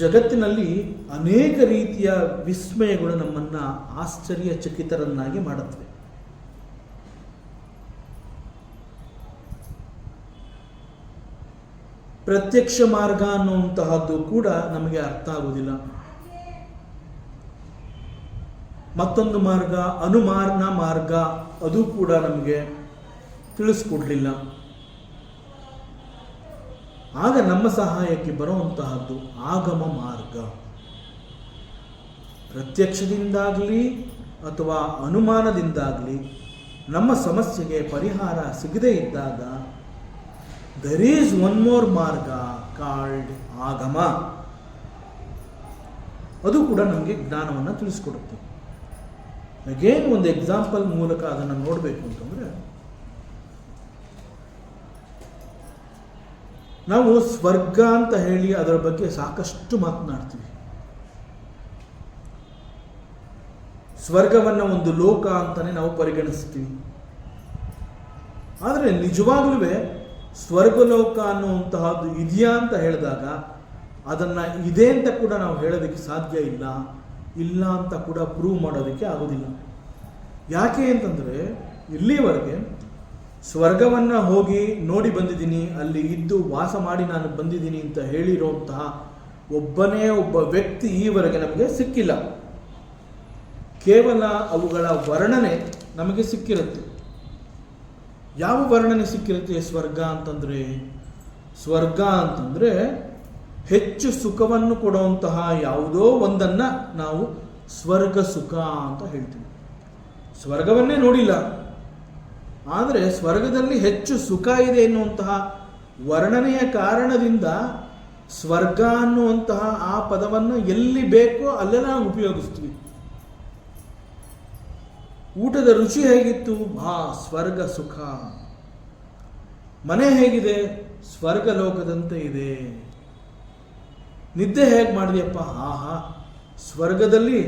ಜಗತ್ತಿನಲ್ಲಿ ಅನೇಕ ರೀತಿಯ ವಿಸ್ಮಯಗಳು ನಮ್ಮನ್ನು ಆಶ್ಚರ್ಯಚಕಿತರನ್ನಾಗಿ ಮಾಡುತ್ತವೆ. ಪ್ರತ್ಯಕ್ಷ ಮಾರ್ಗ ಅನ್ನುವಂತಹದ್ದು ಕೂಡ ನಮಗೆ ಅರ್ಥ ಆಗುವುದಿಲ್ಲ. ಮತ್ತೊಂದು ಮಾರ್ಗ ಅನುಮಾನ ಮಾರ್ಗ, ಅದು ಕೂಡ ನಮಗೆ ತಿಳಿಸ್ಕೊಡ್ಲಿಲ್ಲ. ಆಗ ನಮ್ಮ ಸಹಾಯಕ್ಕೆ ಬರುವಂತಹದ್ದು ಆಗಮ ಮಾರ್ಗ. ಪ್ರತ್ಯಕ್ಷದಿಂದಾಗಲಿ ಅಥವಾ ಅನುಮಾನದಿಂದಾಗಲಿ ನಮ್ಮ ಸಮಸ್ಯೆಗೆ ಪರಿಹಾರ ಸಿಗದೇ ಇದ್ದಾಗ there is one more ಮಾರ್ಗ called ಆಗಮ. ಅದು ಕೂಡ ನಮಗೆ ಜ್ಞಾನವನ್ನು ತಿಳಿಸ್ಕೊಡುತ್ತೆ. ಅಗೇನ್ ಒಂದು ಎಕ್ಸಾಂಪಲ್ ಮೂಲಕ ಅದನ್ನು ನೋಡಬೇಕು ಅಂತಂದ್ರೆ, ನಾವು ಸ್ವರ್ಗ ಅಂತ ಹೇಳಿ ಅದರ ಬಗ್ಗೆ ಸಾಕಷ್ಟು ಮಾತನಾಡ್ತೀವಿ. ಸ್ವರ್ಗವನ್ನು ಒಂದು ಲೋಕ ಅಂತಾನೆ ನಾವು ಪರಿಗಣಿಸ್ತೀವಿ. ಆದರೆ ನಿಜವಾಗ್ಲೂ ಸ್ವರ್ಗಲೋಕ ಅನ್ನುವಂತಹದ್ದು ಇದೆಯಾ ಅಂತ ಹೇಳಿದಾಗ ಅದನ್ನು ಇದೆ ಅಂತ ಕೂಡ ನಾವು ಹೇಳೋದಕ್ಕೆ ಸಾಧ್ಯ ಇಲ್ಲ, ಇಲ್ಲ ಅಂತ ಕೂಡ ಪ್ರೂವ್ ಮಾಡೋದಕ್ಕೆ ಆಗೋದಿಲ್ಲ. ಯಾಕೆ ಅಂತಂದರೆ ಇಲ್ಲಿವರೆಗೆ ಸ್ವರ್ಗವನ್ನು ಹೋಗಿ ನೋಡಿ ಬಂದಿದ್ದೀನಿ, ಅಲ್ಲಿ ಇದ್ದು ವಾಸ ಮಾಡಿ ನಾನು ಬಂದಿದ್ದೀನಿ ಅಂತ ಹೇಳಿರುವಂತಹ ಒಬ್ಬನೇ ಒಬ್ಬ ವ್ಯಕ್ತಿ ಈವರೆಗೆ ನಮಗೆ ಸಿಕ್ಕಿಲ್ಲ. ಕೇವಲ ಅವುಗಳ ವರ್ಣನೆ ನಮಗೆ ಸಿಕ್ಕಿರುತ್ತೆ. ಯಾವ ವರ್ಣನೆ ಸಿಕ್ಕಿರುತ್ತೆ ಸ್ವರ್ಗ ಅಂತಂದರೆ? ಸ್ವರ್ಗ ಅಂತಂದರೆ ಹೆಚ್ಚು ಸುಖವನ್ನು ಕೊಡುವಂತಹ ಯಾವುದೋ ಒಂದನ್ನು ನಾವು ಸ್ವರ್ಗ ಸುಖ ಅಂತ ಹೇಳ್ತೀವಿ. ಸ್ವರ್ಗವನ್ನೇ ನೋಡಿಲ್ಲ, ಆದರೆ ಸ್ವರ್ಗದಲ್ಲಿ ಹೆಚ್ಚು ಸುಖ ಇದೆ ಎನ್ನುವಂತಹ ವರ್ಣನೆಯ ಕಾರಣದಿಂದ ಸ್ವರ್ಗ ಅನ್ನುವಂತಹ ಆ ಪದವನ್ನು ಎಲ್ಲಿ ಬೇಕೋ ಅಲ್ಲೆಲ್ಲ ನಾವು ಉಪಯೋಗಿಸ್ತೀವಿ. ಊಟದ ರುಚಿ ಹೇಗಿತ್ತು? ಸ್ವರ್ಗ ಸುಖ. ಮನೆ ಹೇಗಿದೆ? ಸ್ವರ್ಗ ಲೋಕದಂತೆ ಇದೆ. ನಿದ್ದೆ ಹೇಗೆ ಮಾಡಿದೆಯಪ್ಪ? ಸ್ವರ್ಗದಲ್ಲಿ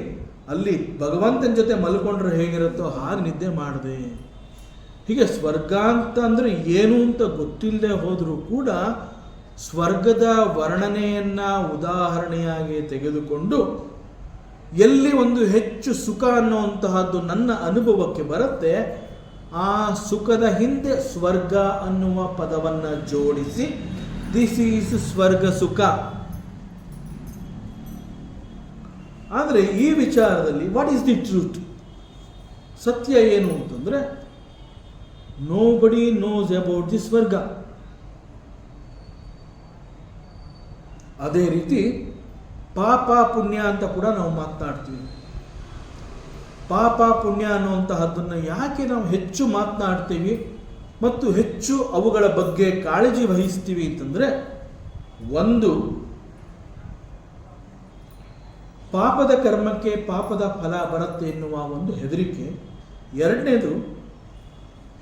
ಅಲ್ಲಿ ಭಗವಂತನ ಜೊತೆ ಮಲ್ಕೊಂಡ್ರೆ ಹೇಗಿರುತ್ತೋ ಹಾಗೆ ನಿದ್ದೆ ಮಾಡಿದೆ. ಹೀಗೆ ಸ್ವರ್ಗ ಅಂತ ಅಂದರೆ ಏನು ಅಂತ ಗೊತ್ತಿಲ್ಲದೆ ಹೋದರೂ ಕೂಡ ಸ್ವರ್ಗದ ವರ್ಣನೆಯನ್ನು ಉದಾಹರಣೆಯಾಗಿ ತೆಗೆದುಕೊಂಡು ಎಲ್ಲಿ ಒಂದು ಹೆಚ್ಚು ಸುಖ ಅನ್ನುವಂತಹದ್ದು ನನ್ನ ಅನುಭವಕ್ಕೆ ಬರುತ್ತೆ, ಆ ಸುಖದ ಹಿಂದೆ ಸ್ವರ್ಗ ಅನ್ನುವ ಪದವನ್ನು ಜೋಡಿಸಿ ದಿಸ್ ಈಸ್ ಸ್ವರ್ಗ ಸುಖ. ಆದರೆ ಈ ವಿಚಾರದಲ್ಲಿ ವಾಟ್ ಈಸ್ ದಿ ಟ್ರೂತ್? ಸತ್ಯ ಏನು ಅಂತಂದರೆ ನೋಬಡಿ ನೋಸ್ ಅಬೌಟ್ ದಿ ಸ್ವರ್ಗ. ಅದೇ ರೀತಿ ಪಾಪ ಪುಣ್ಯ ಅಂತ ಕೂಡ ನಾವು ಮಾತನಾಡ್ತೀವಿ. ಪಾಪ ಪುಣ್ಯ ಅನ್ನುವಂತಹದ್ದನ್ನು ಯಾಕೆ ನಾವು ಹೆಚ್ಚು ಮಾತನಾಡ್ತೀವಿ ಮತ್ತು ಹೆಚ್ಚು ಅವುಗಳ ಬಗ್ಗೆ ಕಾಳಜಿ ವಹಿಸ್ತೀವಿ ಅಂತಂದರೆ, ಒಂದು, ಪಾಪದ ಕರ್ಮಕ್ಕೆ ಪಾಪದ ಫಲ ಬರುತ್ತೆ ಎನ್ನುವ ಒಂದು ಹೆದರಿಕೆ. ಎರಡನೇದು,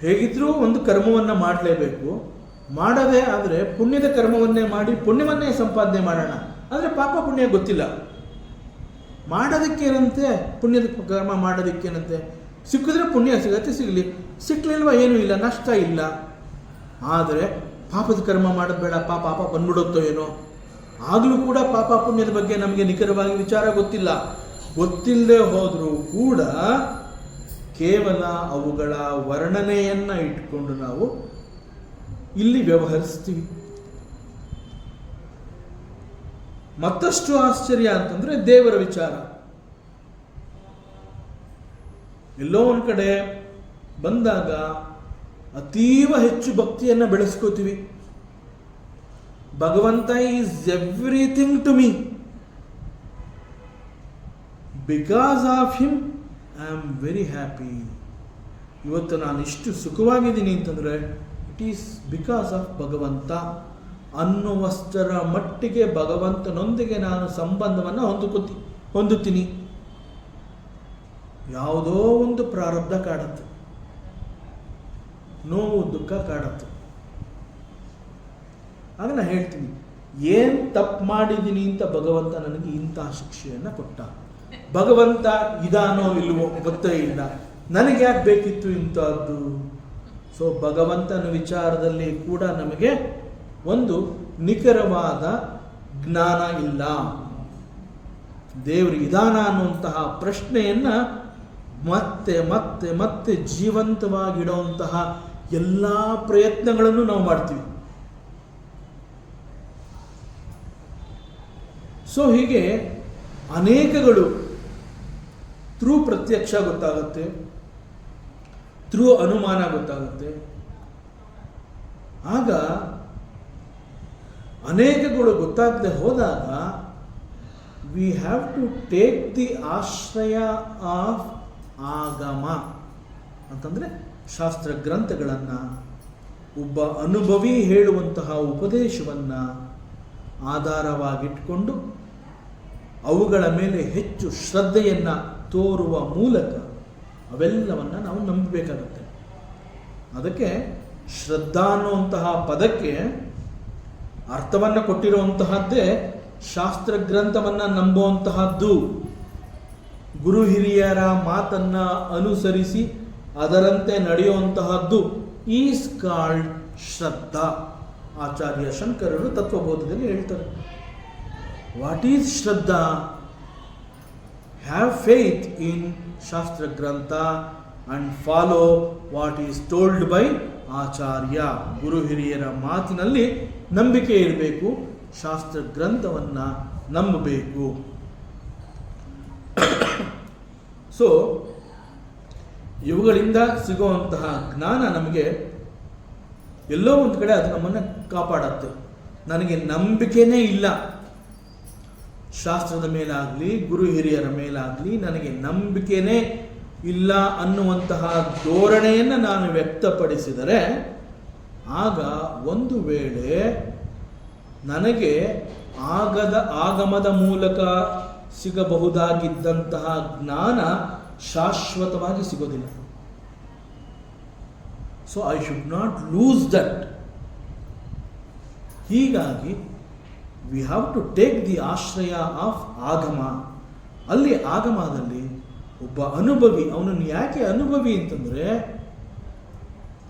ಹೇಗಿದ್ರೂ ಒಂದು ಕರ್ಮವನ್ನು ಮಾಡಲೇಬೇಕು, ಮಾಡದೇ ಆದರೆ ಪುಣ್ಯದ ಕರ್ಮವನ್ನೇ ಮಾಡಿ ಪುಣ್ಯವನ್ನೇ ಸಂಪಾದನೆ ಮಾಡೋಣ. ಆದರೆ ಪಾಪ ಪುಣ್ಯ ಗೊತ್ತಿಲ್ಲ. ಮಾಡೋದಕ್ಕೇನಂತೆ, ಪುಣ್ಯದ ಕರ್ಮ ಮಾಡೋದಕ್ಕೇನಂತೆ, ಸಿಕ್ಕಿದ್ರೆ ಪುಣ್ಯ ಸಿಗತ್ತೆ, ಸಿಗಲಿ, ಸಿಕ್ಕಲಿಲ್ವ ಏನೂ ಇಲ್ಲ, ನಷ್ಟ ಇಲ್ಲ. ಆದರೆ ಪಾಪದ ಕರ್ಮ ಮಾಡೋದು ಬೇಡ, ಪಾಪ ಬಂದ್ಬಿಡುತ್ತೋ ಏನೋ. ಆಗಲೂ ಕೂಡ ಪಾಪ ಪುಣ್ಯದ ಬಗ್ಗೆ ನಮಗೆ ನಿಖರವಾಗಿ ವಿಚಾರ ಗೊತ್ತಿಲ್ಲ. ಗೊತ್ತಿಲ್ಲದೆ ಹೋದರೂ ಕೂಡ ಕೇವಲ ಅವುಗಳ ವರ್ಣನೆಯನ್ನು ಇಟ್ಕೊಂಡು ನಾವು ಇಲ್ಲಿ ವ್ಯವಹರಿಸ್ತೀವಿ. ಮತ್ತಷ್ಟು ಆಶ್ಚರ್ಯ ಅಂತಂದ್ರೆ ದೇವರ ವಿಚಾರ. ಎಲ್ಲೋ ಒಂದು ಕಡೆ ಬಂದಾಗ ಅತೀವ ಹೆಚ್ಚು ಭಕ್ತಿಯನ್ನು ಬೆಳೆಸ್ಕೋತೀವಿ. Bhagavanta is everything to me, because of him I am very happy. ಇವತ್ತು ನಾನು ಇಷ್ಟು ಸುಖವಾಗಿದ್ದೀನಿ ಅಂತಂದರೆ ಇಟ್ ಈಸ್ ಬಿಕಾಸ್ ಆಫ್ ಭಗವಂತ ಅನ್ನುವಷ್ಟರ ಮಟ್ಟಿಗೆ ಭಗವಂತನೊಂದಿಗೆ ನಾನು ಸಂಬಂಧವನ್ನು ಹೊಂದುತ್ತೀನಿ. ಯಾವುದೋ ಒಂದು ಪ್ರಾರಬ್ಧ ಕಾಡುತ್ತೆ, ನೋವು ದುಃಖ ಕಾಡುತ್ತೆ. ಆಗ ನಾನು ಹೇಳ್ತೀನಿ, ಏನು ತಪ್ಪು ಮಾಡಿದ್ದೀನಿ ಅಂತ ಭಗವಂತ ನನಗೆ ಇಂಥ ಶಿಕ್ಷೆಯನ್ನು ಕೊಟ್ಟ. ಭಗವಂತ ಇದಾನೋ ಇಲ್ವೋ ಗೊತ್ತೇ ಇಲ್ಲ, ನನಗೆ ಯಾಕೆ ಬೇಕಿತ್ತು ಇಂಥದ್ದು? ಸೊ ಭಗವಂತನ ವಿಚಾರದಲ್ಲಿ ಕೂಡ ನಮಗೆ ಒಂದು ನಿಖರವಾದ ಜ್ಞಾನ ಇಲ್ಲ. ದೇವರು ಇದಾನ ಅನ್ನುವಂತಹ ಪ್ರಶ್ನೆಯನ್ನು ಮತ್ತೆ ಮತ್ತೆ ಮತ್ತೆ ಜೀವಂತವಾಗಿಡುವಂತಹ ಎಲ್ಲ ಪ್ರಯತ್ನಗಳನ್ನು ನಾವು ಮಾಡ್ತೀವಿ. ಸೊ ಹೀಗೆ ಅನೇಕಗಳು ಥ್ರೂ ಪ್ರತ್ಯಕ್ಷ ಗೊತ್ತಾಗುತ್ತೆ, ಥ್ರೂ ಅನುಮಾನ ಗೊತ್ತಾಗುತ್ತೆ. ಆಗ ಅನೇಕಗಳು ಗೊತ್ತಾಗದೆ ಹೋದಾಗ we have to take the ashraya of Agama ಅಂತಂದರೆ ಶಾಸ್ತ್ರ ಗ್ರಂಥಗಳನ್ನು, ಒಬ್ಬ ಅನುಭವಿ ಹೇಳುವಂತಹ ಉಪದೇಶವನ್ನು ಆಧಾರವಾಗಿಟ್ಕೊಂಡು ಅವುಗಳ ಮೇಲೆ ಹೆಚ್ಚು ಶ್ರದ್ಧೆಯನ್ನು ತೋರುವ ಮೂಲಕ ಅವೆಲ್ಲವನ್ನು ನಾವು ನಂಬಬೇಕಾಗುತ್ತೆ. ಅದಕ್ಕೆ ಶ್ರದ್ಧಾ ಅನ್ನುವಂತಹ ಪದಕ್ಕೆ ಅರ್ಥವನ್ನು ಕೊಟ್ಟಿರುವಂತಹದ್ದೇ ಶಾಸ್ತ್ರ ಗ್ರಂಥವನ್ನು ನಂಬುವಂತಹದ್ದು. ಗುರು ಹಿರಿಯರ ಮಾತನ್ನು ಅನುಸರಿಸಿ ಅದರಂತೆ ನಡೆಯುವಂತಹದ್ದು ಈಸ್ ಕಾಲ್ಡ್ ಶ್ರದ್ಧಾ. ಆಚಾರ್ಯ ಶಂಕರರು ತತ್ವಬೋಧದಲ್ಲಿ ಹೇಳ್ತಾರೆ, what is shraddha? Have faith in shastra grantha and follow what is told by acharya. ಗುರು ಹಿರಿಯರ ಮಾತಿನಲ್ಲಿ ನಂಬಿಕೆ ಇರಬೇಕು, ಶಾಸ್ತ್ರ ಗ್ರಂಥವನ್ನು ನಂಬಬೇಕು. ಸೊ ಇವುಗಳಿಂದ ಸಿಗುವಂತಹ ಜ್ಞಾನ ನಮಗೆ ಎಲ್ಲೋ ಒಂದು ಕಡೆ ಅದು ನಮ್ಮನ್ನು ಕಾಪಾಡತ್ತೆ. ನನಗೆ ನಂಬಿಕೆನೇ ಇಲ್ಲ ಶಾಸ್ತ್ರದ ಮೇಲಾಗಲಿ ಗುರು ಹಿರಿಯರ ಮೇಲಾಗಲಿ, ನನಗೆ ನಂಬಿಕೆನೇ ಇಲ್ಲ ಅನ್ನುವಂತಹ ಧೋರಣೆಯನ್ನು ನಾನು ವ್ಯಕ್ತಪಡಿಸಿದರೆ ಆಗ ಒಂದು ವೇಳೆ ನನಗೆ ಆಗಮದ ಮೂಲಕ ಸಿಗಬಹುದಾಗಿದ್ದಂತಹ ಜ್ಞಾನ ಶಾಶ್ವತವಾಗಿ ಸಿಗೋದಿಲ್ಲ. So I should not lose that. ಹೀಗಾಗಿ we have to take the ashraya of agama. ಅಲ್ಲಿ ಆಗಮದಲ್ಲಿ ಒಬ್ಬ ಅನುಭವಿ, ಅವನನ್ನು ಯಾಕೆ ಅನುಭವಿ ಅಂತಂದರೆ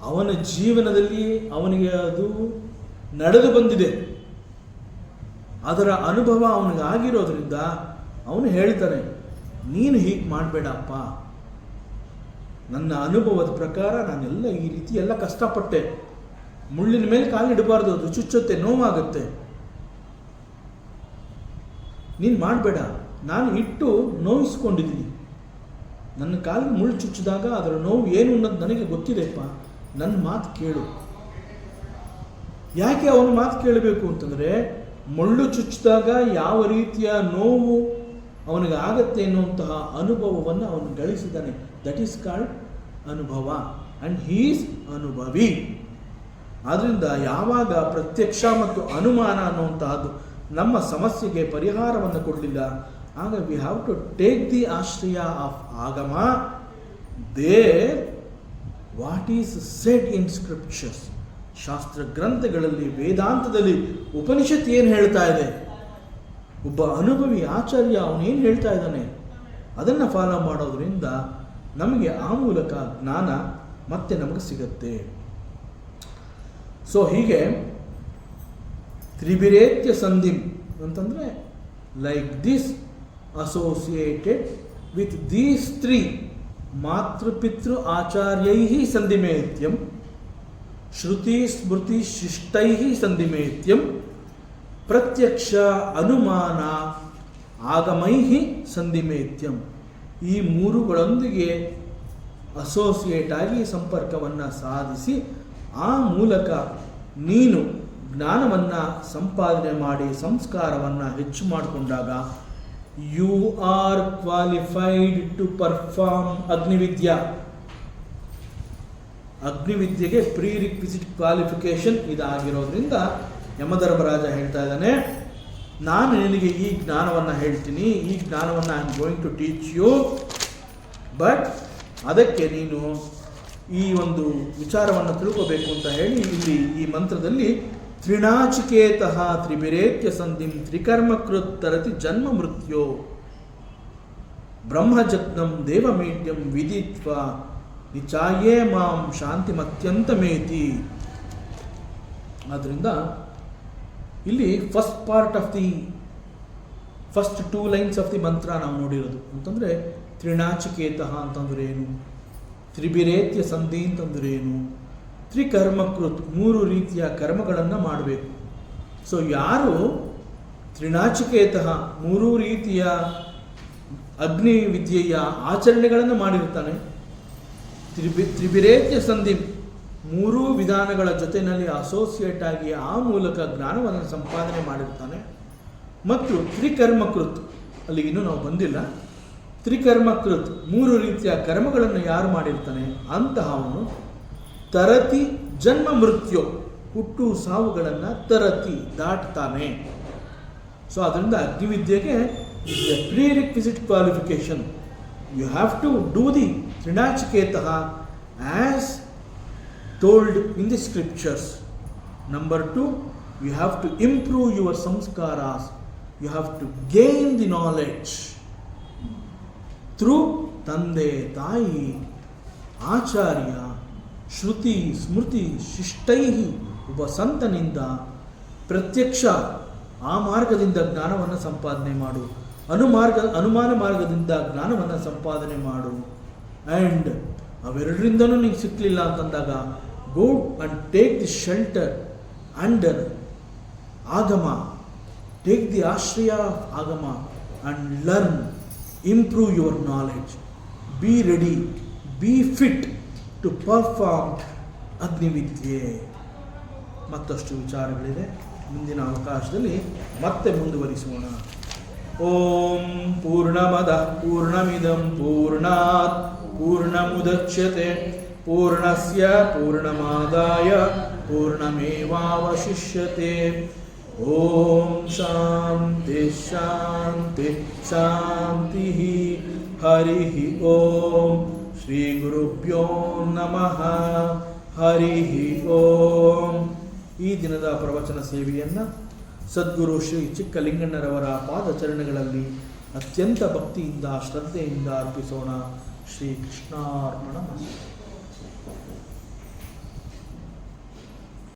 ಅವನ ಜೀವನದಲ್ಲಿ ಅವನಿಗೆ ಅದು ನಡೆದು ಬಂದಿದೆ, ಅದರ ಅನುಭವ ಅವನಿಗೆ ಆಗಿರೋದ್ರಿಂದ ಅವನು ಹೇಳ್ತಾನೆ, ನೀನು ಹೀಗೆ ಮಾಡಬೇಡಪ್ಪ, ನನ್ನ ಅನುಭವದ ಪ್ರಕಾರ ನಾನೆಲ್ಲ ಈ ರೀತಿ ಎಲ್ಲ ಕಷ್ಟಪಟ್ಟೆ, ಮುಳ್ಳಿನ ಮೇಲೆ ಕಾಲಿಡಬಾರ್ದು, ಅದು ಚುಚ್ಚುತ್ತೆ, ನೋವಾಗುತ್ತೆ, ನೀನು ಮಾಡಬೇಡ, ನಾನು ಇಟ್ಟು ನೋವಿಸ್ಕೊಂಡಿದ್ದೀನಿ, ನನ್ನ ಕಾಲಿಗೆ ಮುಳ್ಳು ಚುಚ್ಚಿದಾಗ ಅದರ ನೋವು ಏನು ಅನ್ನೋದು ನನಗೆ ಗೊತ್ತಿದೆಪ್ಪ, ನನ್ನ ಮಾತು ಕೇಳು. ಯಾಕೆ ಅವನ ಮಾತು ಕೇಳಬೇಕು ಅಂತಂದರೆ ಮುಳ್ಳು ಚುಚ್ಚಿದಾಗ ಯಾವ ರೀತಿಯ ನೋವು ಅವನಿಗೆ ಆಗತ್ತೆ ಎನ್ನುವಂತಹ ಅನುಭವವನ್ನು ಅವನು ಗಳಿಸಿದ್ದಾನೆ. ದಟ್ ಈಸ್ ಕಾಲ್ಡ್ ಅನುಭವ ಆ್ಯಂಡ್ ಹೀ ಈಸ್ ಅನುಭವಿ. ಆದ್ದರಿಂದ ಯಾವಾಗ ಪ್ರತ್ಯಕ್ಷ ಮತ್ತು ಅನುಮಾನ ಅನ್ನುವಂತಹದ್ದು ನಮ್ಮ ಸಮಸ್ಯೆಗೆ ಪರಿಹಾರವನ್ನು ಕೊಡಲಿಲ್ಲ, ಆಗ we have to take the ashraya of Agama. There what is said in scriptures, ಶಾಸ್ತ್ರ ಗ್ರಂಥಗಳಲ್ಲಿ, ವೇದಾಂತದಲ್ಲಿ, ಉಪನಿಷತ್ ಏನು ಹೇಳ್ತಾ ಇದೆ, ಒಬ್ಬ ಅನುಭವಿ ಆಚಾರ್ಯ ಅವನೇನು ಹೇಳ್ತಾ ಇದ್ದಾನೆ, ಅದನ್ನು ಫಾಲೋ ಮಾಡೋದ್ರಿಂದ ನಮಗೆ ಆ ಮೂಲಕ ಜ್ಞಾನ ಮತ್ತೆ ನಮಗೆ ಸಿಗತ್ತೆ. ಸೊ ಹೀಗೆ ತ್ರಿಭಿರೇತ್ಯ ಸಂಧಿಂ ಅಂತಂದರೆ like this associated with these three ಮಾತೃಪಿತೃ ಆಚಾರ್ಯೈ ಸಂಧಿಮೇತ್ಯಂ ಶ್ರುತಿ ಸ್ಮೃತಿ ಶಿಷ್ಟೈ ಸಂಧಿಮೇತ್ಯಂ ಪ್ರತ್ಯಕ್ಷ ಅನುಮಾನ ಆಗಮೈ ಸಂಧಿಮೇತ್ಯಂ. ಈ ಮೂರುಗಳೊಂದಿಗೆ ಅಸೋಸಿಯೇಟ್ ಆಗಿ ಸಂಪರ್ಕವನ್ನು ಸಾಧಿಸಿ ಆ ಮೂಲಕ ನೀನು ಜ್ಞಾನವನ್ನು ಸಂಪಾದನೆ ಮಾಡಿ ಸಂಸ್ಕಾರವನ್ನು ಹೆಚ್ಚು ಮಾಡಿಕೊಂಡಾಗ you are qualified to perform agnividya. ಅಗ್ನಿವಿದ್ಯೆಗೆ ಪ್ರೀ ರಿಕ್ವಿಸಿಟ್ ಕ್ವಾಲಿಫಿಕೇಶನ್ ಇದಾಗಿರೋದ್ರಿಂದ ಯಮಧರ್ಮರಾಜ ಹೇಳ್ತಾ ಇದ್ದಾನೆ, ನಾನು ನಿನಗೆ ಈ ಜ್ಞಾನವನ್ನು ಹೇಳ್ತೀನಿ, ಈ ಜ್ಞಾನವನ್ನು I am going to teach you, but ಅದಕ್ಕೆ ನೀನು ಈ ಒಂದು ವಿಚಾರವನ್ನು ತಿಳ್ಕೋಬೇಕು ಅಂತ ಹೇಳಿ ಇಲ್ಲಿ ಈ ಮಂತ್ರದಲ್ಲಿ ತ್ರಿನಾಚಿಕೇತಃ ತ್ರಿಭಿರೇತ್ಯ ಸಂಧಿಂ ತ್ರಿಕರ್ಮಕೃತ್ ತರತಿ ಜನ್ಮ ಮೃತ್ಯೋ ಬ್ರಹ್ಮಜತ್ನಂ ದೇವಮೇಢ್ಯಂ ವಿದಿತ್ವ ನಿಚಾಯೇ ಮಾಂ ಶಾಂತಿಮತ್ಯಂತಮೇತಿ. ಆದ್ದರಿಂದ ಇಲ್ಲಿ first part of the first 2 lines of the ಮಂತ್ರ ನಾವು ನೋಡಿರೋದು ಅಂತಂದರೆ ತ್ರಿನಾಚಿಕೇತಃ ಅಂತಂದ್ರೆ ಏನು, ತ್ರಿಭಿರೇತ್ಯ ಸಂಧಿ ಅಂತಂದ್ರೆ ಏನು, ತ್ರಿಕರ್ಮಕೃತ್ 3 ರೀತಿಯ ಕರ್ಮಗಳನ್ನು ಮಾಡಬೇಕು. ಸೊ ಯಾರು ತ್ರಿನಾಚಿಕೇತಃ 3 ರೀತಿಯ ಅಗ್ನಿ ವಿದ್ಯೆಯ ಆಚರಣೆಗಳನ್ನು ಮಾಡಿರ್ತಾನೆ, ತ್ರಿಭಿರೇತ್ಯ ಸಂಧಿ 3 ವಿಧಾನಗಳ ಜೊತೆಯಲ್ಲಿ ಅಸೋಸಿಯೇಟ್ ಆಗಿ ಆ ಮೂಲಕ ಜ್ಞಾನವನ್ನು ಸಂಪಾದನೆ ಮಾಡಿರ್ತಾನೆ, ಮತ್ತು ತ್ರಿಕರ್ಮಕೃತ್ ಅಲ್ಲಿಗೆ ಇನ್ನೂ ನಾವು ಬಂದಿಲ್ಲ, ತ್ರಿಕರ್ಮಕೃತ್ 3 ರೀತಿಯ ಕರ್ಮಗಳನ್ನು ಯಾರು ಮಾಡಿರ್ತಾನೆ ಅಂತಹವನು ತರತಿ ಜನ್ಮ ಮೃತ್ಯು ಹುಟ್ಟು ಸಾವುಗಳನ್ನು ತರತಿ ದಾಟ್ತಾನೆ. ಸೊ ಅದರಿಂದ ಅಗ್ನಿವಿದ್ಯೆಗೆ is a prerequisite qualification. You have to do the trinachiketah as told in the scriptures. Number 2, you have to improve your samskaras. You have to gain the knowledge through tande tayi acharya shruti smrti ಶಿಷ್ಟೈಹಿ ಒಬ್ಬ ಸಂತನಿಂದ ಪ್ರತ್ಯಕ್ಷ ಆ ಮಾರ್ಗದಿಂದ ಜ್ಞಾನವನ್ನು ಸಂಪಾದನೆ ಮಾಡು, ಅನುಮಾನ ಮಾರ್ಗದಿಂದ ಜ್ಞಾನವನ್ನು ಸಂಪಾದನೆ ಮಾಡು. ಆ್ಯಂಡ್ ಅವೆರಡರಿಂದನೂ ನಿಂಗೆ ಸಿಕ್ಕಲಿಲ್ಲ ಅಂತಂದಾಗ go and take the shelter under Agama, take the Ashraya of Agama and learn, improve your knowledge, be ready, be fit to perform ಅಗ್ನಿವಿದ್ಯೆ. ಮತ್ತಷ್ಟು ವಿಚಾರಗಳಿದೆ, ಮುಂದಿನ ಅವಕಾಶದಲ್ಲಿ ಮತ್ತೆ ಮುಂದುವರಿಸೋಣ. ಓಂ ಪೂರ್ಣಮದಃ ಪೂರ್ಣಮಿದಂ ಪೂರ್ಣಾತ್ ಪೂರ್ಣಮುದಚ್ಯತೆ ಪೂರ್ಣಸ್ಯ ಪೂರ್ಣಮಾದಾಯ ಪೂರ್ಣಮೇವಾವಶಿಷ್ಯತೆ. ಓಂ ಶಾಂತಿ ಶಾಂತಿ ಶಾಂತಿ. ಹರಿ ಓಂ ಶ್ರೀ ಗುರುಭ್ಯೋ ನಮಃ. ಹರಿ ಓಂ. ಈ ದಿನದ ಪ್ರವಚನ ಸೇವೆಯನ್ನು ಸದ್ಗುರು ಶ್ರೀ ಚಿಕ್ಕಲಿಂಗಣ್ಣರವರ ಪಾದಚರಣಗಳಲ್ಲಿ ಅತ್ಯಂತ ಭಕ್ತಿಯಿಂದ ಶ್ರದ್ಧೆಯಿಂದ ಅರ್ಪಿಸೋಣ. ಶ್ರೀ ಕೃಷ್ಣಾರ್ಪಣ.